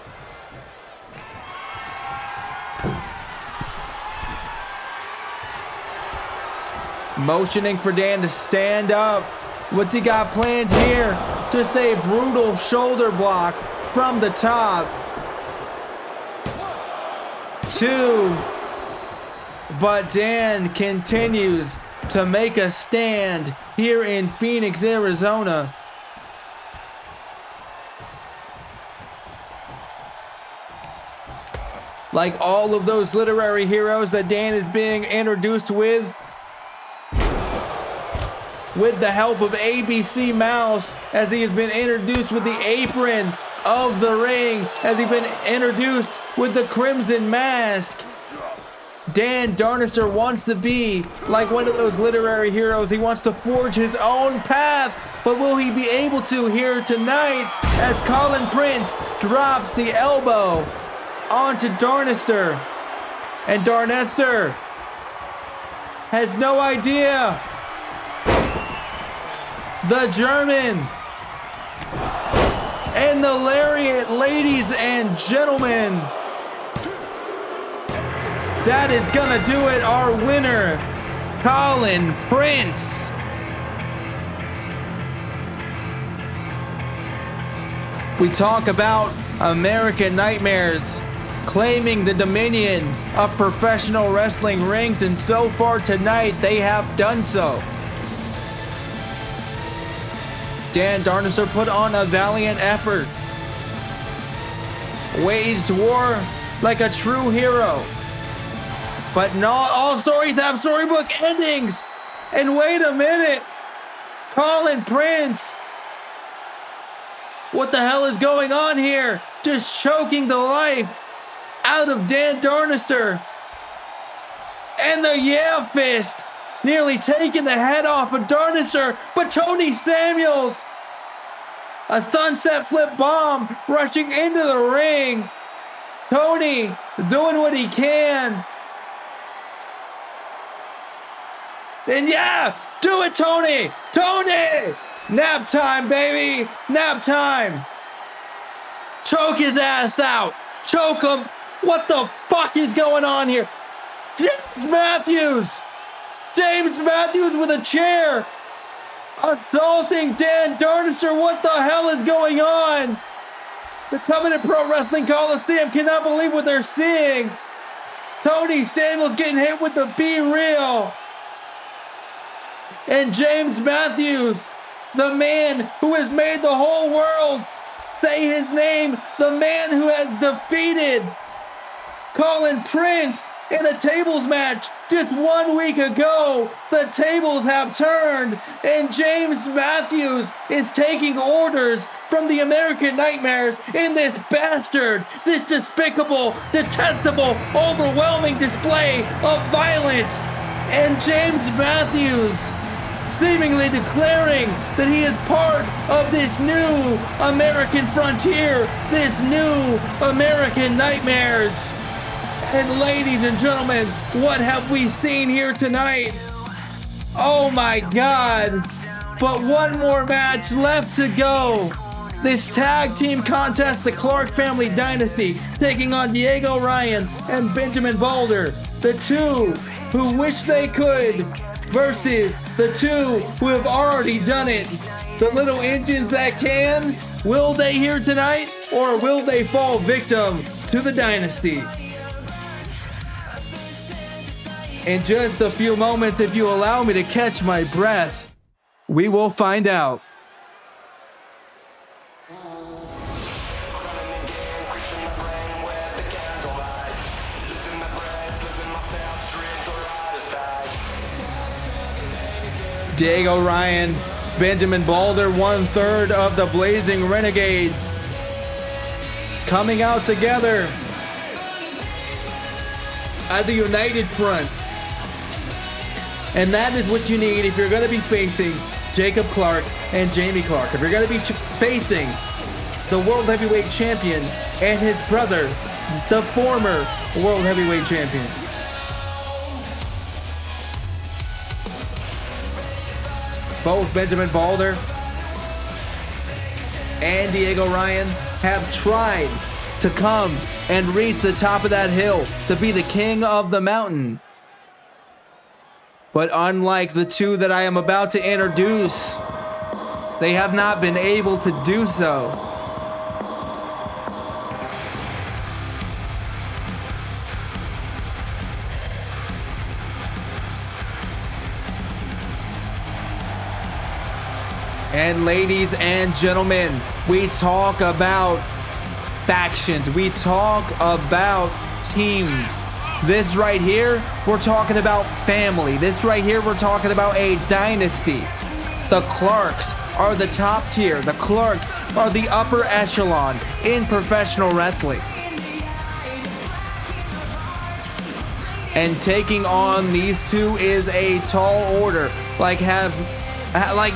Speaker 1: Motioning for Dan to stand up. What's he got planned here? Just a brutal shoulder block from the top. 2. But Dan continues to make a stand here in Phoenix, Arizona. Like all of those literary heroes that Dan is being introduced with the help of ABC Mouse, as he has been introduced with the apron of the ring, as he's been introduced with the Crimson Mask. Dan Darnister wants to be like one of those literary heroes. He wants to forge his own path, but will he be able to here tonight as Colin Prince drops the elbow onto Darnister. And Darnister has no idea. The German. And the lariat, ladies and gentlemen. That is gonna do it. Our winner, Colin Prince. We talk about American Nightmares claiming the dominion of professional wrestling rings, and so far tonight they have done so. Dan Darnister put on a valiant effort, waged war like a true hero. But not all stories have storybook endings. And wait a minute, Colin Prince. What the hell is going on here? Just choking the life out of Dan Darnister. And the yeah fist nearly taking the head off of Darnister. But Tony Samuels, a sunset flip bomb rushing into the ring. Tony doing what he can. And yeah, do it, Tony! Tony! Nap time, baby! Nap time! Choke his ass out! Choke him! What the fuck is going on here? James Matthews! James Matthews with a chair! Assaulting Dan Darnister! What the hell is going on? The Covenant Pro Wrestling Coliseum cannot believe what they're seeing! Tony Samuels getting hit with the Be Real! And James Matthews, the man who has made the whole world say his name, the man who has defeated Colin Prince in a tables match just 1 week ago. The tables have turned, and James Matthews is taking orders from the American Nightmares in this bastard, this despicable, detestable, overwhelming display of violence. And James Matthews seemingly declaring that he is part of this new American frontier, this new American Nightmares. And ladies and gentlemen, what have we seen here tonight? Oh my God. But one more match left to go. This tag team contest, the Clark Family Dynasty, taking on Diego Ryan and Benjamin Boulder, the two who wish they could, versus the two who have already done it. The little engines that can. Will they here tonight, or will they fall victim to the dynasty? In just a few moments, if you allow me to catch my breath, we will find out. Diego Ryan, Benjamin Boulder, 1/3 of the Blazing Renegades, coming out together at the United Front. And that is what you need if you're going to be facing Jacob Clark and Jamie Clark. If you're going to be facing the World Heavyweight Champion and his brother, the former World Heavyweight Champion. Both Benjamin Boulder and Diego Ryan have tried to come and reach the top of that hill to be the king of the mountain. But unlike the two that I am about to introduce, they have not been able to do so. And ladies and gentlemen, we talk about factions. We talk about teams. This right here, we're talking about family. This right here, we're talking about a dynasty. The Clarks are the top tier. The Clarks are the upper echelon in professional wrestling. And taking on these two is a tall order, like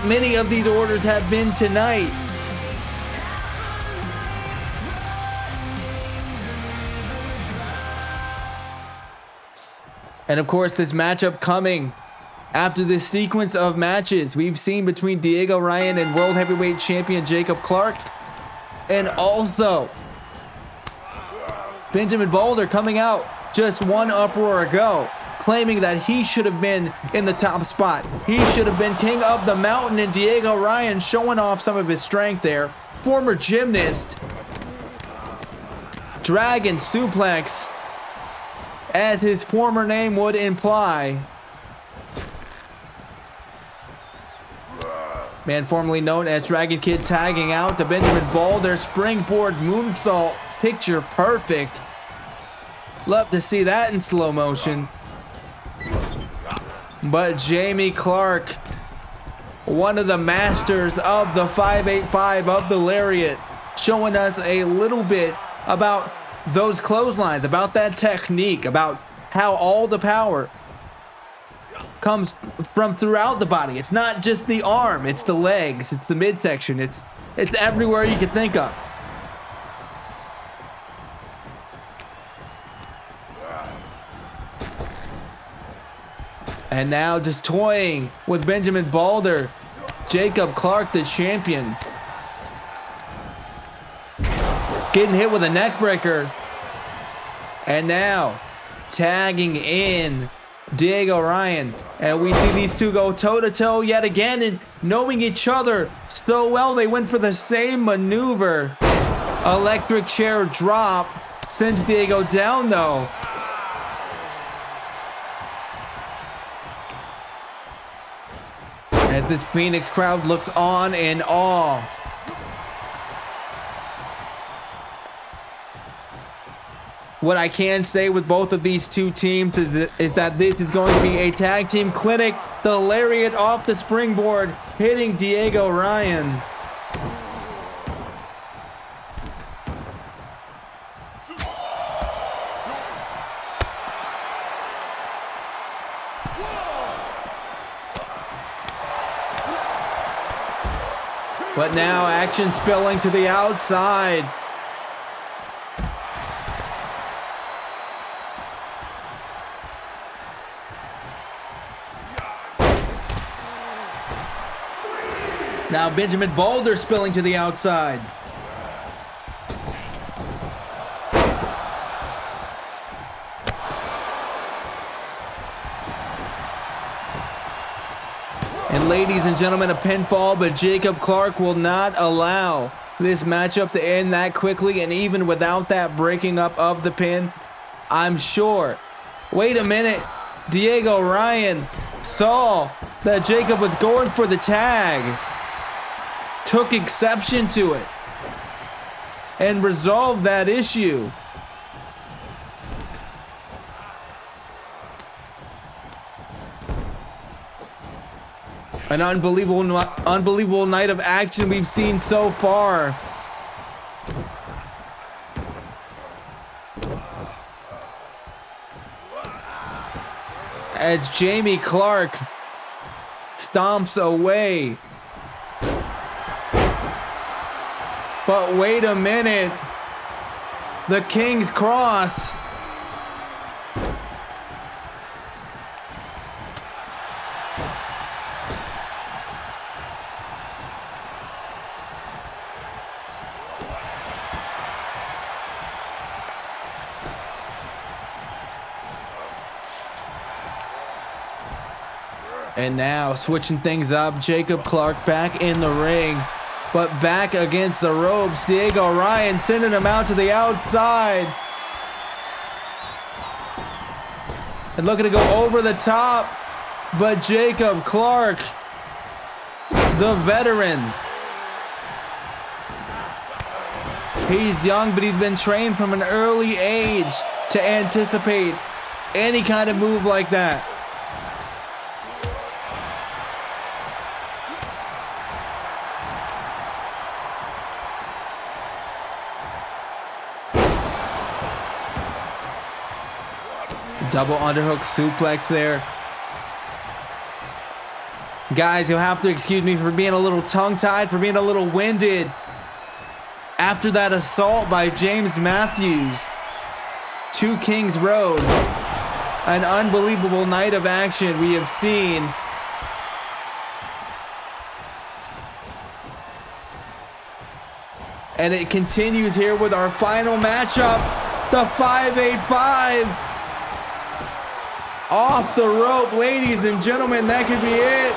Speaker 1: many of these orders have been tonight. And of course, this matchup coming after this sequence of matches we've seen between Diego Ryan and World Heavyweight Champion Jacob Clark. And also Benjamin Boulder coming out just one uproar ago, claiming that he should have been in the top spot. He should have been king of the mountain, and Diego Ryan showing off some of his strength there. Former gymnast. Dragon suplex, as his former name would imply. Man formerly known as Dragon Kid tagging out to Benjamin Boulder. Springboard moonsault, picture perfect. Love to see that in slow motion. But Jamie Clark, one of the masters of the 585 of the Lariat, showing us a little bit about those clotheslines, about that technique, about how all the power comes from throughout the body. It's not just the arm, it's the legs, it's the midsection, it's everywhere you can think of. And now just toying with Benjamin Boulder, Jacob Clark, the champion. Getting hit with a neck breaker. And now tagging in Diego Ryan. And we see these two go toe-to-toe yet again, and knowing each other so well, they went for the same maneuver. Electric chair drop sends Diego down though. As this Phoenix crowd looks on in awe. What I can say with both of these two teams is that this is going to be a tag team clinic. The Lariat off the springboard, hitting Diego Ryan. But now action spilling to the outside. Now Benjamin Boulder spilling to the outside. And ladies and gentlemen, a pinfall, but Jacob Clark will not allow this matchup to end that quickly, and even without that breaking up of the pin, I'm sure. Wait a minute, Diego Ryan saw that Jacob was going for the tag, took exception to it, and resolved that issue. An unbelievable night of action we've seen so far. As Jamie Clark stomps away. But wait a minute. The King's Cross. And now switching things up, Jacob Clark back in the ring, but back against the ropes. Diego Ryan sending him out to the outside. And looking to go over the top, but Jacob Clark, the veteran. He's young, but he's been trained from an early age to anticipate any kind of move like that. Double underhook suplex there. Guys, you'll have to excuse me for being a little tongue-tied, for being a little winded. After that assault by James Matthews to Kings Road. an unbelievable night of action we have seen. And it continues here with our final matchup, the 585. Off the rope, ladies and gentlemen, that could be it.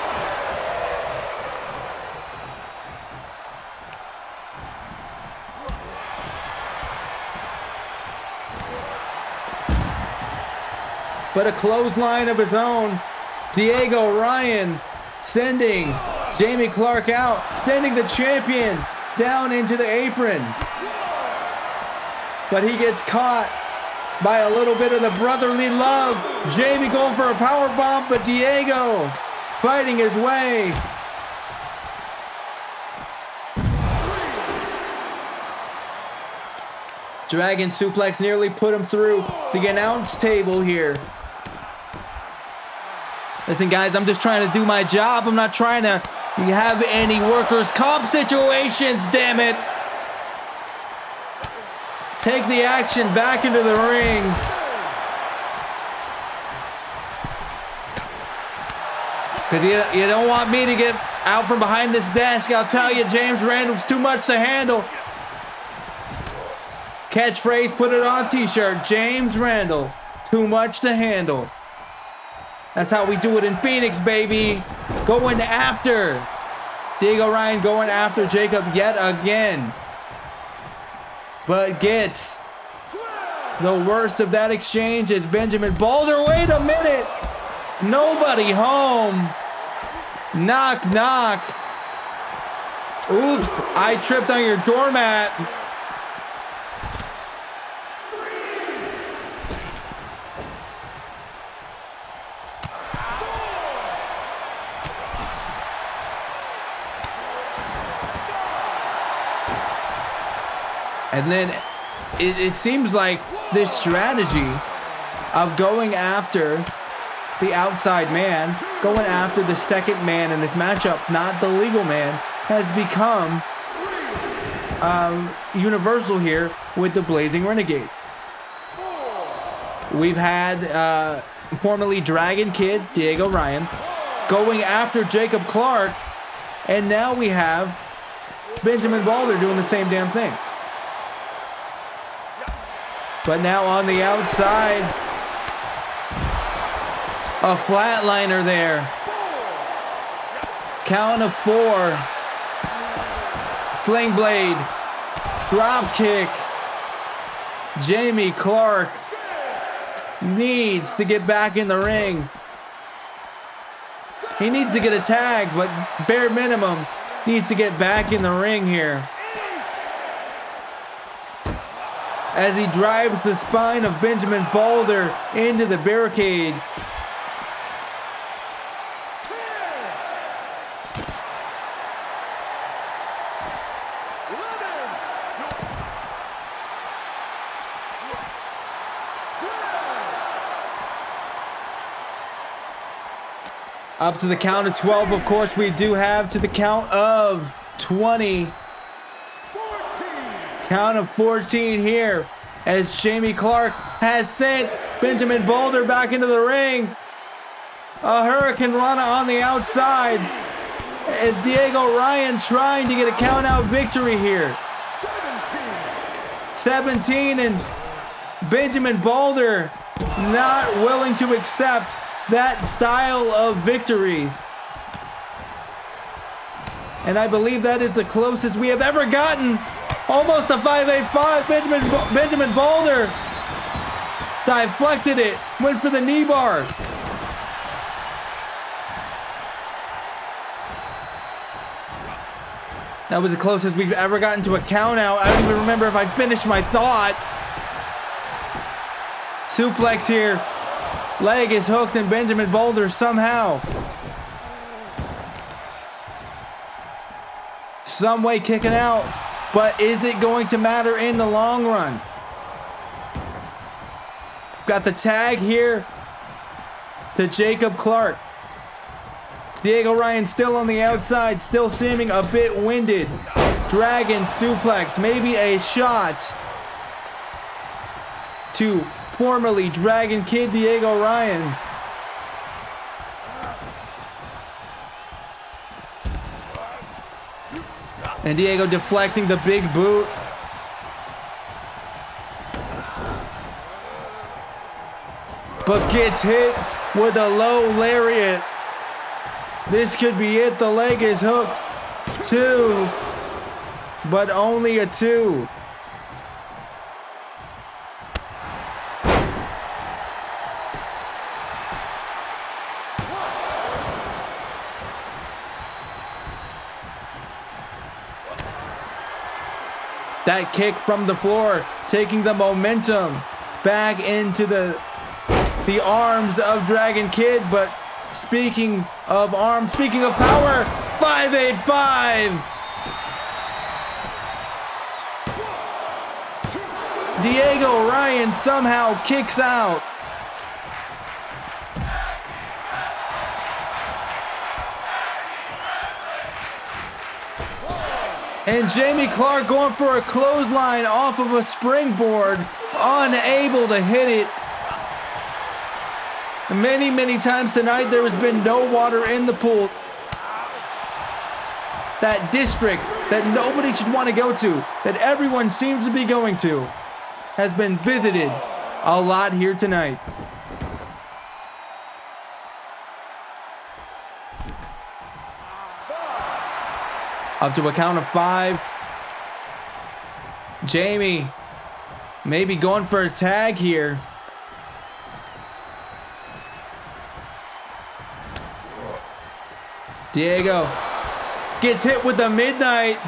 Speaker 1: But a clothesline of his own. Diego Ryan sending Jamie Clark out, sending the champion down into the apron. But he gets caught by a little bit of the brotherly love. Jamie going for a power bomb, but Diego fighting his way. Dragon suplex nearly put him through the announce table here. Listen, guys, I'm just trying to do my job. I'm not trying to have any workers' comp situations, damn it. Take the action back into the ring. Because you don't want me to get out from behind this desk. I'll tell you, James Randall's too much to handle. Catchphrase, put it on a t-shirt. James Randall, too much to handle. That's how we do it in Phoenix, baby. Going after Diego Ryan, going after Jacob yet again. But gets the worst of that exchange is Benjamin Boulder. Wait a minute. Nobody home. Knock, knock. Oops, I tripped on your doormat. And then it seems like this strategy of going after the outside man, going after the second man in this matchup, not the legal man, has become universal here with the Blazing Renegade. We've had formerly Dragon Kid, Diego Ryan, going after Jacob Clark, and now we have Benjamin Boulder doing the same damn thing. But now on the outside, a flatliner there. Count of 4. Sling blade. Drop kick. Jamie Clark needs to get back in the ring. He needs to get a tag, but bare minimum needs to get back in the ring here. As he drives the spine of Benjamin Boulder into the barricade. Up to the count of 12, of course, we do have to the count of 20. Count of 14 here as Jamie Clark has sent Benjamin Boulder back into the ring. A Hurricane Rana on the outside as Diego Ryan trying to get a count out victory here. 17 and Benjamin Boulder not willing to accept that style of victory. And I believe that is the closest we have ever gotten. Almost a 585. Benjamin Boulder deflected it, went for the knee bar. That was the closest we've ever gotten to a count out. I don't even remember if I finished my thought. Suplex here. Leg is hooked and Benjamin Boulder somehow, some way kicking out. But is it going to matter in the long run? Got the tag here to Jacob Clark. Diego Ryan still on the outside, still seeming a bit winded. Dragon suplex, maybe a shot to formerly Dragon Kid Diego Ryan. And Diego deflecting the big boot. But gets hit with a low lariat. This could be it. The leg is hooked. 2. But only a 2. That kick from the floor, taking the momentum back into the arms of Dragon Kid. But speaking of arms, speaking of power, 585. Diego Ryan somehow kicks out. And Jamie Clark going for a clothesline off of a springboard, unable to hit it. Many, many times tonight there has been no water in the pool. That district that nobody should want to go to, that everyone seems to be going to, has been visited a lot here tonight. Up to a count of 5. Jamie maybe going for a tag here. Diego gets hit with the midnight.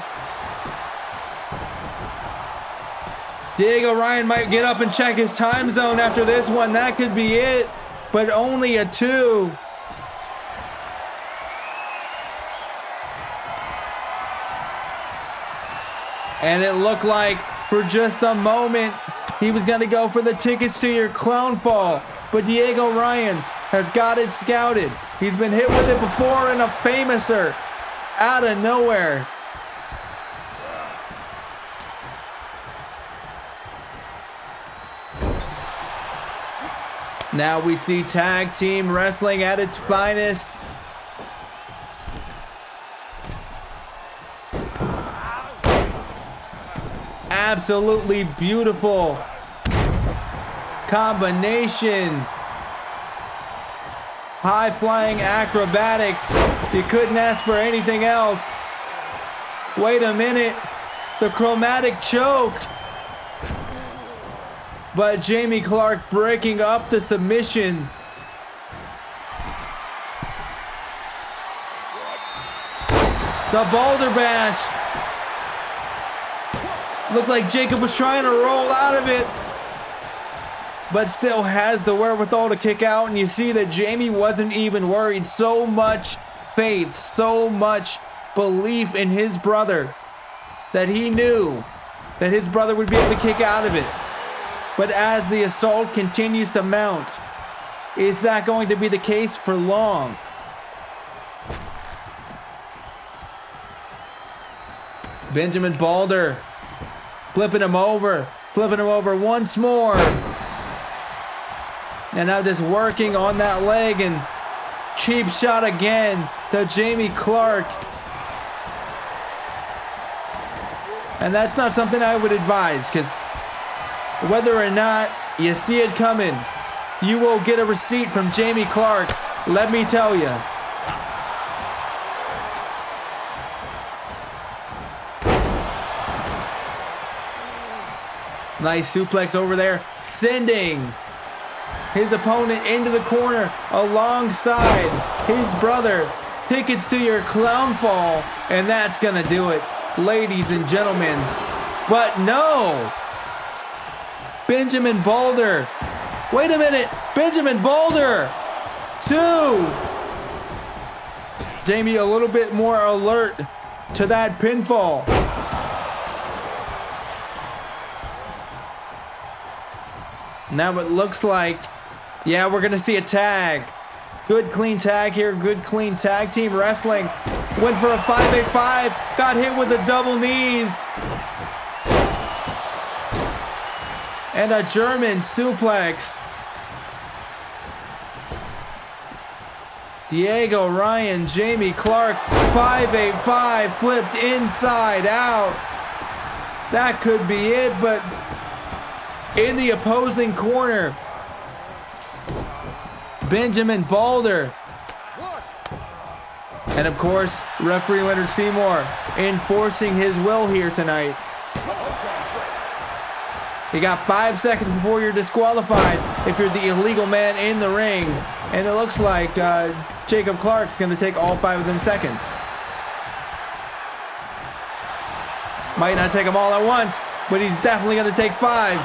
Speaker 1: Diego Ryan might get up and check his time zone after this one. That could be it, but only a 2. And it looked like for just a moment he was going to go for the tickets to your clown fall. But Diego Ryan has got it scouted. He's been hit with it before in a famouser out of nowhere. Now we see tag team wrestling at its finest. Absolutely beautiful combination. High flying acrobatics. You couldn't ask for anything else. Wait a minute. The chromatic choke. But Jamie Clark breaking up the submission. The Boulder Bash. Looked like Jacob was trying to roll out of it, but still has the wherewithal to kick out. And you see that Jamie wasn't even worried. So much faith, so much belief in his brother that he knew that his brother would be able to kick out of it. But as the assault continues to mount, is that going to be the case for long? Benjamin Balder flipping him over once more. And now just working on that leg, and cheap shot again to Jamie Clark. And that's not something I would advise, because whether or not you see it coming, you will get a receipt from Jamie Clark, let me tell you. Nice suplex over there, sending his opponent into the corner alongside his brother. Tickets to your clown fall, and that's gonna do it, ladies and gentlemen. But no! Benjamin Balder. Wait a minute, Benjamin Balder! 2! Jamie a little bit more alert to that pinfall. Now it looks like, yeah, we're gonna see a tag. Good clean tag here, good clean tag team wrestling. Went for a 585, got hit with the double knees. And a German suplex. Diego Ryan, Jamie Clark, 585, flipped inside out. That could be it, but in the opposing corner, Benjamin Balder. And of course, referee Leonard Seymour enforcing his will here tonight. You got 5 seconds before you're disqualified if you're the illegal man in the ring. And it looks like Jacob Clark's going to take all 5 of them second. Might not take them all at once, but he's definitely going to take 5.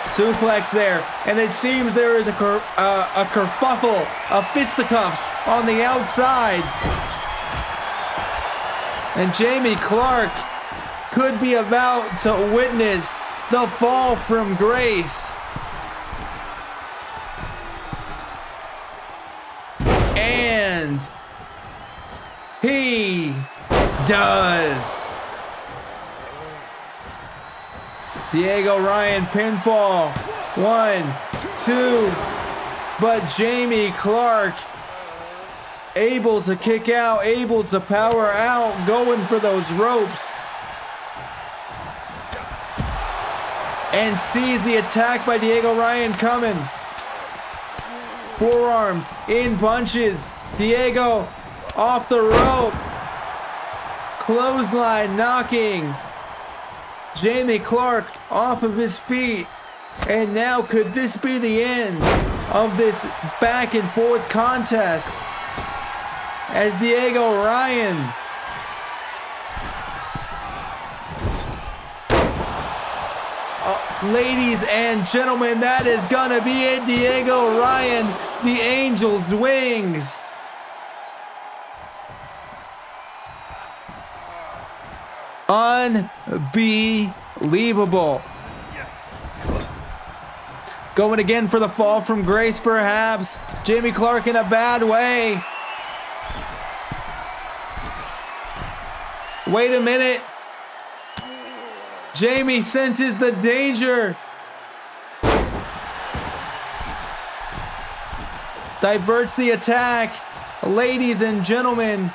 Speaker 1: Suplex there, and it seems there is a kerfuffle of fisticuffs on the outside. And Jamie Clark could be about to witness the fall from grace. And he does. Diego Ryan pinfall. 1, 2. But Jamie Clark able to kick out, able to power out, going for those ropes. And sees the attack by Diego Ryan coming. Forearms in bunches. Diego off the rope. Clothesline knocking Jamie Clark off of his feet. And now could this be the end of this back and forth contest as Diego Ryan ladies and gentlemen, that is gonna be it. Diego Ryan, the Angel's Wings. Unbelievable. Going again for the fall from grace, perhaps. Jamie Clark in a bad way. Wait a minute. Jamie senses the danger. Diverts the attack. Ladies and gentlemen,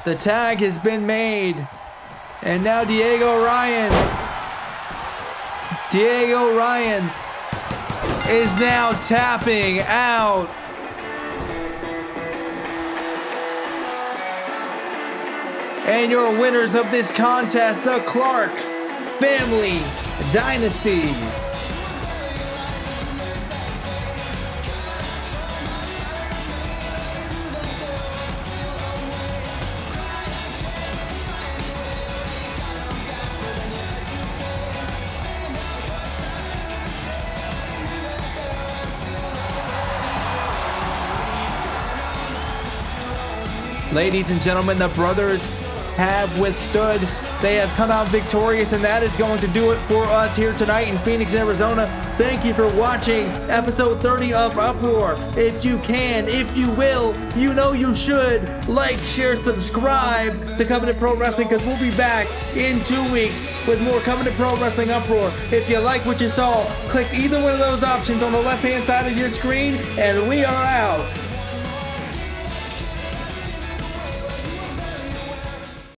Speaker 1: the tag has been made. And now Diego Ryan is now tapping out. And your winners of this contest, the Clark Family Dynasty. Ladies and gentlemen, the brothers have withstood. They have come out victorious, and that is going to do it for us here tonight in Phoenix, Arizona. Thank you for watching episode 30 of Uproar. If you can, if you will, you know you should like, share, subscribe to Covenant Pro Wrestling, because we'll be back in 2 weeks with more Covenant Pro Wrestling Uproar. If you like what you saw, click either one of those options on the left-hand side of your screen, and we are out.